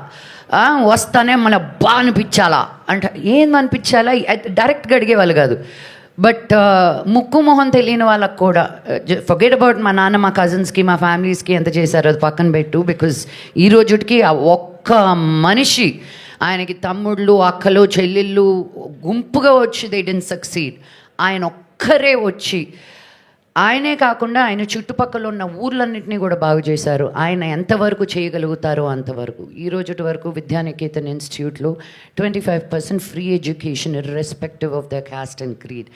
వస్తానే మన బాగా అనిపించాలా అంటే ఏందనిపించాలా డైరెక్ట్గా అడిగేవాళ్ళు కాదు. బట్ ముక్కు మొహం తెలియని వాళ్ళకు కూడా, ఫర్గెట్ అబౌట్ మా నాన్న మా కజిన్స్కి మా ఫ్యామిలీస్కి ఎంత చేశారో అది పక్కన పెట్టు. బికాజ్ ఈ రోజుకి ఆ ఒక్క మనిషి, ఆయనకి తమ్ముళ్ళు అక్కలు చెల్లెళ్ళు గుంపుగా వచ్చి దే డిడ్ంట్ సక్సీడ్, ఆయన ఒక్కరే వచ్చి ఆయనే కాకుండా ఆయన చుట్టుపక్కల ఉన్న ఊర్లన్నింటినీ కూడా బాగు చేశారు. ఆయన ఎంతవరకు చేయగలుగుతారో అంతవరకు. ఈ రోజు వరకు విద్యానికేతన్ ఇన్స్టిట్యూట్లో 25% free education irrespective of the cost and creed.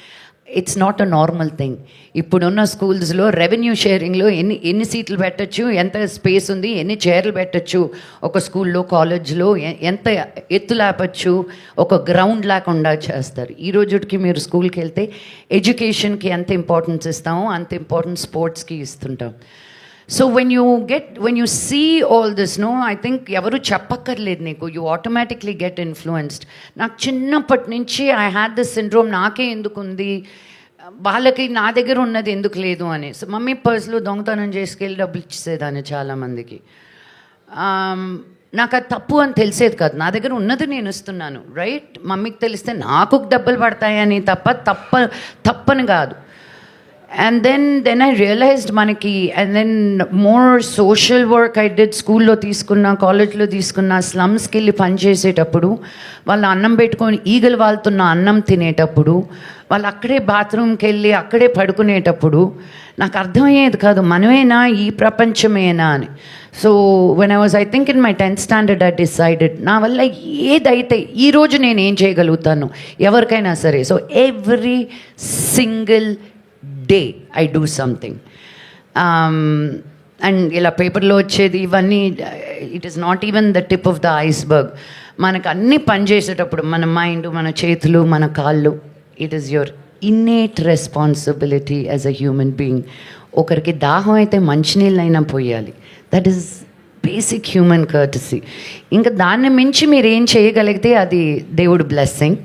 It's not a normal thing. ఇప్పుడున్న స్కూల్స్లో రెవెన్యూ షేరింగ్లో ఎన్ని సీట్లు పెట్టచ్చు, ఎంత స్పేస్ ఉంది, ఎన్ని చైర్లు పెట్టచ్చు, ఒక స్కూల్లో కాలేజ్లో ఎంత ఎత్తు లేపచ్చు, ఒక గ్రౌండ్ లేకుండా చేస్తారు. ఈ రోజుకి మీరు స్కూల్కి వెళ్తే ఎడ్యుకేషన్కి ఎంత ఇంపార్టెన్స్ ఇస్తామో అంత ఇంపార్టెన్స్ స్పోర్ట్స్కి ఇస్తుంటాం. So when you see all this, no, I think ఎవరు చెప్పక్కర్లేదు నీకు, యూ ఆటోమేటిక్లీ గెట్ ఇన్ఫ్లుయెన్స్డ్. నాకు చిన్నప్పటి నుంచి ఐ హ్యాడ్ దిస్ సిండ్రోమ్, నాకే ఎందుకు ఉంది, వాళ్ళకి నా దగ్గర ఉన్నది ఎందుకు లేదు అని. సో మమ్మీ పర్స్లో దొంగతనం చేసుకెళ్ళి డబ్బులు ఇచ్చేసేదాన్ని చాలామందికి. నాకు అది తప్పు అని తెలిసేది కాదు, నా దగ్గర ఉన్నది నేను ఇస్తున్నాను, రైట్. మమ్మీకి తెలిస్తే నాకు దెబ్బలు పడతాయని తప్పని కాదు. And then I realized మనకి, and then more social work I did, స్కూల్లో తీసుకున్నా, కాలేజ్లో తీసుకున్నా, స్లమ్స్కి వెళ్ళి పనిచేసేటప్పుడు, వాళ్ళు అన్నం పెట్టుకొని ఈగలు వాళ్తున్న అన్నం తినేటప్పుడు, వాళ్ళు అక్కడే బాత్రూమ్కి వెళ్ళి అక్కడే పడుకునేటప్పుడు నాకు అర్థమయ్యేది కాదు, మనమేనా ఈ ప్రపంచమేనా అని. So when I think in my 10th standard I decided నా వల్ల ఏదైతే ఈరోజు నేను ఏం చేయగలుగుతాను ఎవరికైనా సరే. So every single day I do something. And ఇలా పేపర్లో వచ్చేది ఇవన్నీ, it is not even the tip of the iceberg. మనకు అన్నీ పనిచేసేటప్పుడు మన మైండ్, మన చేతులు, మన కాళ్ళు, it is your innate responsibility as a human being. ఒకరికి దాహం అయితే మంచినీళ్ళైనా పోయాలి, that is basic human courtesy. ఇంకా దాన్ని మించి మీరు ఏం చేయగలిగితే అది దేవుడి blessing.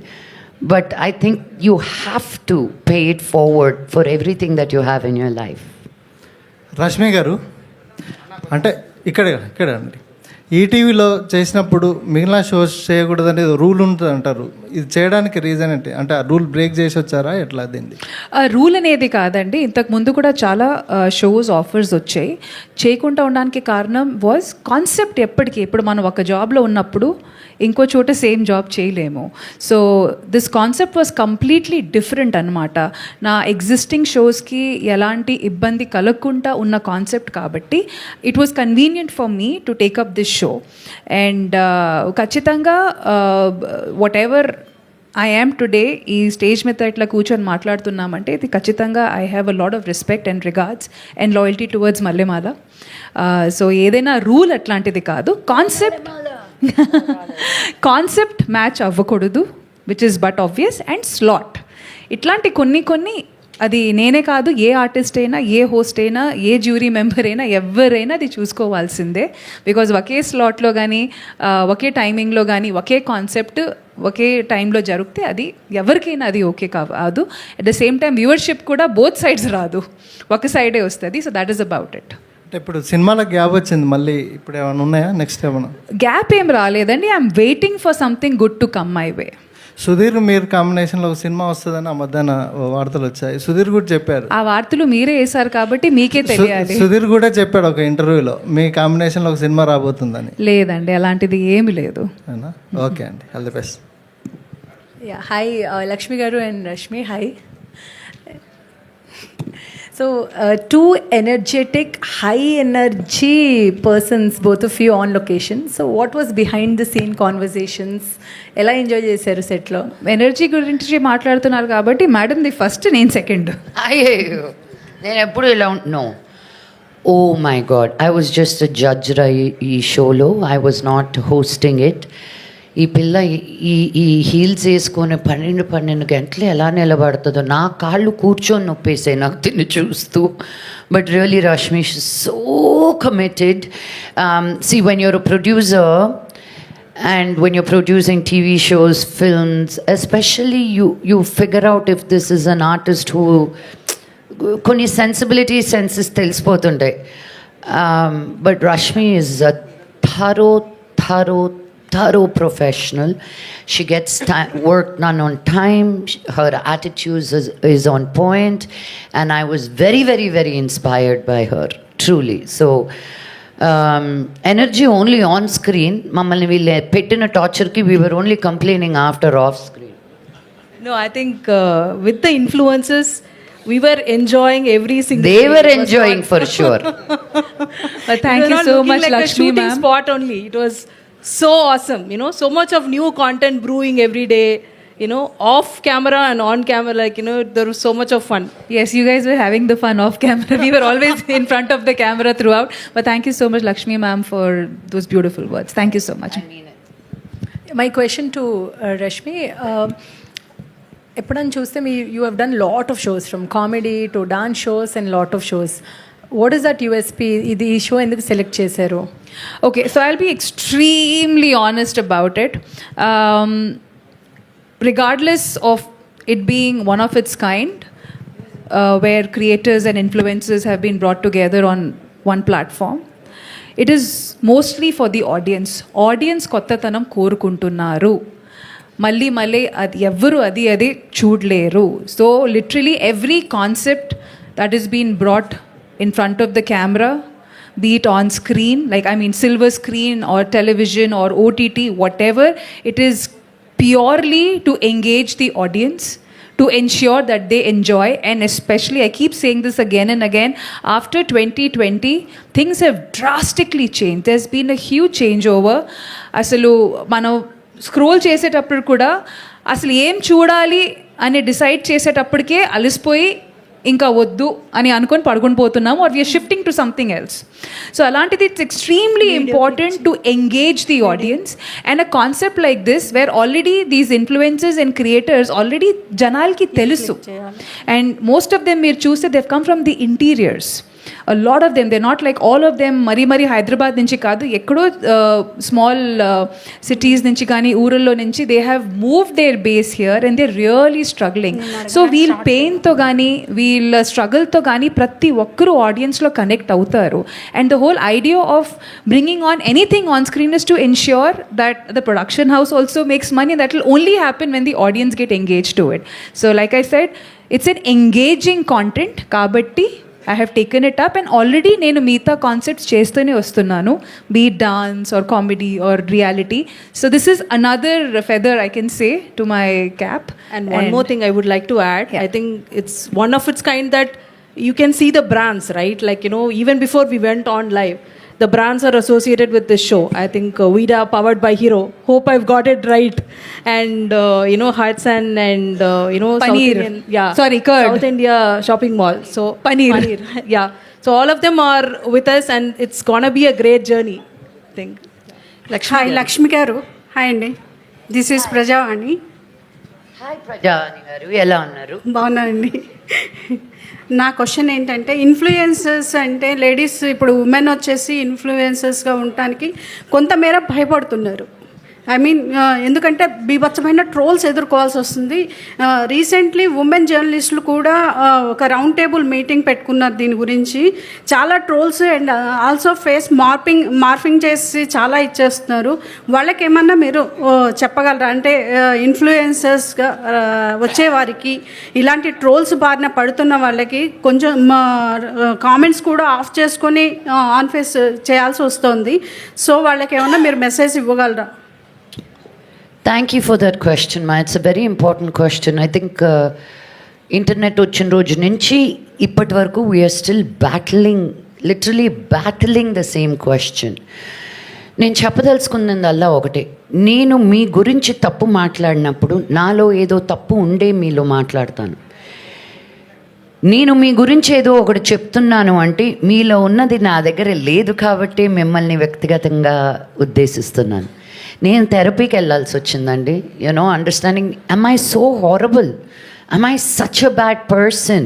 But I think you have to pay it forward for everything that you have in your life. Rashmi గారు, అంటే ఇక్కడ అండి, ఈటీవీలో చేసినప్పుడు మిగిలిన షోస్ చేయకూడదు అనేది రూల్ ఉంటుంది అంటారు. ఇది చేయడానికి రీజన్ ఏంటి? అంటే ఆ రూల్ బ్రేక్ చేసి వచ్చారా ఎట్లా? దీన్ని రూల్ అనేది కాదండి, ఇంతకు ముందు కూడా చాలా షోస్ ఆఫర్స్ వచ్చాయి. చేయకుండా ఉండడానికి కారణం వాజ్ కాన్సెప్ట్. ఇప్పుడు మనం ఒక జాబ్లో ఉన్నప్పుడు ఇంకో చోట సేమ్ జాబ్ చేయలేము. So this concept was completely different అనమాట. నా ఎగ్జిస్టింగ్ షోస్కి ఎలాంటి ఇబ్బంది కలగకుండా ఉన్న కాన్సెప్ట్ కాబట్టి it was convenient for me to take up this show. And ఖచ్చితంగా whatever I am today, ఈ స్టేజ్ మీద ఇట్లా కూర్చొని మాట్లాడుతున్నామంటే ఇది ఖచ్చితంగా I have a lot of respect and regards and loyalty towards Mallemala. So ఏదైనా రూల్ అట్లాంటిది కాదు, కాన్సెప్ట్ మ్యాచ్ అవ్వకూడదు, which is but obvious, and slot, ఇట్లాంటి కొన్ని అది నేనే కాదు, ఏ ఆర్టిస్ట్ అయినా, ఏ హోస్ట్ అయినా, ఏ జ్యూరీ మెంబర్ అయినా, ఎవరైనా అది చూసుకోవాల్సిందే. బికాజ్ ఒకే స్లాట్లో కానీ, ఒకే టైమింగ్లో కానీ, ఒకే కాన్సెప్ట్ ఒకే టైంలో జరిగితే అది ఎవరికైనా అది ఓకే కాదు. At the same time viewership కూడా బోత్ సైడ్స్ రాదు, ఒక సైడే వస్తుంది. So that is about it. అంటే ఇప్పుడు సినిమాలకు గ్యాప్ వచ్చింది, మళ్ళీ ఇప్పుడు ఏమైనా ఉన్నాయా నెక్స్ట్ ఏమైనా? గ్యాప్ ఏం రాలేదండి. I'm waiting for something good to come my way. Sudheer మీరు కాంబినేషన్లో ఒక సినిమా వస్తుందని ఆ మధ్యాహ్న వార్తలు వచ్చాయి. సుధీర్ కూడా చెప్పారు. ఆ వార్తలు మీరే వేశారు కాబట్టి మీకే తెలియాలి. సుధీర్ కూడా చెప్పాడు ఒక ఇంటర్వ్యూలో మీ కాంబినేషన్లో ఒక సినిమా రాబోతుందని. లేదండి, అలాంటిది ఏమి లేదు. ఓకే అండి, all the best. Hi Lakshmi garu and Rashmi, hi. So, two energetic, high energy persons, both of you on location. So, what was behind the scene conversations? ఎలా ఎంజాయ్ చేశారు సెట్లో? ఎనర్జీ గురించి మాట్లాడుతున్నారు కాబట్టి మేడం ది ఫస్ట్, నేను సెకండ్. అయ్యో, నేను ఎప్పుడు ఇలా no. Oh my god, I was just a judge ఈ షోలో. I was not hosting it. ఈ పిల్ల ఈ హీల్స్ వేసుకొని 12 గంటలు ఎలా నిలబడుతుందో, నా కాళ్ళు కూర్చొని నొప్పేసాయి నాకు తిని చూస్తూ. But really Rashmi so committed. See, when you're a producer and when you're producing TV shows, films, especially you figure out if this is an artist who కొన్ని సెన్సిబిలిటీ సెన్సెస్ తెలిసిపోతుంటాయి. But Rashmi is a thorough professional. She gets work done on time. Her attitude is on point, and I was very, very, very inspired by her, truly. So energy only on screen. Mammalni veelle pettina torture ki we were only complaining after off screen. No, I think with the influencers we were enjoying every single they were enjoying for sure. But thank you so much, like Lakshmi ma'am. Spot only, it was so awesome, so much of new content brewing every day, off camera and on camera, like, there was so much of fun. Yes, you guys were having the fun off camera. We were always in front of the camera throughout. But thank you so much, Lakshmi ma'am, for those beautiful words. Thank you so much. My question to Rashmi, ఎప్పుడైనా చూస్తే you have done lot of shows, from comedy to dance shows and lot of shows. What is that USP? ఇది ఈ show ఎందుకు select చేశారు? Okay, so I'll be extremely honest about it. Regardless of it being one of its kind, where creators and influencers have been brought together on one platform, it is mostly for the audience. Audience కొత్తతనం కోరుకుంటున్నారు. మళ్ళీ అది ఎవ్వరు అది చూడలేరు. So literally every concept that is being brought in front of the camera, be it on screen, silver screen or television or OTT, whatever, it is purely to engage the audience, to ensure that they enjoy. And especially, I keep saying this again and again, after 2020, things have drastically changed. There's been a huge changeover. అసలు మనం scroll చేసేటప్పుడు కూడా అసలు ఏం చూడాలి అని decide చేసేటప్పటికే అలసిపోయి ఇంకా వద్దు అని అనుకొని పడుకొని పోతున్నాము, or we're shifting to something else. So అలాంటిది it's extremely important to engage the audience. And a concept like this where already these influencers and creators already జనాలకి తెలుసు. అండ్ మోస్ట్ ఆఫ్ దెమ్ మీరు చూస్తే they come from the interiors. A lot of them, they're not like all of them మరీ హైదరాబాద్ నుంచి కాదు, ఎక్కడో small cities నుంచి కానీ ఊరల్లో నుంచి they have move their base here and they really struggling. So వీళ్ళ పెయిన్తో కానీ వీళ్ళ స్ట్రగుల్తో కానీ ప్రతి ఒక్కరూ ఆడియన్స్లో కనెక్ట్ అవుతారు. And the whole idea of bringing on anything on screen is to ensure that the production house also makes money. That will only happen when the audience get engage to it. So like I said, it's an engaging content కాబట్టి I have taken it up, and already నేను మిగతా concepts చేస్తూనే వస్తున్నాను, be it dance or comedy or reality. So this is another feather I can say to my cap. And one more thing I would like to add, I think it's one of its kind that you can see the brands, right? Like, even before we went on live, the brands are associated with this show. I think Vida powered by Hero. Hope I've got it right. And Hudson and Paneer. South Indian, Curd. South India shopping mall. So Paneer. Yeah. So all of them are with us, and it's gonna be a great journey, I think. Hi, Lakshmi garu. Hi andi. This is Prajavani. Hi Prajani garu, ఎలా ఉన్నారు? బాగున్నానండి. నా question ఏంటంటే, influencers అంటే ladies ఇప్పుడు women వచ్చేసి ఇన్ఫ్లుయెన్సర్స్గా ఉండటానికి కొంతమేర భయపడుతున్నారు. ఐ మీన్ ఎందుకంటే బీభత్సమైన ట్రోల్స్ ఎదుర్కోవాల్సి వస్తుంది. రీసెంట్లీ ఉమెన్ జర్నలిస్టులు కూడా ఒక రౌండ్ టేబుల్ మీటింగ్ పెట్టుకున్నారు దీని గురించి. చాలా trolls and also face morphing చేసి చాలా ఇచ్చేస్తున్నారు. వాళ్ళకి ఏమన్నా మీరు చెప్పగలరా? అంటే ఇన్ఫ్లుయెన్సర్స్గా వచ్చే వారికి, ఇలాంటి ట్రోల్స్ బారిన పడుతున్న వాళ్ళకి కొంచెం కామెంట్స్ కూడా ఆఫ్ చేసుకొని ఆన్ ఫేస్ చేయాల్సి వస్తుంది. సో వాళ్ళకి ఏమన్నా మీరు మెసేజ్ ఇవ్వగలరా? Thank you for that question మా. It's a very important question. I think internet వచ్చిన రోజు నుంచి ఇప్పటి వరకు we're still literally battling the same question. నేను చెప్పదలుచుకున్నదల్లా ఒకటే, నేను మీ గురించి తప్పు మాట్లాడినప్పుడు నాలో ఏదో తప్పు ఉండే మీలో మాట్లాడతాను. నేను మీ గురించి ఏదో ఒకటి చెప్తున్నాను అంటే మీలో ఉన్నది నా దగ్గర లేదు కాబట్టి మిమ్మల్ని వ్యక్తిగతంగా ఉద్దేశిస్తున్నాను. నేను థెరపీకి వెళ్ళాల్సి వచ్చిందండి. You know, understanding, am I so horrible? Am I such a bad person?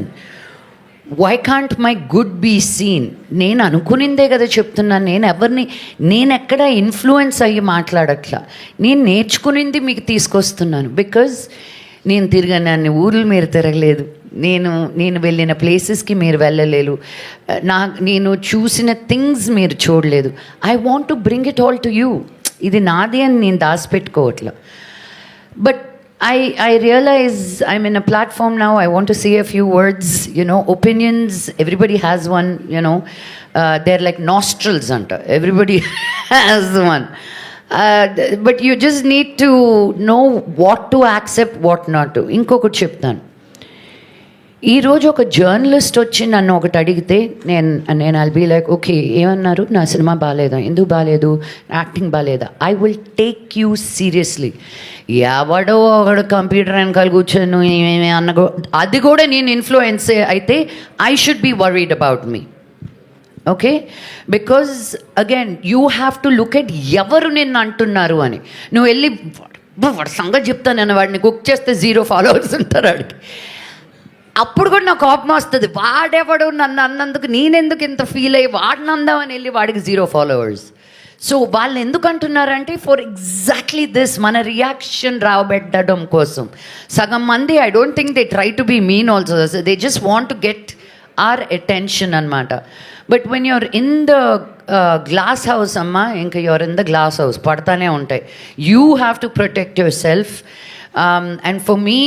Why can't my good be seen? నేను అనుకునిందే కదా చెప్తున్నాను. నేను ఎక్కడ ఇన్ఫ్లుయెన్స్ అయ్యి మాట్లాడట్లా. నేను నేర్చుకునింది మీకు తీసుకొస్తున్నాను. బికాజ్ నేను తిరిగిన అన్ని ఊర్లు మీరు తిరగలేదు, నేను వెళ్ళిన ప్లేసెస్కి మీరు వెళ్ళలేదు, నేను చూసిన థింగ్స్ మీరు చూడలేదు. I want to bring it all to you. ఇది నాది అని నేను దాచిపెట్టుకోవట్లా. But I realize I'm in a platform now. I want to say a few words. You know, opinions, everybody has one. You know, they're like nostrils, anta. Everybody has one. But you just need to know what to accept, what not to. ఇంకొకటి చెప్తాను. ఈరోజు ఒక journalist వచ్చి నన్ను ఒకటి అడిగితే నేను I'll be like, okay, ఏమన్నారు? నా సినిమా బాగాలేదా? ఎందుకు బాగాలేదు? యాక్టింగ్ బాగాలేదా? I will take you seriously. ఎవడో ఒకడు కంప్యూటర్ వెనకాల కూర్చొని ఏమేమి అన్న, అది కూడా నేను ఇన్ఫ్లుయెన్స్ అయితే I should be worried about me. Okay, because again you have to look at ఎవరు నిన్ను అంటున్నారు అని. నువ్వు వెళ్ళి వాడి సంగతి చెప్తాను, వాడిని కుక్ చేస్తే 0 followers ఉంటారు వాడికి. అప్పుడు కూడా నాకు కోపం వస్తుంది. వాడెవడు నన్ను అన్నందుకు నేనెందుకు ఇంత ఫీల్ అయ్యి వాడిని అందామని వెళ్ళి వాడికి 0 followers. సో వాళ్ళు ఎందుకు అంటున్నారంటే ఫర్ ఎగ్జాక్ట్లీ దిస్, మన రియాక్షన్ రాబెట్టడం కోసం. సగం మంది I don't think they try to be mean also, they just want to get our attention అనమాట. But when you're in the glass house అమ్మా, ఇంకా you're in the glass house పడతానే ఉంటాయి. You have to protect yourself. And for me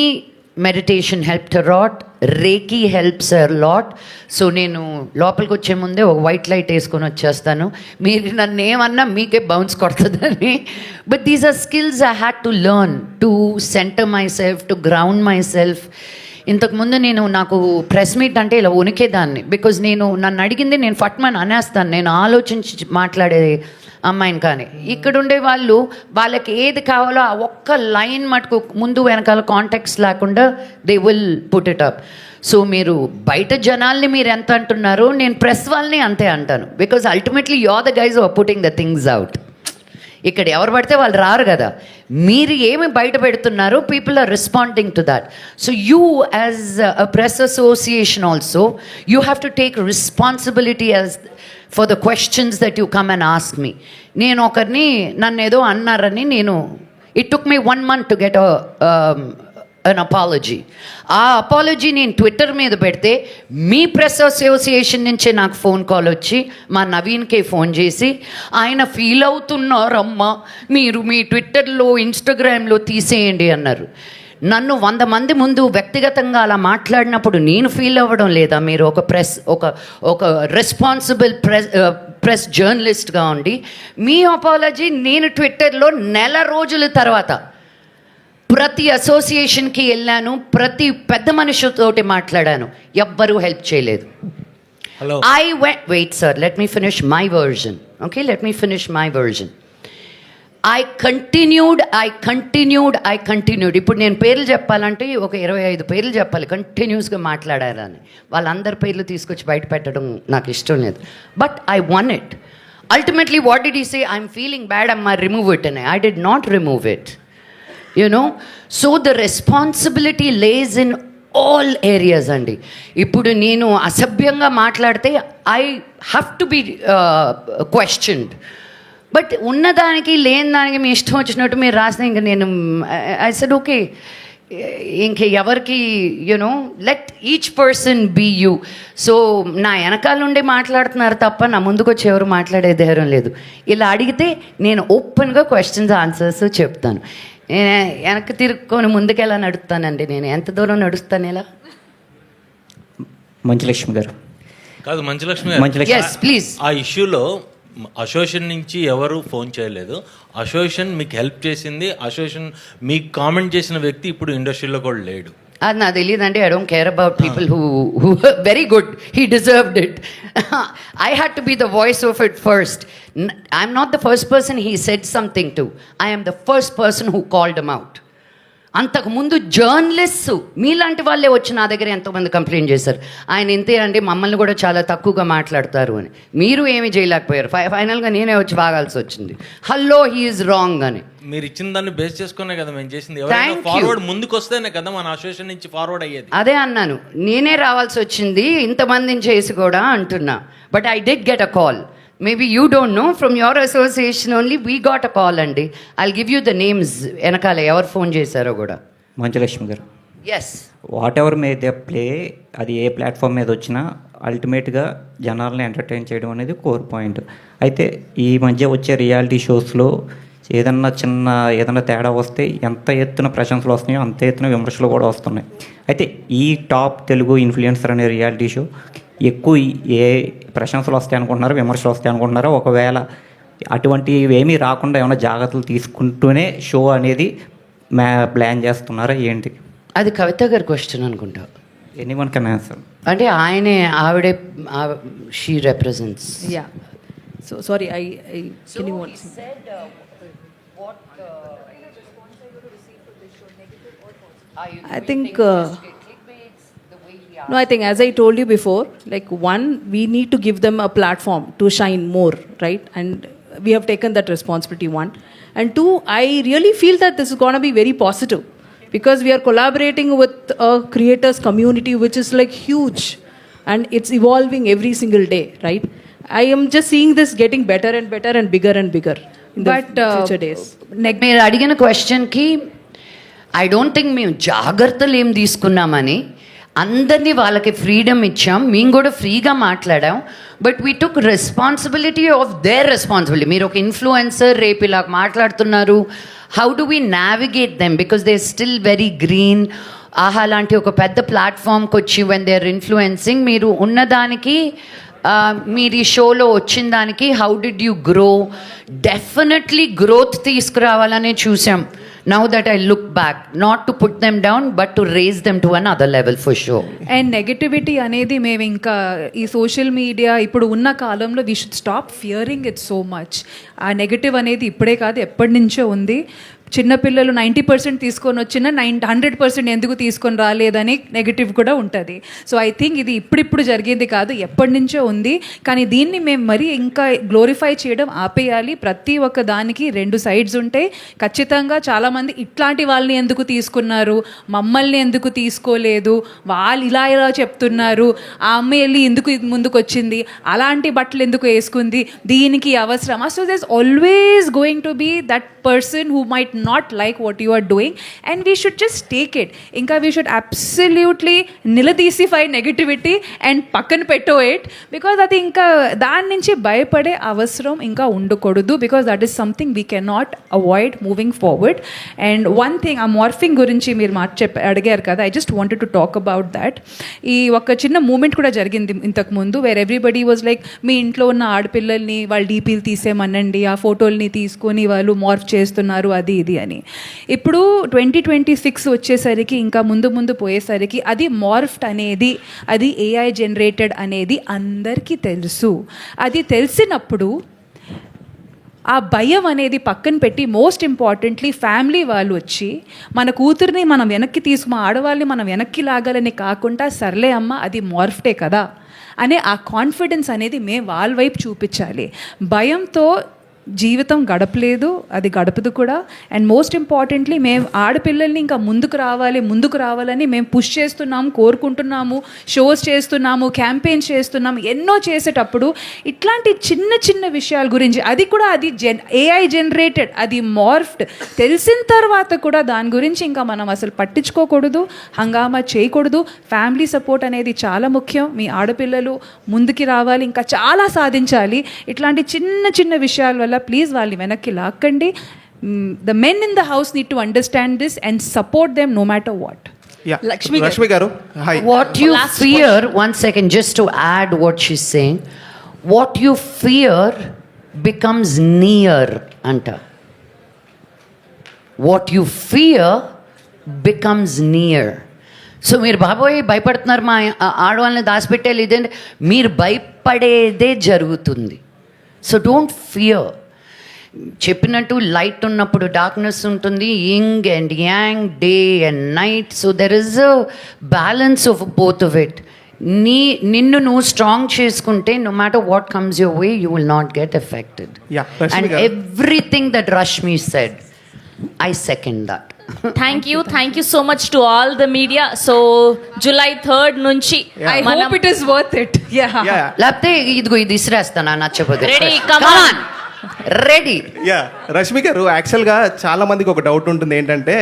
meditation helped a lot, reiki helps a lot. So నేను లోపలికి వచ్చే ముందే ఒక వైట్ లైట్ వేసుకొని వచ్చేస్తాను. మీరు నన్ను ఏమన్నా మీకే బౌన్స్ కొడుతుందని. But these are skills I had to learn to centre myself, to ground myself. ఇంతకుముందు నాకు ప్రెస్ మీట్ అంటే ఇలా వణికేదాన్ని. బికాజ్ నన్ను అడిగింది నేను ఫట్మని అనేస్తాను, నేను ఆలోచించి మాట్లాడే అమ్మాయిని. కానీ ఇక్కడ ఉండే వాళ్ళకి ఏది కావాలో ఆ ఒక్క లైన్ మటుకు ముందు వెనకాల కాంటాక్ట్స్ లేకుండా they will put it up. So మీరు బయట జనాల్ని మీరు ఎంత అంటున్నారో నేను ప్రెస్ వాళ్ళని అంతే అంటాను. Because ultimately you are the guys are putting the things out. ఇక్కడ ఎవరు పడితే వాళ్ళు రారు కదా. మీరు ఏమి బయట పెడుతున్నారో people are responding to that. So you as a press association also you have to take responsibility as for the questions that you come and ask me. నేను ఒకరిని నన్ను ఏదో అన్నారని it took me 1 month to గెట్ an apology. ఆ apology నేను Twitter మీద పెడితే మీ ప్రెస్ అసోసియేషన్ నుంచే నాకు ఫోన్ కాల్ వచ్చి మా నవీన్కే ఫోన్ చేసి, ఆయన ఫీల్ అవుతున్నారమ్మా, మీరు మీ ట్విట్టర్లో ఇన్స్టాగ్రామ్లో తీసేయండి అన్నారు. నన్ను 100 మంది ముందు వ్యక్తిగతంగా అలా మాట్లాడినప్పుడు నేను ఫీల్ అవ్వడం లేదా? మీరు ఒక రెస్పాన్సిబుల్ ప్రెస్ జర్నలిస్ట్గా ఉండి మీ అపాలజీ నేను ట్విట్టర్లో 1 రోజుల తర్వాత ప్రతి అసోసియేషన్కి వెళ్ళాను, ప్రతి పెద్ద మనిషితోటి మాట్లాడాను, ఎవ్వరూ హెల్ప్ చేయలేదు. Hello, wait sir, let me finish my version. Okay, let me finish my version. I continued. ఇప్పుడు నేను పేర్లు చెప్పాలంటే ఒక 25 పేర్లు చెప్పాలి, కంటిన్యూస్గా మాట్లాడారని. వాళ్ళందరి పేర్లు తీసుకొచ్చి బయట పెట్టడం నాకు ఇష్టం లేదు. But I won it. Ultimately what did he say? I'm feeling bad అమ్మా, రిమూవ్ ఇట్ అని. I did not remove it. So the responsibility lies in all areas అండి. ఇప్పుడు నేను అసభ్యంగా మాట్లాడితే I have to be questioned. But ఉన్నదానికి లేని దానికి మీ ఇష్టం వచ్చినట్టు మీరు రాసిన ఇంక నేను ఐ సెడ్ ఓకే, ఇంక ఎవరికి let each person be you. So నా వెనకాల నుండి మాట్లాడుతున్నారు తప్ప నా ముందుకు వచ్చి ఎవరు మాట్లాడే ధైర్యం లేదు. ఇలా అడిగితే నేను ఓపెన్గా క్వశ్చన్స్ ఆన్సర్స్ చెప్తాను. నేను వెనక్కి తిరుక్కొని ముందుకు ఎలా నడుస్తానండి? నేను ఎంత దూరం నడుస్తాను ఇలా? మంచులక్ష్మి గారు కాదు, మంచులక్ష్మి ఎస్ ప్లీజ్. ఆ ఇష్యూలో అసోసియేషన్ నుంచి ఎవరు ఫోన్ చేయలేదు. అసోసియేషన్ మీకు హెల్ప్ చేసింది. అసోసియేషన్ మీకు కామెంట్ చేసిన వ్యక్తి ఇప్పుడు ఇండస్ట్రీలో కూడా లేడు. అది నాకు తెలియదండి. I don't care about people who very good, he deserved it. I had to be the voice of it first. I'm not the first person he said something to. I am the first person who called them out. అంతకుముందు journalists మీలాంటి వాళ్ళే వచ్చి నా దగ్గర ఎంతోమంది complaint చేశారు, ఆయన ఇంతే అండి, మమ్మల్ని కూడా చాలా తక్కువగా మాట్లాడతారు అని. మీరు ఏమీ చేయలేకపోయారు. ఫైనల్గా నేనే వచ్చి వాగాల్సి వచ్చింది. హలో హీఈస్ రాంగ్ అని. మీరు ఇచ్చిన దాన్ని బేస్ చేసుకునే కదా మేము చేసింది. ఫార్వర్డ్ ముందుకు వస్తేనే కదా మన అసోసియేషన్ నుంచి ఫార్వర్డ్ అయ్యేది. అదే అన్నాను, నేనే రావాల్సి వచ్చింది ఇంతమందిని చేసి కూడా అంటున్నా. But I did get a call. Maybe you don't know, from your association only we got a call అండి. I'll give you the names వెనకాల ఎవరు ఫోన్ చేశారో కూడా. Manchu Lakshmi garu, yes, whatever may they play, అది ఏ ప్లాట్ఫామ్ మీద వచ్చినా అల్టిమేట్గా జనాల్ని ఎంటర్టైన్ చేయడం అనేది కోర్ పాయింట్. అయితే ఈ మధ్య వచ్చే రియాలిటీ షోస్లో ఏదన్నా తేడా వస్తే ఎంత ఎత్తున ప్రశంసలు వస్తున్నాయో అంత ఎత్తున విమర్శలు కూడా వస్తున్నాయి. అయితే ఈ టాప్ తెలుగు ఇన్ఫ్లుయెన్సర్ అనే రియాలిటీ షో ఎక్కువ ఏ ప్రశంసలు వస్తాయి అనుకుంటున్నారో, విమర్శలు వస్తాయి అనుకుంటున్నారో, ఒకవేళ అటువంటివి ఏమీ రాకుండా ఏమైనా జాగ్రత్తలు తీసుకుంటూనే షో అనేది ప్లాన్ చేస్తున్నారా ఏంటి? అది కవిత గారి క్వశ్చన్ అనుకుంటా. Anyone can answer. అంటే ఆయనే ఆవిడే she represents. Yeah. So sorry, I can you want? I think no, I think as I told you before, like one, we need to give them a platform to shine more, right? And we have taken that responsibility, one. And two, I really feel that this is going to be very positive because we are collaborating with a creators community which is like huge and it's evolving every single day, right? I am just seeing this getting better and better and bigger in the future days. మీరు అడిగిన క్వశ్చన్కి I don't think మేము జాగ్రత్తలు ఏం తీసుకున్నామని, అందరినీ వాళ్ళకి freedom ఇచ్చాం, మేము కూడా ఫ్రీగా మాట్లాడాం. But we took responsibility of their responsibility. మీరు ఒక ఇన్ఫ్లుయెన్సర్ రేపు ఇలా మాట్లాడుతున్నారు, how do we navigate them because they still very green. ఆహా లాంటి ఒక పెద్ద ప్లాట్ఫామ్కి వచ్చి వెన్ దే ఆర్ ఇన్ఫ్లుయెన్సింగ్, మీరు ఉన్నదానికి మీరు ఈ షోలో వచ్చిన దానికి how did you grow? Definitely growth తీసుకురావాలనే చూసాం. Now that I look back, not to put them down, but to raise them to another level for sure. And negativity అనేది మేము ఇంకా ఈ సోషల్ మీడియా ఇప్పుడు ఉన్న కాలంలో we should stop Fearing it so much. ఆ నెగటివ్ అనేది ఇప్పుడే కాదు, ఎప్పటి నుంచో ఉంది. చిన్నపిల్లలు 90% తీసుకొని వచ్చిన 100% ఎందుకు తీసుకొని రాలేదని నెగిటివ్ కూడా ఉంటుంది. సో ఐ థింక్ ఇది ఇప్పుడిప్పుడు జరిగేది కాదు, ఎప్పటి నుంచో ఉంది. కానీ దీన్ని మేము మరీ ఇంకా గ్లోరిఫై చేయడం ఆపేయాలి. ప్రతి ఒక్క దానికి రెండు సైడ్స్ ఉంటాయి. ఖచ్చితంగా చాలామంది ఇట్లాంటి వాళ్ళని ఎందుకు తీసుకున్నారు, మమ్మల్ని ఎందుకు తీసుకోలేదు, వాళ్ళు ఇలా చెప్తున్నారు, ఆ అమ్మాయి వెళ్ళి ఎందుకు ముందుకు వచ్చింది, అలాంటి బట్టలు ఎందుకు వేసుకుంది, దీనికి అవసరమా? So there is always going to be that person who might not like what you are doing and we should just take it. Inka we should absolutely niladisify negativity and pakkan petto it because I think dan nunchi bayapade avasram inka undukodudu because that is something we cannot avoid moving forward. And one thing a morphing gurinchi meer adigaru kada, I just wanted to talk about that. Ee oka chinna movement kuda jarigindi intaku mundu where everybody was like మీ ఇంట్లో ఉన్న ఆడపిల్లల్ని వాళ్ళ డీపీలు తీసేమనండి, ఆ ఫోటోల్ని తీసుకొని వాళ్ళు morph చేస్తున్నారు అది ఇది అని. ఇప్పుడు 2026 వచ్చేసరికి ఇంకా ముందు పోయేసరికి అది మార్ఫ్డ్ అనేది, అది ఏఐ జనరేటెడ్ అనేది అందరికీ తెలుసు. అది తెలిసినప్పుడు ఆ భయం అనేది పక్కన పెట్టి మోస్ట్ ఇంపార్టెంట్లీ ఫ్యామిలీ వాళ్ళు వచ్చి మన కూతుర్ని మనం వెనక్కి మా ఆడవాళ్ళని మనం వెనక్కి లాగాలని కాకుండా సర్లే అమ్మ అది మార్ఫ్డే కదా అనే ఆ కాన్ఫిడెన్స్ అనేది మేము వాళ్ళ వైపు చూపించాలి. భయంతో జీవితం గడపలేదు, అది గడపదు కూడా. అండ్ మోస్ట్ ఇంపార్టెంట్లీ మేము ఆడపిల్లల్ని ఇంకా ముందుకు రావాలని మేము పుష్ చేస్తున్నాము, కోరుకుంటున్నాము, షోస్ చేస్తున్నాము, క్యాంపెయిన్స్ చేస్తున్నాము. ఎన్నో చేసేటప్పుడు ఇట్లాంటి చిన్న చిన్న విషయాల గురించి, అది కూడా అది AI జనరేటెడ్, అది మార్ఫ్డ్, తెలిసిన తర్వాత కూడా దాని గురించి ఇంకా మనం అసలు పట్టించుకోకూడదు, హంగామా చేయకూడదు. ఫ్యామిలీ సపోర్ట్ అనేది చాలా ముఖ్యం. మీ ఆడపిల్లలు ముందుకి రావాలి, ఇంకా చాలా సాధించాలి. ఇట్లాంటి చిన్న చిన్న విషయాల వల్ల ప్లీజ్ వాళ్ళని వెనక్కి లాక్కండి. The men in the house need to understand this and support them no matter what. Lakshmi garu, What you fear, one second, just to add what she's saying, what you fear becomes near, anta. What you fear becomes near. So మీరు బాబోయ్ భయపడుతున్నారు మా ఆడవాళ్ళని దాచిపెట్టే లేదంటే మీరు భయపడేదే జరుగుతుంది. So don't fear. చెప్పినట్టు లైట్ ఉన్నప్పుడు డార్క్నెస్ ఉంటుంది, yin and yang, day and night. So there is a balance of both of it. నిన్ను నువ్వు స్ట్రాంగ్ చేసుకుంటే no matter what comes your way you will not get affected. And everything that Rashmi said, I second that. Thank you so much to all the media. So July 3rd నుంచి I hope it is worth it. లేకపోతే ఇదిగో ఇది ఇసిరేస్తాను నచ్చపోతే. Ready, come on, ready. Rashmi garu, యాక్చువల్గా చాలా మందికి ఒక డౌట్ ఉంటుంది ఏంటంటే,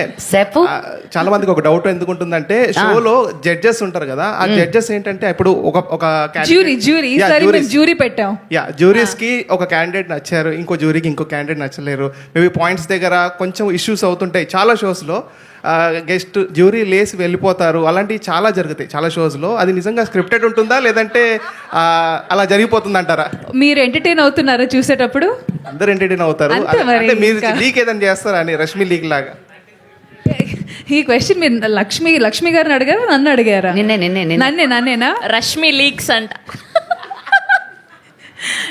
చాలా మందికి ఒక డౌట్ ఎందుకు ఉంటుందంటే, షోలో జడ్జెస్ ఉంటారు కదా, ఆ జడ్జెస్ ఏంటంటే ఇప్పుడు ఒక జ్యూరీ పెట్టాం. జ్యూరీస్ కి ఒక క్యాండిడేట్ నచ్చారు, ఇంకో జ్యూరీకి ఇంకో క్యాండిడేట్ నచ్చలేరు. మేబీ పాయింట్స్ దగ్గర కొంచెం ఇష్యూస్ అవుతుంటాయి చాలా షోస్లో. గెస్ట్ జ్యూరీ లేసి వెళ్ళిపోతారు, అలాంటివి చాలా జరుగుతాయి చాలా షోస్లో. అది నిజంగా స్క్రిప్టెడ్ ఉంటుందా లేదంటే అలా జరిగిపోతుంది అంటారా? మీరు ఎంటర్టైన్ అవుతున్నారా చూసేటప్పుడు? అందరు ఎంటర్టైన్ అవుతారు. అంటే మీరు లీక్ ఏదైనా చేస్తారా అని, రష్మి లీక్ లాగా? ఈ క్వశ్చన్ మీరు లక్ష్మి గారిని అడిగారా, నన్ను అడిగారా? నన్నేనా? రష్మి లీక్స్ అంట.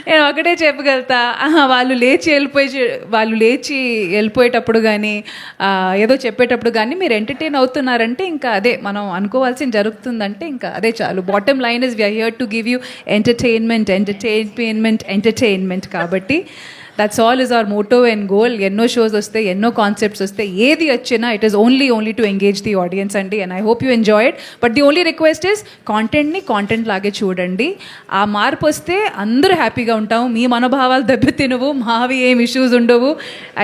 నేను ఒకటే చెప్పగలుగుతా, వాళ్ళు లేచి వెళ్ళిపోయేటప్పుడు కానీ ఏదో చెప్పేటప్పుడు కానీ మీరు ఎంటర్టైన్ అవుతున్నారంటే ఇంకా అదే మనం అనుకోవాల్సింది జరుగుతుందంటే ఇంకా అదే చాలు. Bottom line is we are here to give you entertainment. కాబట్టి that's all is our motto and goal. ఎన్నో షోస్ వస్తాయి, ఎన్నో కాన్సెప్ట్స్ వస్తాయి, ఏది వచ్చినా it is only to engage the audience అండి. And I hope you enjoy it. But the only request is కాంటెంట్ని content లాగే చూడండి. ఆ మార్పు వస్తే అందరూ హ్యాపీగా ఉంటాము. మీ మనోభావాలు దెబ్బతినవు, మావి ఏం ఇష్యూస్ ఉండవు.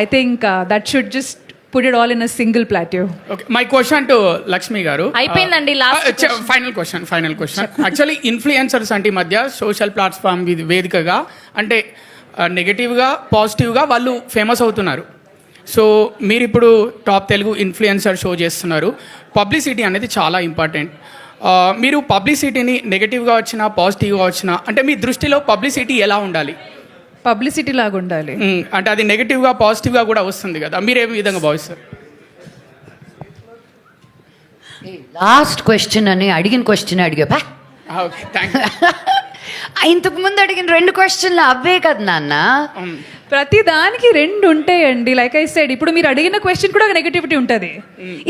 I think that should just put it all in a single plateau. Okay, my question to Lakshmi garu. అయిపోయిందండి, last final question. Actually influencers అంటే మధ్య సోషల్ ప్లాట్ఫామ్ వేదికగా అంటే నెగటివ్గా పాజిటివ్గా వాళ్ళు ఫేమస్ అవుతున్నారు. సో మీరు ఇప్పుడు టాప్ తెలుగు ఇన్ఫ్లుయెన్సర్ షో చేస్తున్నారు. పబ్లిసిటీ అనేది చాలా ఇంపార్టెంట్. మీరు పబ్లిసిటీని నెగటివ్గా వచ్చినా పాజిటివ్గా వచ్చినా అంటే మీ దృష్టిలో పబ్లిసిటీ ఎలా ఉండాలి? పబ్లిసిటీ లాగా ఉండాలి అంటే అది నెగటివ్గా పాజిటివ్గా కూడా వస్తుంది కదా, మీరు ఏ విధంగా భావిస్తారు? లాస్ట్ క్వశ్చన్ అని అడిగిన క్వశ్చన్ అడిగా. Okay, thank you. ఇంతకు ముందు అడిగిన 2 క్వశ్చన్లు అవే కదా నాన్న. ప్రతి దానికి 2 ఉంటాయండి. లైక్ ఐ సెడ్, ఇప్పుడు మీరు అడిగిన క్వశ్చన్ కూడా నెగటివిటీ ఉంటుంది.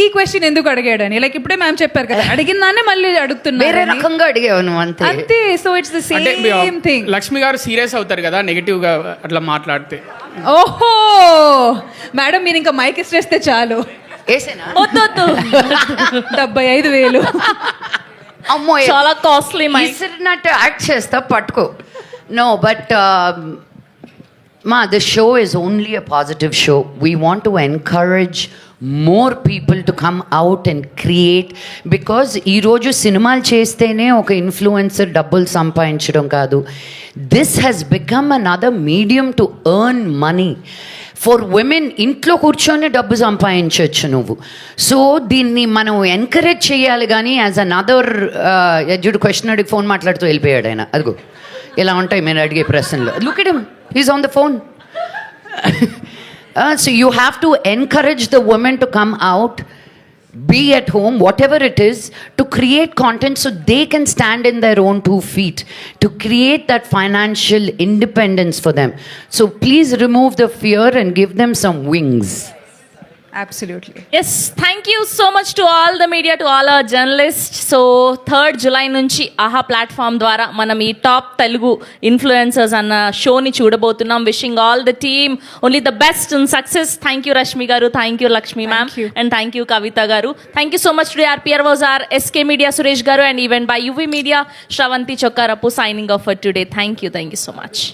ఈ క్వశ్చన్ ఎందుకు అడిగాడని, లైక్ ఇప్పుడే మ్యామ్ చెప్పారు కదా, అడిగిన దాన్నే మళ్ళీ అడుగుతున్నారు, వేరే రకంగా అడిగాను అంతే. So it's the same thing. Lakshmi గారు సీరియస్ అవుతారు కదా నెగటివ్ గా అట్లా మాట్లాడితే. ఓహో మేడం, మీరు ఇంకా మైక్ ఇస్తే చాలు. 75,000 అమ్మో, చాలా కాస్ట్లీ. ఇసిరినట్టు యాక్ట్ చేస్తా, పట్టుకో. No, but the show is only a positive show. We want to encourage more people to come out and create, because ee roju cinemalu chestene oka influencer double సంపాదించడం కాదు. This has become another medium to earn money. For women ఇంట్లో కూర్చొని డబ్బు సంపాదించవచ్చు నువ్వు. So దీన్ని మనం encourage చేయాలి. కానీ యాజ్ అనదర్ ఎడ్యుడ్ క్వశ్చన్ అడిగి ఫోన్ మాట్లాడుతూ వెళ్ళిపోయాడు ఆయన. అదిగో ఇలా ఉంటాయి మీరు అడిగే ప్రశ్నలు. Look at him, he's on the phone. So you have to encourage the women to come out, be at home, whatever it is, to create content so they can stand in their own 2 feet, to create that financial independence for them. So please remove the fear and give them some wings. Absolutely. Yes thank you so much to all the media, to all our journalist. So 3rd July నుంచి ఆహా platform ద్వారా మనం ఈ top Telugu influencers అన్న షోని చూడబోతున్నాం. Wishing all the team only the best and success. Thank you Rashmi garu, thank you Lakshmi ma'am, and thank you Kavitha garu. Thank you so much to RPR was R SK media Suresh garu, and event by UV media Sravanthi Chokkarapu signing off for today. Thank you so much.